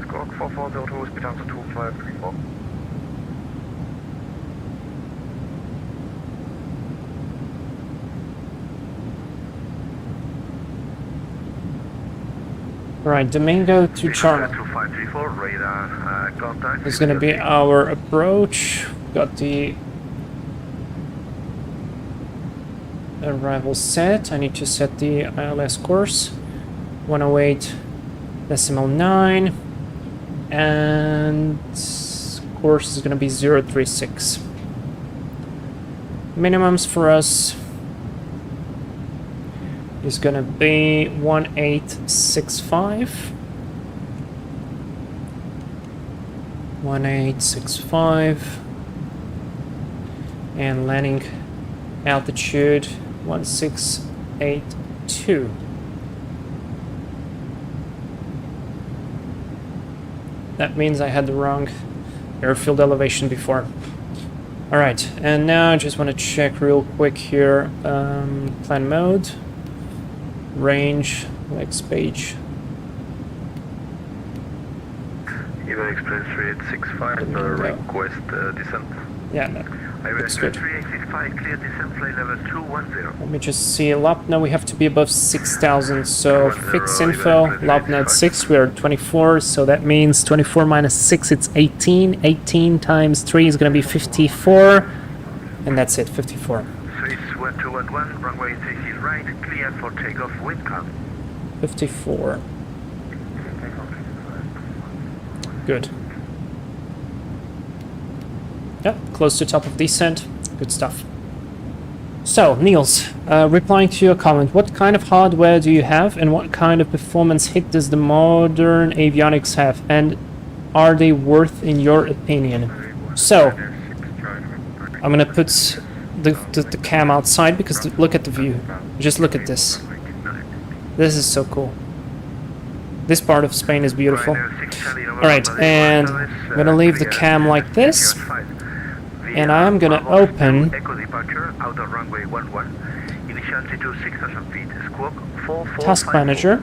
Squawk 4402, speed Hunter 2534. Right, Domingo to Charlie. This is going to be our approach. Got the arrival set. I need to set the ILS course 108.9, and course is going to be 036. Minimums for us is going to be 1865. 1865, and landing altitude 1682. That means I had the wrong airfield elevation before. Alright, and now I just want to check real quick here. Plan mode, range, next page. Highway Express 3865, request descent. Yeah, Highway that's Express good. 3865, clear descent, flight level 210. Let me just see. Now we have to be above 6,000. So fix info. LAPNA at 6. We are 24. So that means 24 minus 6. It's 18. 18 times 3 is going to be 54. And that's it. 54. Swiss 1211, runway 30 right, clear for takeoff, wind calm. 54. Good. Yep, close to top of descent. Good stuff. So, Niels, replying to your comment, what kind of hardware do you have and what kind of performance hit does the modern avionics have? And are they worth in your opinion? So, I'm gonna put the cam outside because look at the view. Just look at this. This is so cool. This part of Spain is beautiful. Alright, and I'm gonna leave the cam like this. And I'm gonna open Task Manager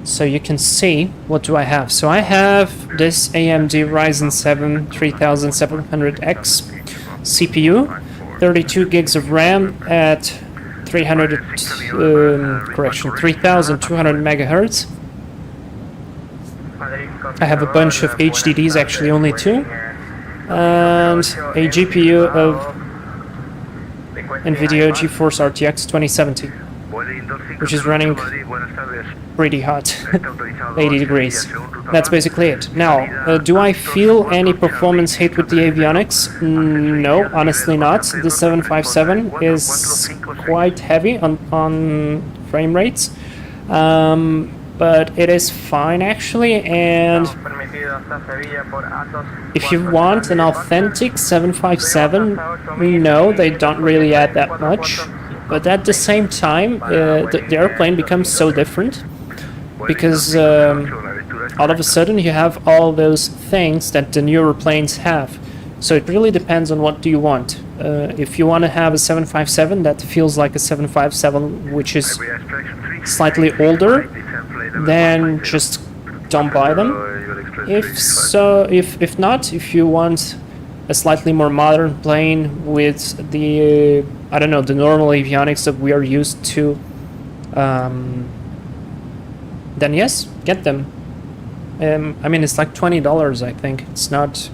so you can see what do I have. So I have this AMD Ryzen 7 3700X CPU, 32 gigs of RAM at 3200 megahertz. I have a bunch of HDDs, actually only 2. And a GPU of NVIDIA GeForce RTX 2070, which is running pretty hot, 80 degrees. That's basically it. Now, do I feel any performance hit with the avionics? No, honestly not. The 757 is quite heavy on frame rates, but it is fine actually, and if you want an authentic 757, no, they don't really add that much. But at the same time, the airplane becomes so different because all of a sudden you have all those things that the newer planes have. So it really depends on what do you want. If you want to have a 757 that feels like a 757 which is slightly older, then just don't buy them. If not, if you want a slightly more modern plane with the I don't know, the normal avionics that we are used to, then yes, get them. I mean, it's like $20, I think. It's not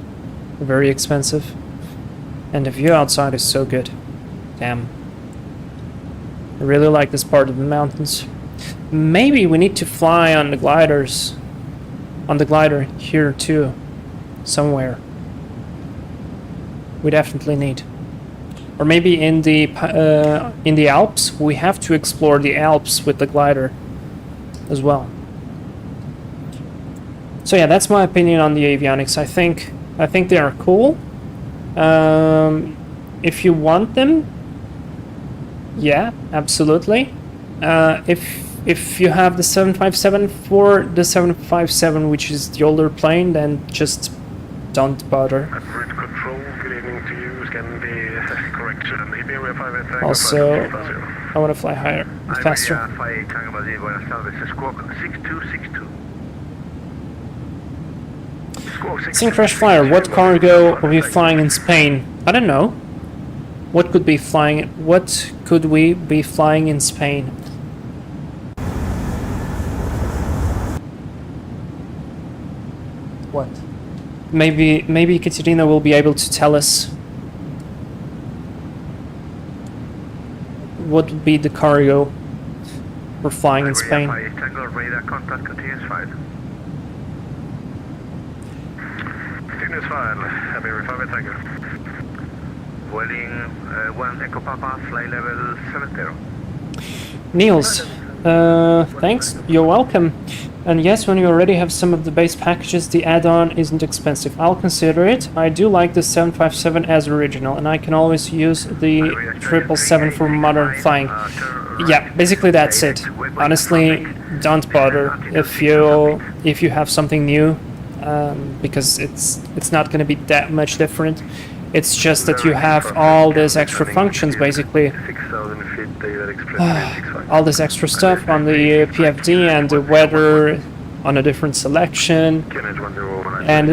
very expensive, and the view outside is so good. Damn, I really like this part of the mountains. Maybe we need to fly on the gliders, on the glider here too, somewhere. We definitely need, or maybe in the Alps. We have to explore the Alps with the glider as well. So yeah, that's my opinion on the avionics. I think they are cool. If you want them, yeah, absolutely. If you have the 757 for the 757, which is the older plane, then just don't bother. Also, I want to fly higher, faster. Crash Flyer, what cargo are we flying in Spain? I don't know. What could we be flying in Spain? What? Maybe Katerina will be able to tell us what would be the cargo we're flying in Spain. Radar contact continuous flight. Continuous flight, Heavy Refinement Tiger. Boeing 1 Echo Papa, flight level 70. Niels, thanks, you're welcome. And yes, when you already have some of the base packages, the add-on isn't expensive. I'll consider it. I do like the 757 as original, and I can always use the 777 for modern flying. Yeah, basically that's it. Honestly, don't bother if you have something new, because it's not going to be that much different. It's just that you have all these extra functions, basically. All this extra stuff on the PFD and the weather on a different selection, QNH 1019. and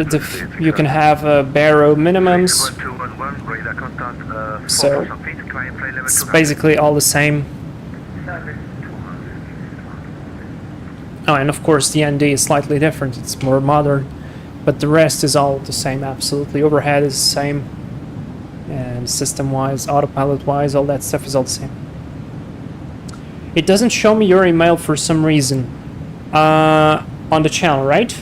you can have baro minimums. 1211, radar contact, So 4,000 feet, climb flight level it's 200. basically all the same. Oh, and of course the ND is slightly different, it's more modern, but the rest is all the same, absolutely. Overhead is the same, and system-wise, autopilot-wise, all that stuff is all the same. It doesn't show me your email for some reason on the channel, right?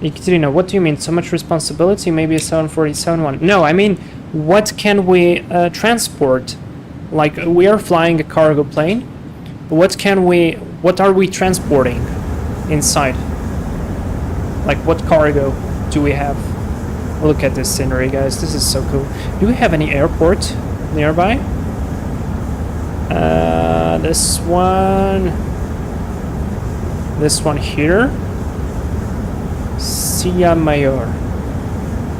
Ekaterina, what do you mean? So much responsibility? Maybe a 747 one? No, I mean, what can we transport? Like, we are flying a cargo plane. What are we transporting inside? Like, what cargo do we have? Look at this scenery, guys. This is so cool. Do we have any airport nearby? This one here. Silla Mayor.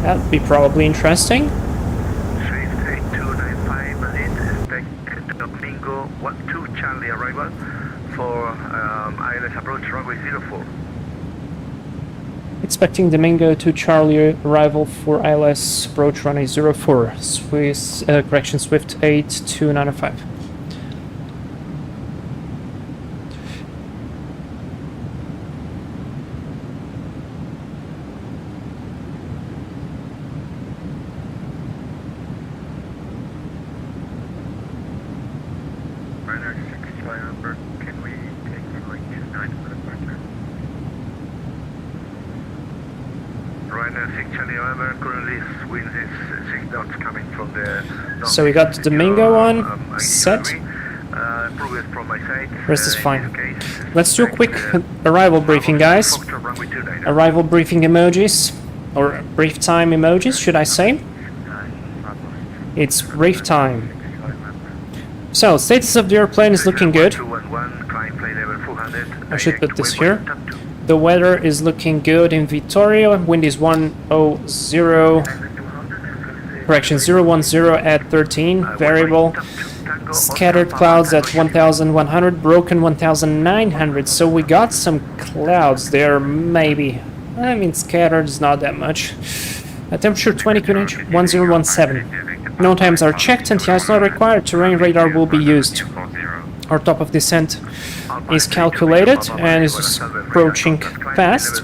That'd be probably interesting. Swift 8295, Madrid, expect Domingo 12 Charlie arrival for ILS approach runway 04. Expecting Domingo to Charlie arrival for ILS approach runway 04. Swift 8295. Ryanair 6 Charlie November, can we take runway 29 for departure? Ryanair 6 Charlie November, currently wind is 6 knots coming from the... So we got the Domingo one set. Progress from my side. Rest is fine. Let's do a quick arrival briefing, guys. Arrival briefing emojis, or brief time emojis, should I say? It's brief time. So, status of the airplane is looking good. I should put this here. The weather is looking good in Vitoria. Wind is 100, correction, 010 at 13, variable. Scattered clouds at 1100, broken 1900. So we got some clouds there, maybe. I mean, scattered is not that much. Temperature 20 QNH 1017. No times are checked and TI is not required. Terrain radar will be used. Our top of descent is calculated and is approaching fast.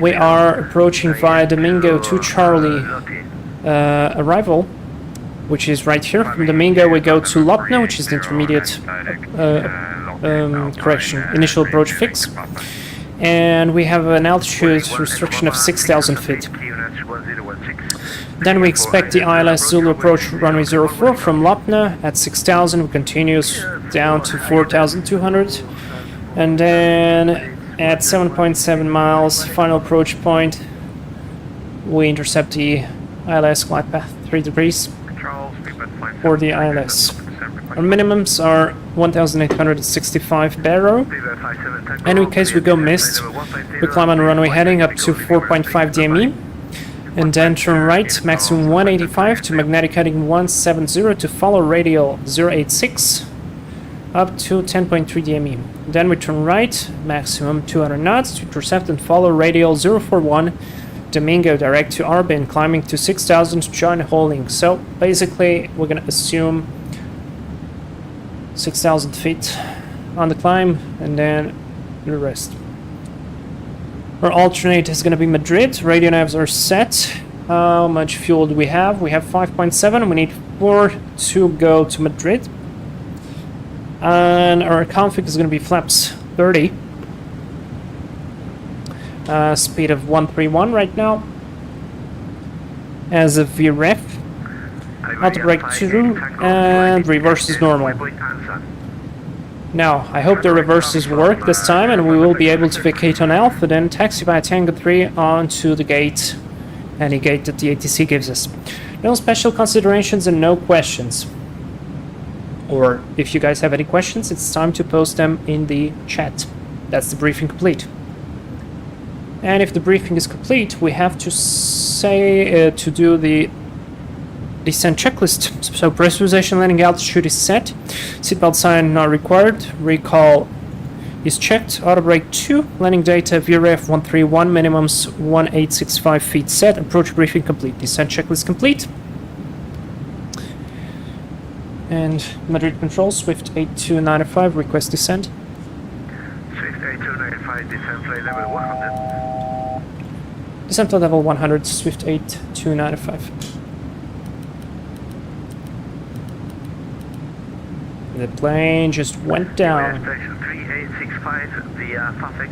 We are approaching via Domingo to Charlie arrival, which is right here. From Domingo we go to Lopno, which is the intermediate initial approach fix. And we have an altitude restriction of 6,000 feet. Then we expect the ILS Zulu approach runway 04 from Lopna at 6,000. We continues down to 4,200. And then at 7.7 miles, final approach point, we intercept the ILS glide path 3 degrees for the ILS. Our minimums are 1,865 baro, and in case we go missed, we climb on runway heading up to 4.5 DME, and then turn right, maximum 185 to magnetic heading 170 to follow radial 086 up to 10.3 DME. Then we turn right, maximum 200 knots to intercept and follow radial 041 Domingo direct to Arbin, climbing to 6,000 to join holding. So basically we're gonna assume 6,000 feet on the climb and then the rest. Our alternate is gonna be Madrid. Radio navs are set. How much fuel do we have? We have 5.7. We need 4 to go to Madrid. And our config is gonna be flaps 30. Speed of 131 right now. As a VREF. Auto brake 2 and reverse is normal. Now, I hope the reverses work this time and we will be able to vacate on Alpha, then taxi by Tango 3 onto the gate, any gate that the ATC gives us. No special considerations and no questions. Or if you guys have any questions, it's time to post them in the chat. That's the briefing complete. And if the briefing is complete, we have to say to do the descent checklist. So pressurization, landing altitude is set. Seatbelt sign not required. Recall is checked. Auto brake 2. Landing data VRF 131. Minimums 1865 feet set. Approach briefing complete. Descent checklist complete. And Madrid control, Swift 8295, request descent. Swift 8295, descent flight level 100. Descent to level 100, Swift 8295. The plane just went down. Station 3865, the FAFEC,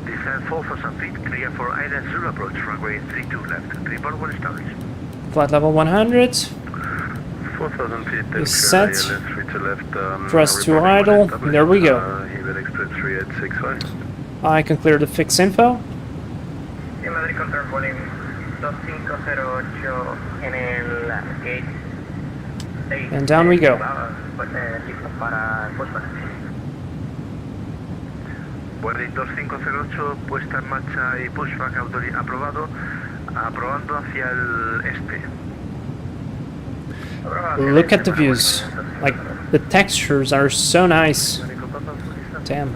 descent 4,000 feet, clear for ILS 0 approach, runway 32 left, report well established. Flight level 100. 4,000 feet, Is set. ILS 3 to left, Thrust to idle. There we go. Event Express 3865. I can clear the fix info. Sí, Madrid Control, Boeing 2508 en el gate 6. And down we go. Listo para puesta. Boeing 2508, puesta en marcha y pushback aprobado, aprobando hacia el este. Look at the views. Like, the textures are so nice. Damn.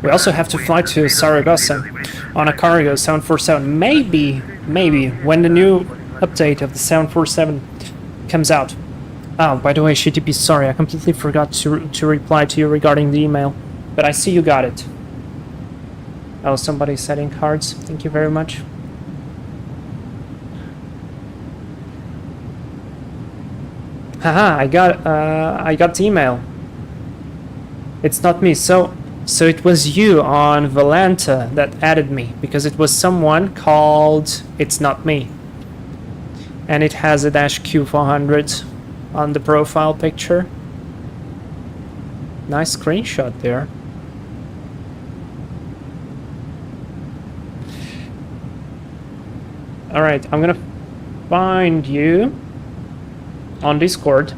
We also have to fly to Saragossa on a cargo 747. Maybe, when the new update of the 747 comes out. Oh, by the way, SHTP, sorry, I completely forgot to reply to you regarding the email. But I see you got it. Oh, somebody's setting cards. Thank you very much. Haha, I got the email. It's not me. So it was you on Valenta that added me, because it was someone called It's Not Me. And it has a -Q400 on the profile picture. Nice screenshot there. Alright, I'm gonna find you on Discord.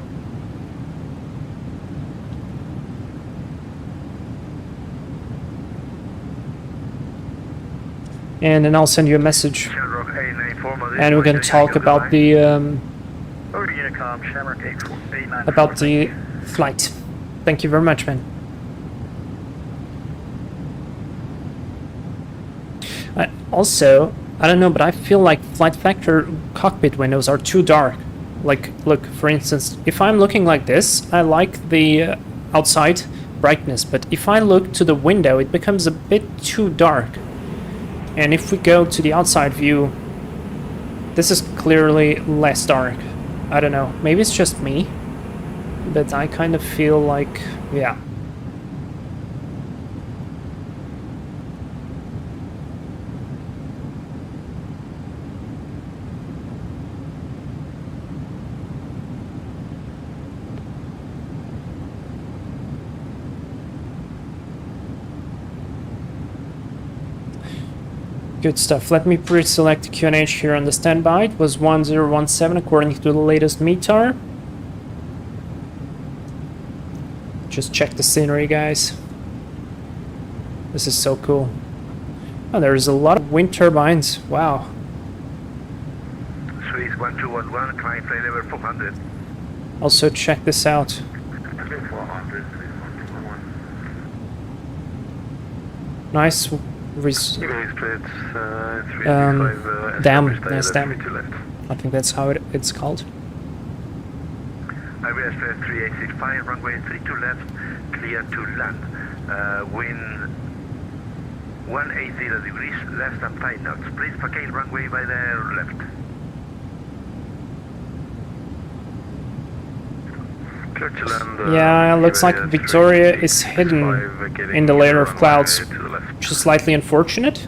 And then I'll send you a message. And we can talk about the flight. Thank you very much, man. Also, I don't know, but I feel like FlightFactor cockpit windows are too dark. Like, look, for instance, if I'm looking like this, I like the outside brightness, but if I look to the window, it becomes a bit too dark. And if we go to the outside view, this is clearly less dark. I don't know, maybe it's just me, but I kind of feel like, yeah. Good stuff. Let me pre-select QNH here on the standby. It was 1017 according to the latest METAR. Just check the scenery, guys. This is so cool. Oh, there's a lot of wind turbines. Wow. Swiss 1211, climb flight level 400. Also check this out. 400, Nice. Dam. Nice dam. I think that's how it's called. Iberia Express 3865, runway 32 left, clear to land. Wind 180 degrees, less than 5 knots. Please vacate runway by the left. Yeah, it looks like Vitoria is hidden in the layer of clouds, which is slightly unfortunate,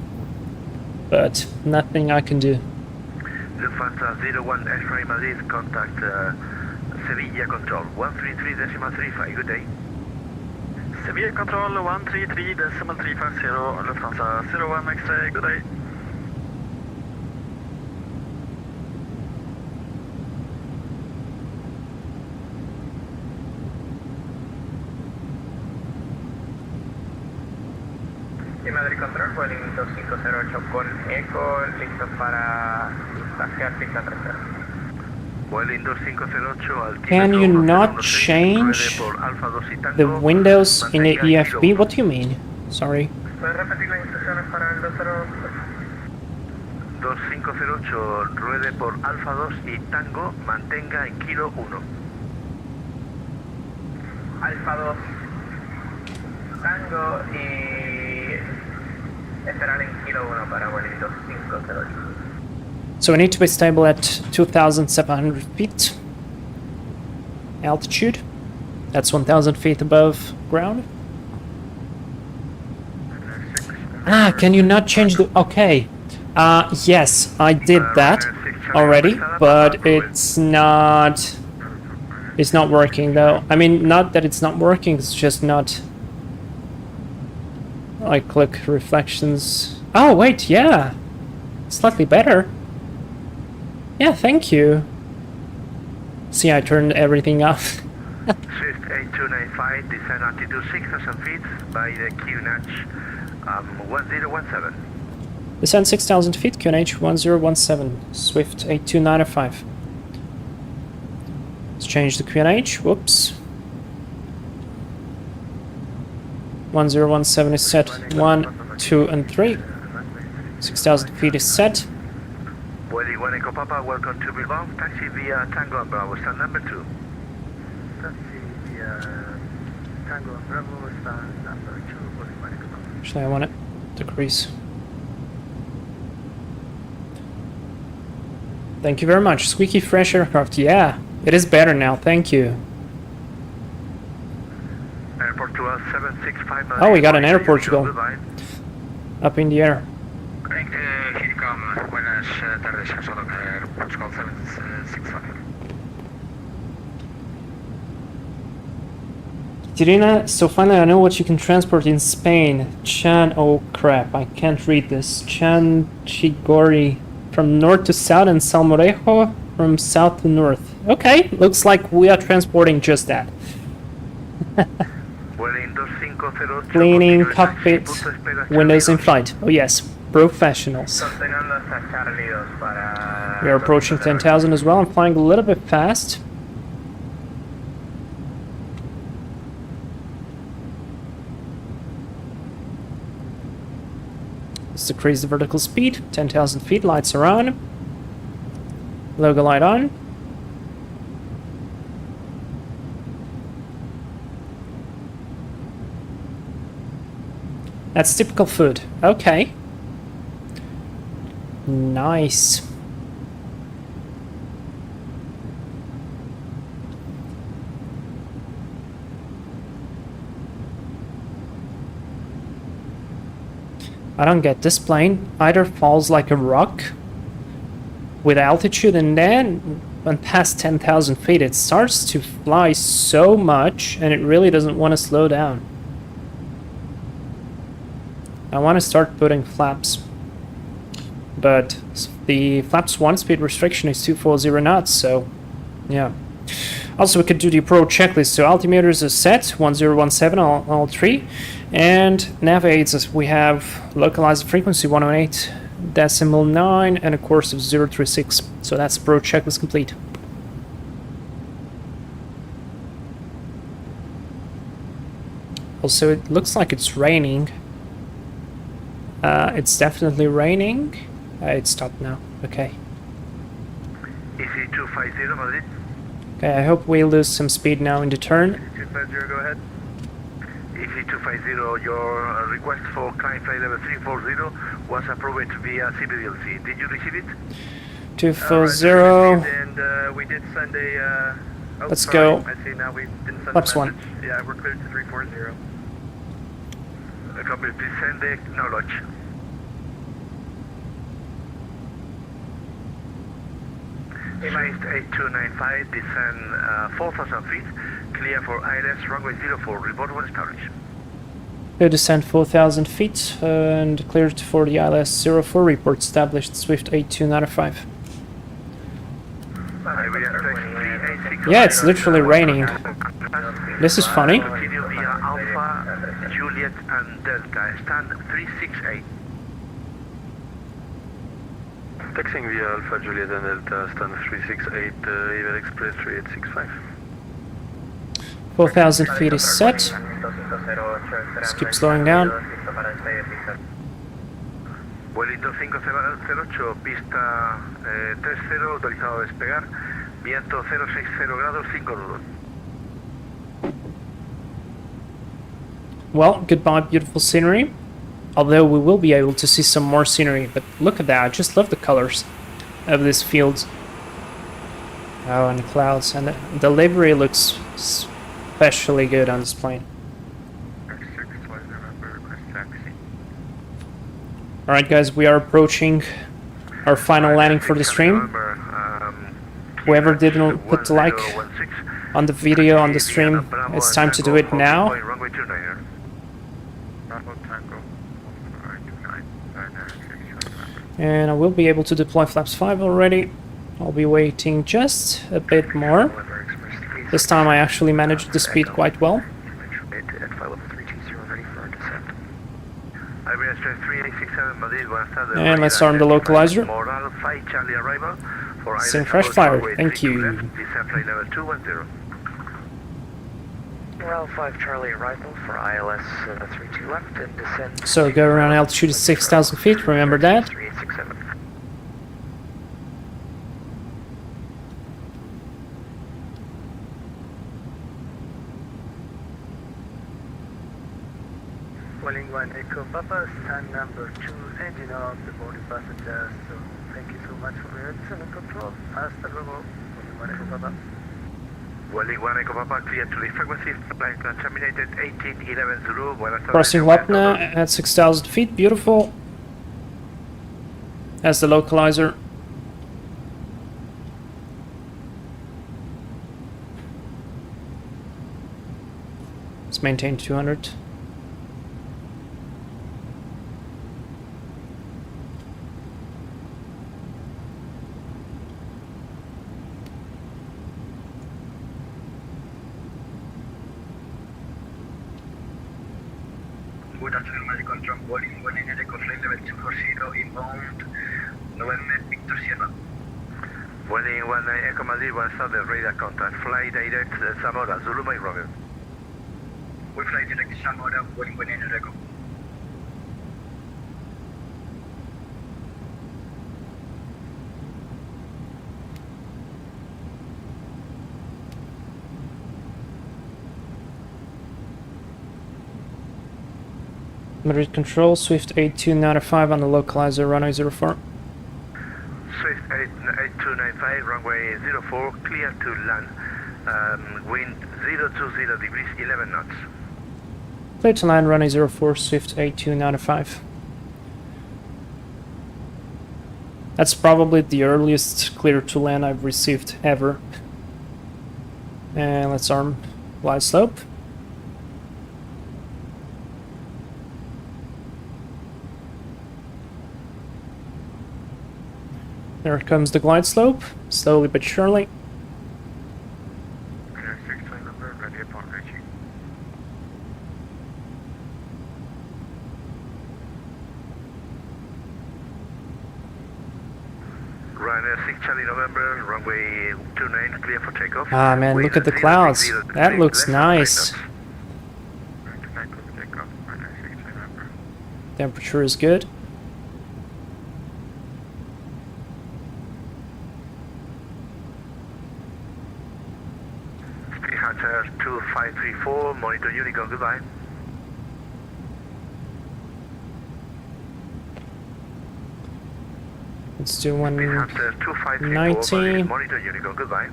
but nothing I can do. Lufthansa 01 X-ray Madrid, contact Sevilla Control 133.35, good day. Sevilla Control 133.350, Lufthansa 01 X-ray, good day. Y Madrid Control, Vueling 2508 con eco, listo para taxiar pista 30. Vueling 2508 al Can you not change the windows in the EFB? What do you mean? Sorry. ¿Puedes repetir las instrucciones para el 2508 ruede por Alfa 2 y Tango, mantenga en kilo 1. Alfa 2, Tango y esperar en kilo 1 para Vueling 2508. So we need to be stable at 2,700 feet altitude. That's 1,000 feet above ground. Ah, can you not change the... Okay. Yes, I did that already, but it's not working though. I mean, not that it's not working, it's just not... I click reflections. Oh, wait, yeah. Slightly better. Yeah, thank you. See, I turned everything off. Swift 8295, descend altitude 6,000 feet by the QNH 1017. Descend 6,000 feet, QNH 1017, Swift 8295. Let's change the QNH, whoops. 1017 is set, 1, 2, and 3. 6,000 feet is set. Vueling 1 Echo Papa, welcome to Bilbao. Taxi via Tango and Bravo, stand number 2. Taxi via Tango and Bravo, stand number 2, Vueling 1 Echo Papa. Actually, I want to decrease. Thank you very much. Squeaky fresh aircraft. Yeah, it is better now. Thank you. Airport 765. Oh, we got an air Portugal. Up in the air. Buenas tardes, solo Air Portugal 765. Tirina, so finally I know what you can transport in Spain. Chan, oh crap, I can't read this. Chan Chigori from north to south and Salmorejo from south to north. Okay, looks like we are transporting just that. Cleaning, cockpit, windows in flight. Oh yes, professionals. We are approaching 10,000 as well. I'm flying a little bit fast. Let's decrease the vertical speed. 10,000 feet, lights are on. Logo light on. That's typical food. Okay. Nice. I don't get this plane. Either falls like a rock with altitude, and then when past 10,000 feet it starts to fly so much and it really doesn't want to slow down. I want to start putting flaps, but the flaps 1 speed restriction is 240 knots, so yeah. Also, we could do the approach checklist. So altimeters are set, 1017 all 3, and nav aids, we have localized frequency 108.9 and a course of 036. So that's approach checklist complete. Also, it looks like it's raining. It's definitely raining. It stopped now. Okay. Easy 250 Madrid. Okay, I hope we lose some speed now in the turn. 250, go ahead. Easy 250, your request for climb flight level 340 was approved via CBDLC. Did you receive it? 240. And we did send a... oh, Let's sorry. go. I see now we didn't send Flaps a 1. message. Yeah, we're cleared to 340. Copy, please send the acknowledge. Flight 8295, descend 4,000 feet, clear for ILS runway 04, report when established. Go descend 4,000 feet and cleared for the ILS 04, report established, Swift 8295. Yeah, Yeah, it's literally raining. This is funny. Continue via Alpha, Juliet and Delta, stand 368. Taxiing via Alpha, Juliet and Delta, stand 368, Avionics Express 3865. 4,000 feet is set. Let's keep slowing down. Wellington 508, pista 30, autorizado a despegar, viento 060 grados, 5 nudos. Well, goodbye, beautiful scenery. Although we will be able to see some more scenery, but look at that, I just love the colors of this field. Oh, and the clouds, and the livery looks especially good on this plane. Alright guys, we are approaching our final landing for the stream. Whoever didn't put the like on the video, on the stream, it's time to do it now. And I will be able to deploy flaps 5 already. I'll be waiting just a bit more. This time I actually managed the speed quite well. And let's arm the localizer. Sing fresh fire, thank you. Morale 5 Charlie arrival for ILS 32 left and descend. So go around altitude is 6,000 feet, remember that. 3867. Welling 1 Echo Papa, stand number 2, engine off, the boarding passengers. So thank you so much for your excellent control. Hasta luego. Welling 1 Echo Papa. Welling 1 Echo Papa, clear to leave frequency, flight plan terminated, 1811 Zulu, buenas tardes. Crossing Wapna at 6,000 feet, beautiful. That's the localizer. Let's maintain 200. Good afternoon, Magic Control. Welling 1 in Echo Flight Level 240 inbound, November Victor Sierra. Welling 1 Echo Madrid, buenas tardes, radar contact, fly direct Zamora, Zulu Mike Romeo. We fly direct Zamora, Welling 1 in Echo. Madrid control, Swift 8295 on the localizer, runway 04. Swift 8295, runway 04, clear to land, wind 020 degrees, 11 knots. Clear to land, runway 04, Swift 8295. That's probably the earliest clear to land I've received ever. And let's arm glide slope. There comes the glide slope, slowly but surely. Clear 6 flight number, ready upon reaching. Ryanair 6 Charlie November, runway 29, clear for takeoff. Ah man, look at the clouds. That looks nice. Temperature is good. Hunter 2534, monitor Unicorn, goodbye. Let's do Hunter 2534, 190. monitor Unicorn, goodbye.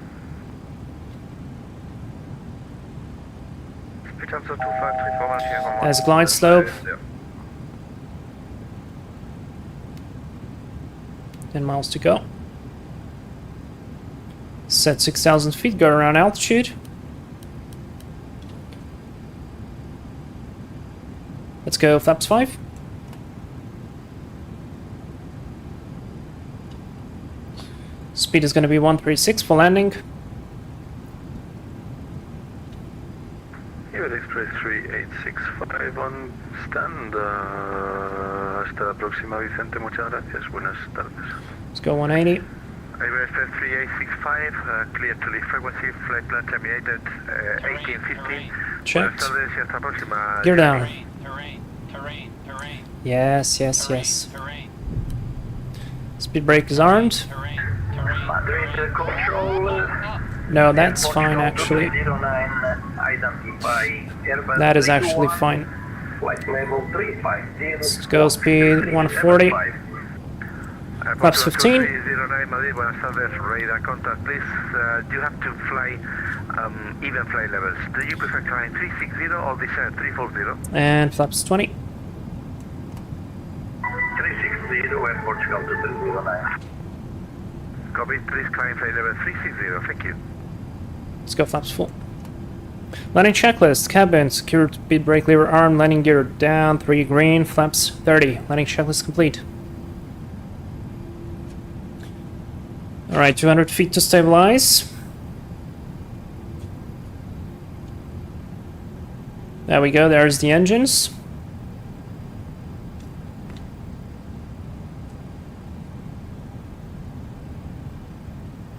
Hunter 2534, As glide slope. 10 miles to go. Set 6,000 feet, go around altitude. Let's go flaps 5. Speed is going to be 136 for landing. Avionics Express 3865 on stand. Hasta la próxima, Vicente. Muchas gracias. Buenas tardes. Let's go 180. Iberia 3865, clear to leave frequency, flight plan terminated 1815. Checked. Buenas tardes y hasta la próxima. Gear down. Terrain. Yes, yes, yes. Speed brake is armed. Madrid control. No, that's fine actually. 09, identify Airbus That is actually fine. flight level 350. Let's go speed 140. Flaps 15. 09 Madrid, buenas tardes, radar contact please. You have to fly even flight levels. Do you prefer climb 360 or descend 340? And flaps 20. 360 and Portugal to 309. Copy, please climb flight level 360, thank you. Let's go flaps full. Landing checklist, cabin, secured speed brake lever arm, landing gear down, 3 green, flaps 30. Landing checklist complete. Alright, 200 feet to stabilize. There we go, there's the engines.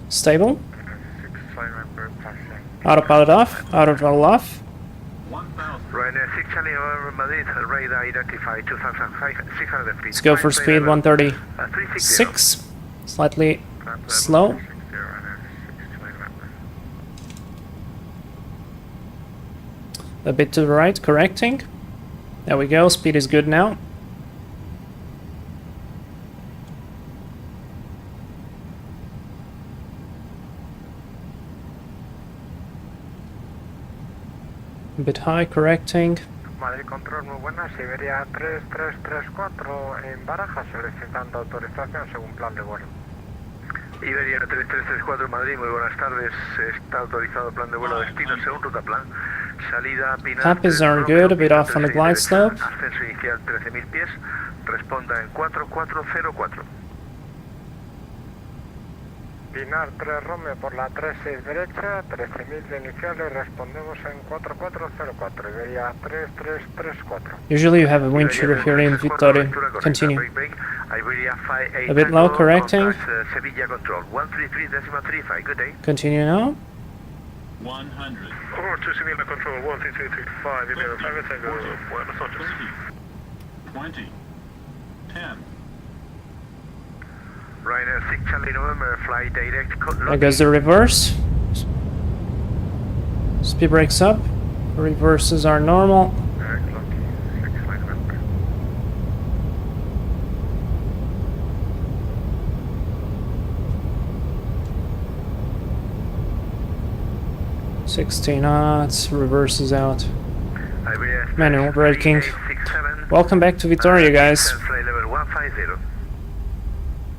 Stable. Autopilot off, autothrottle off. 1,000. Ryanair 6 Charlie over Madrid, radar identified 2,600 feet. Let's go for speed 136. 360. Slightly slow. A bit to the right, correcting. There we go, speed is good now. A bit high, correcting. Madrid Control, muy buenas. Iberia 3334 en Barajas, solicitando autorización según plan de vuelo. Iberia 3334 Madrid, muy buenas tardes. Está autorizado plan de vuelo destino según ruta plan. Salida Pinar. Tappers are good, a bit off on the glide slope. Ascenso inicial 13.000 pies. Responda en 4404. Pinar 3 Romeo por la 36 derecha, 13.000 de iniciales, respondemos en 4404, Iberia 3334. Usually you have a wind shear here in Vitoria. Continue. A bit low, correcting. Sevilla control 133.35. Good day. Continue now. 100. Oh, to Sevilla control 13335, Iberia 5 Tango, buenas noches. 20. 10. Ryanair 6 Charlie November, fly direct. There goes the reverse. Speed brakes up. Reverses are normal. Direct Loki, 6 line November. – 60 knots. Reverses out. Manual braking. Welcome back to Vitoria, guys. Fly level 150.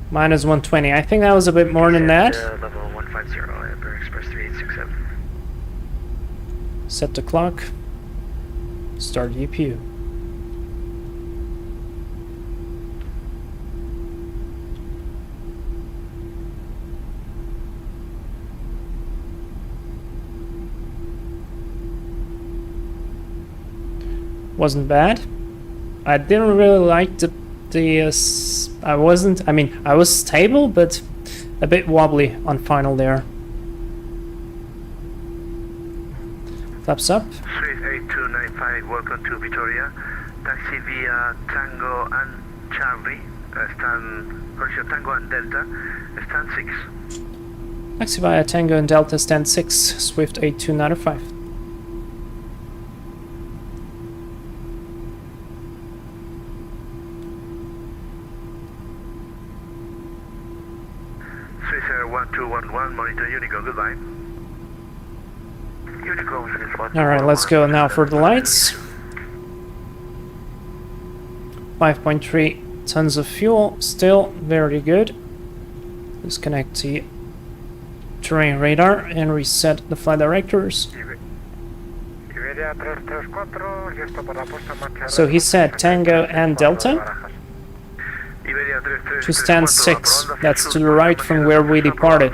Minus 120. I think that was a bit more than that. Level 150, Emperor Express 3867. Set the clock. Start EPU. Wasn't bad. I didn't really like the I was stable, but a bit wobbly on final there. Flaps up. Swift 8295, welcome to Vitoria. Taxi via Tango and Charlie, correction, Tango and Delta, stand 6. Taxi via Tango and Delta, stand 6, Swift 8295. Swiss Air 1211, monitor Unicorn, goodbye. Alright, let's go now for the lights. 5.3 tons of fuel, still very good. Disconnect the terrain radar and reset the flight directors. So he said Tango and Delta to stand 6. That's to the right from where we departed.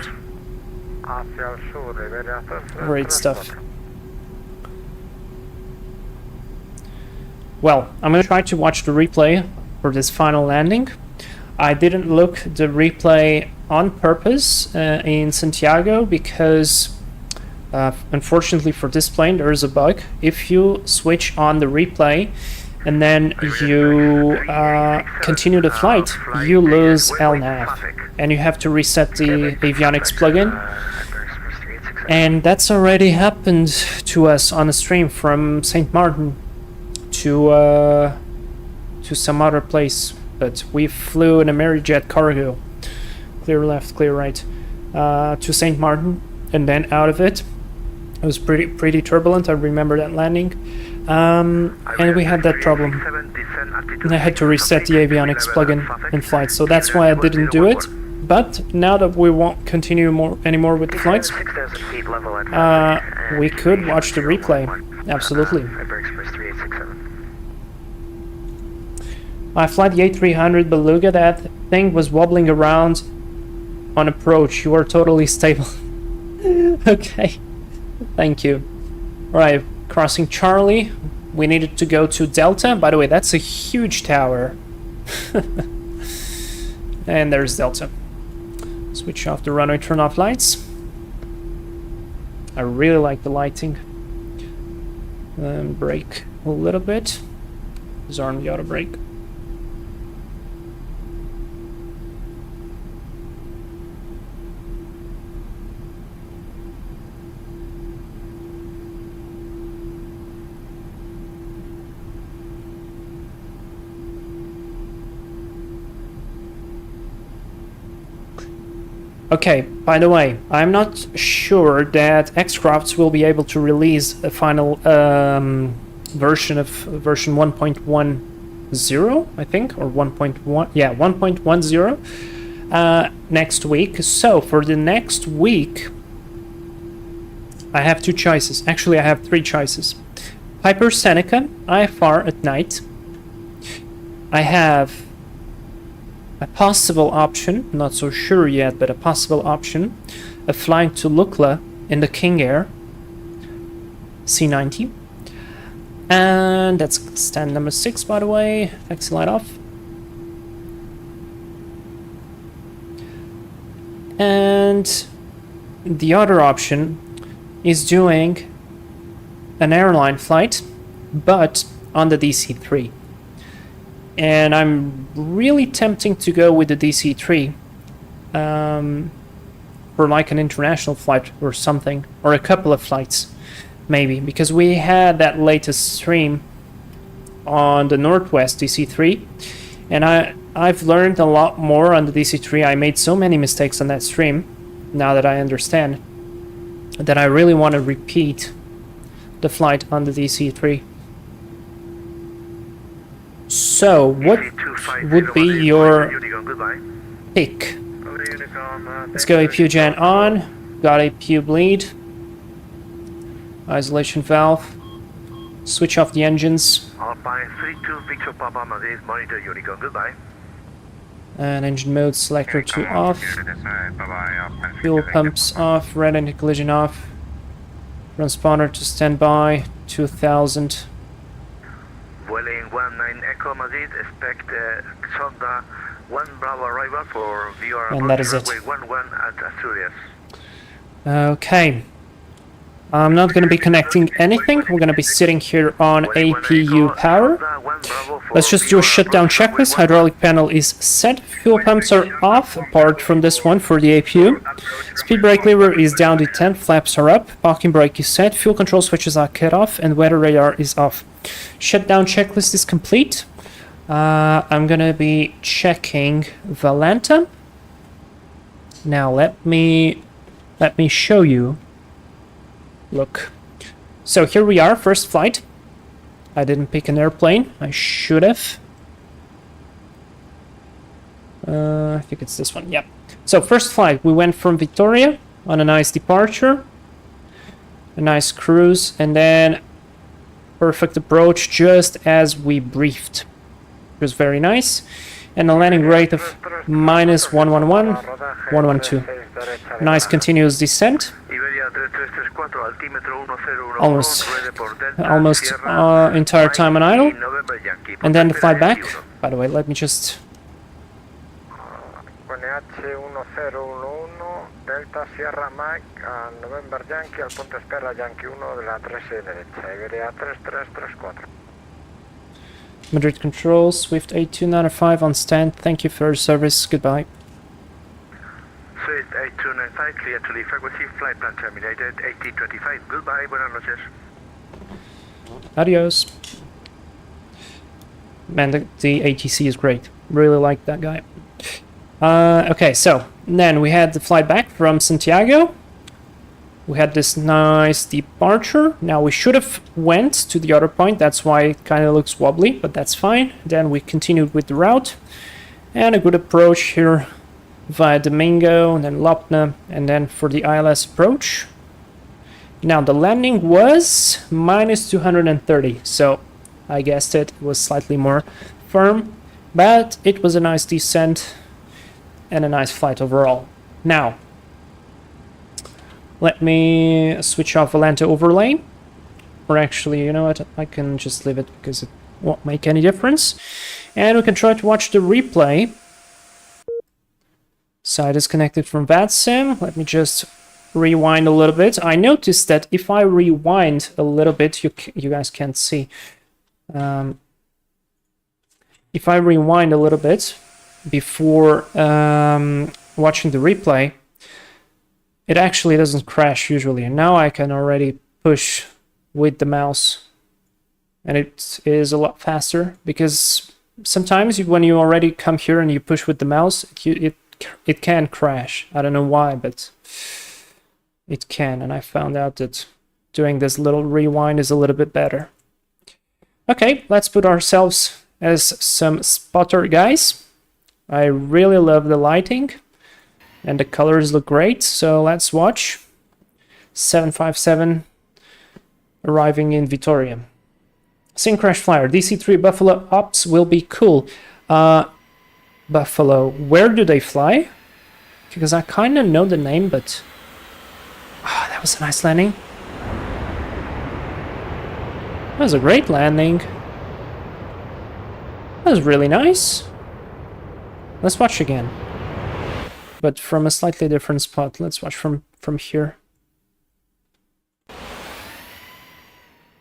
Great stuff. well, I'm gonna try to watch the replay for this final landing. I didn't look the replay on purpose in Santiago because unfortunately for this plane there is a bug. If you switch on the replay and then you continue the flight, you lose LNAV and you have to reset the Avionics plugin. And that's already happened to us on a stream from St. Martin to some other place. But we flew in a Amerijet cargo, clear left, clear right, to St. Martin, and then out of it. It was pretty turbulent. I remember that landing, and we had that problem. And I had to reset the Avionics plugin in flight, so that's why I didn't do it. But now that we won't continue anymore with the flights, we could watch the replay. Absolutely. I fly the A300 Beluga. That thing was wobbling around on approach. You are totally stable. Okay. Thank you. Alright, crossing Charlie. We needed to go to Delta. By the way, that's a huge tower. And there's Delta. Switch off the runway, turn off lights. I really like the lighting. Brake a little bit. Disarm the auto brake. Okay, by the way, I'm not sure that X-Crafts will be able to release a final version of version 1.10, I think, or 1.1, yeah, 1.10 next week. So for the next week, I have two choices. Actually, I have three choices. Piper Seneca, IFR at night. I have a possible option, not so sure yet, but a possible option of flying to Lukla in the King Air C90. And that's stand number 6, by the way. Taxi light off. And the other option is doing an airline flight, but on the DC-3. And I'm really tempting to go with the DC-3 for like an international flight or something, or a couple of flights maybe, because we had that latest stream on the Northwest DC-3 and I've learned a lot more on the DC-3. I made so many mistakes on that stream now that I understand that I really want to repeat the flight on the DC-3. So, what would be your pick? Let's go APU gen on. Got APU bleed. Isolation valve. Switch off the engines. Alpine 32 Victor Papa Madrid, monitor Unicorn, goodbye. And engine mode selector 2 off. Fuel pumps off. Red anti-collision off. Transponder to standby. 2000. Vueling 19 Echo Madrid, expect Sonda 1 Bravo arrival for VR and that is it. 11 at Asturias. Okay. I'm not going to be connecting anything. We're going to be sitting here on APU power. Let's just do a shutdown checklist. Hydraulic panel is set. Fuel pumps are off, apart from this one for the APU. Speed brake lever is down to 10. Flaps are up. Parking brake is set. Fuel control switches are cut off. And weather radar is off. Shutdown checklist is complete. I'm going to be checking Valenta. Now let me show you. Look, so here we are, first flight. I didn't pick an airplane. I should have. I think it's this one. Yep. So first flight, we went from Vitoria on a nice departure, a nice cruise, and then perfect approach just as we briefed. It was very nice, and a landing rate of minus 111, 112. Nice continuous descent. Almost entire time on idle. And then the flight back. By the way, let me just... NH1011 Delta Sierra Mike November Yankee al punto espera Yankee 1 de la 13 derecha, Iberia 3334. Madrid Control, Swift 8295 on stand. Thank you for your service. Goodbye. Swift 8295, clear to leave frequency, flight plan terminated, 1825. Goodbye, buenas noches. Adios. Man, the ATC is great. Really like that guy. Okay, so then we had the flight back from Santiago. We had this nice departure. Now we should have went to the other point. That's why it kind of looks wobbly, but that's fine. Then we continued with the route. And a good approach here via Domingo, and then Lopna, and then for the ILS approach. Now the landing was minus 230, so I guessed it was slightly more firm, but it was a nice descent and a nice flight overall. Now, let me switch off Volante overlay, or actually, you know what, I can just leave it because it won't make any difference, and we can try to watch the replay. So I disconnected from VATSIM. Let me just rewind a little bit. I noticed that if I rewind a little bit, you guys can't see. If I rewind a little bit before watching the replay, it actually doesn't crash usually. And now I can already push with the mouse, and it is a lot faster, because sometimes when you already come here and you push with the mouse, it can crash. I don't know why, but it can, and I found out that doing this little rewind is a little bit better. Okay, let's put ourselves as some spotter guys. I really love the lighting, and the colors look great, so let's watch 757 arriving in Vitoria. Sync Crash Flyer, DC-3 Buffalo Ops will be cool. Buffalo, where do they fly? Because I kind of know the name, but... Oh, that was a nice landing. That was a great landing. That was really nice. Let's watch again. But from a slightly different spot. Let's watch from here.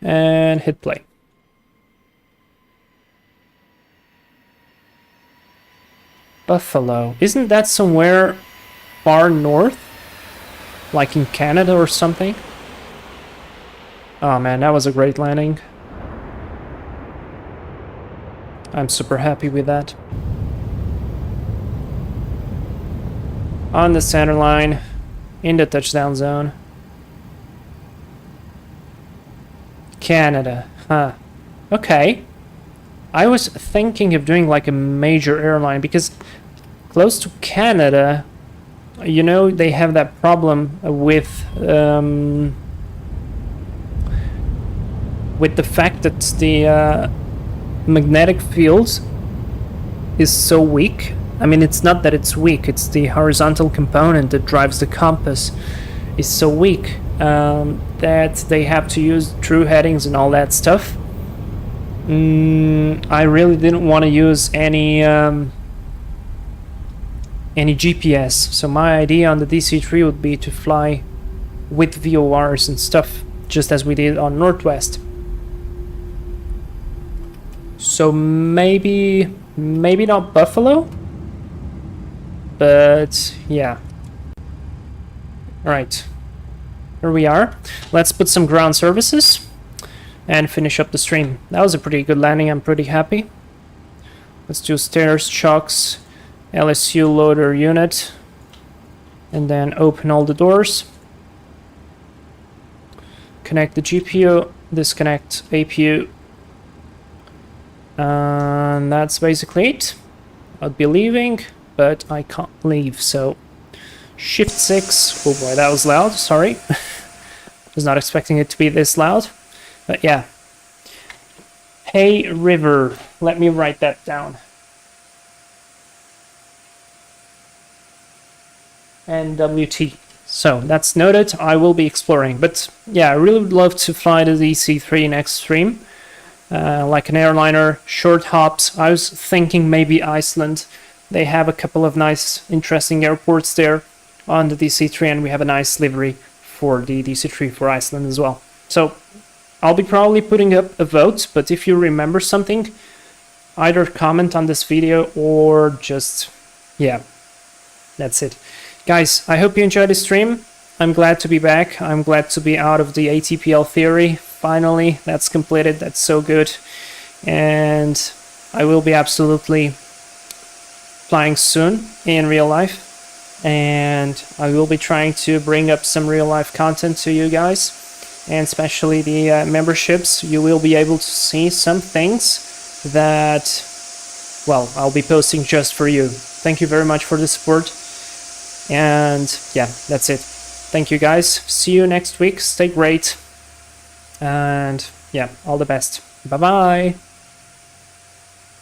And hit play. Buffalo. Isn't that somewhere far north? Like in Canada or something? Oh man, that was a great landing. I'm super happy with that. On the center line, in the touchdown zone. Canada, huh. Okay. I was thinking of doing like a major airline, because close to Canada, you know, they have that problem with the fact that the magnetic field is so weak. I mean, it's not that it's weak, it's the horizontal component that drives the compass is so weak that they have to use true headings and all that stuff. I really didn't want to use any GPS, so my idea on the DC-3 would be to fly with VORs and stuff, just as we did on Northwest. So maybe not Buffalo, but yeah. Alright, here we are. Let's put some ground services and finish up the stream. That was a pretty good landing, I'm pretty happy. Let's do stairs, chocks, LSU loader unit, and then open all the doors. Connect the GPU, disconnect APU, and that's basically it. I'd be leaving, but I can't leave, so Shift 6. Oh boy, that was loud, sorry. Was not expecting it to be this loud, but yeah. Hey River, let me write that down. And WT. So that's noted. I will be exploring, but yeah, I really would love to fly the DC-3 next stream. like an airliner, short hops. I was thinking maybe Iceland. They have a couple of nice, interesting airports there on the DC-3, and we have a nice livery for the DC-3 for Iceland as well. So I'll be probably putting up a vote, but if you remember something, either comment on this video or just, yeah, that's it. Guys, I hope you enjoyed the stream. I'm glad to be back. I'm glad to be out of the ATPL theory. Finally, that's completed. That's so good. And I will be absolutely flying soon in real life. And I will be trying to bring up some real life content to you guys. And especially the memberships. You will be able to see some things that, well, I'll be posting just for you. Thank you very much for the support. And yeah, that's it. Thank you guys. See you next week. Stay great. And yeah, all the best. Bye bye.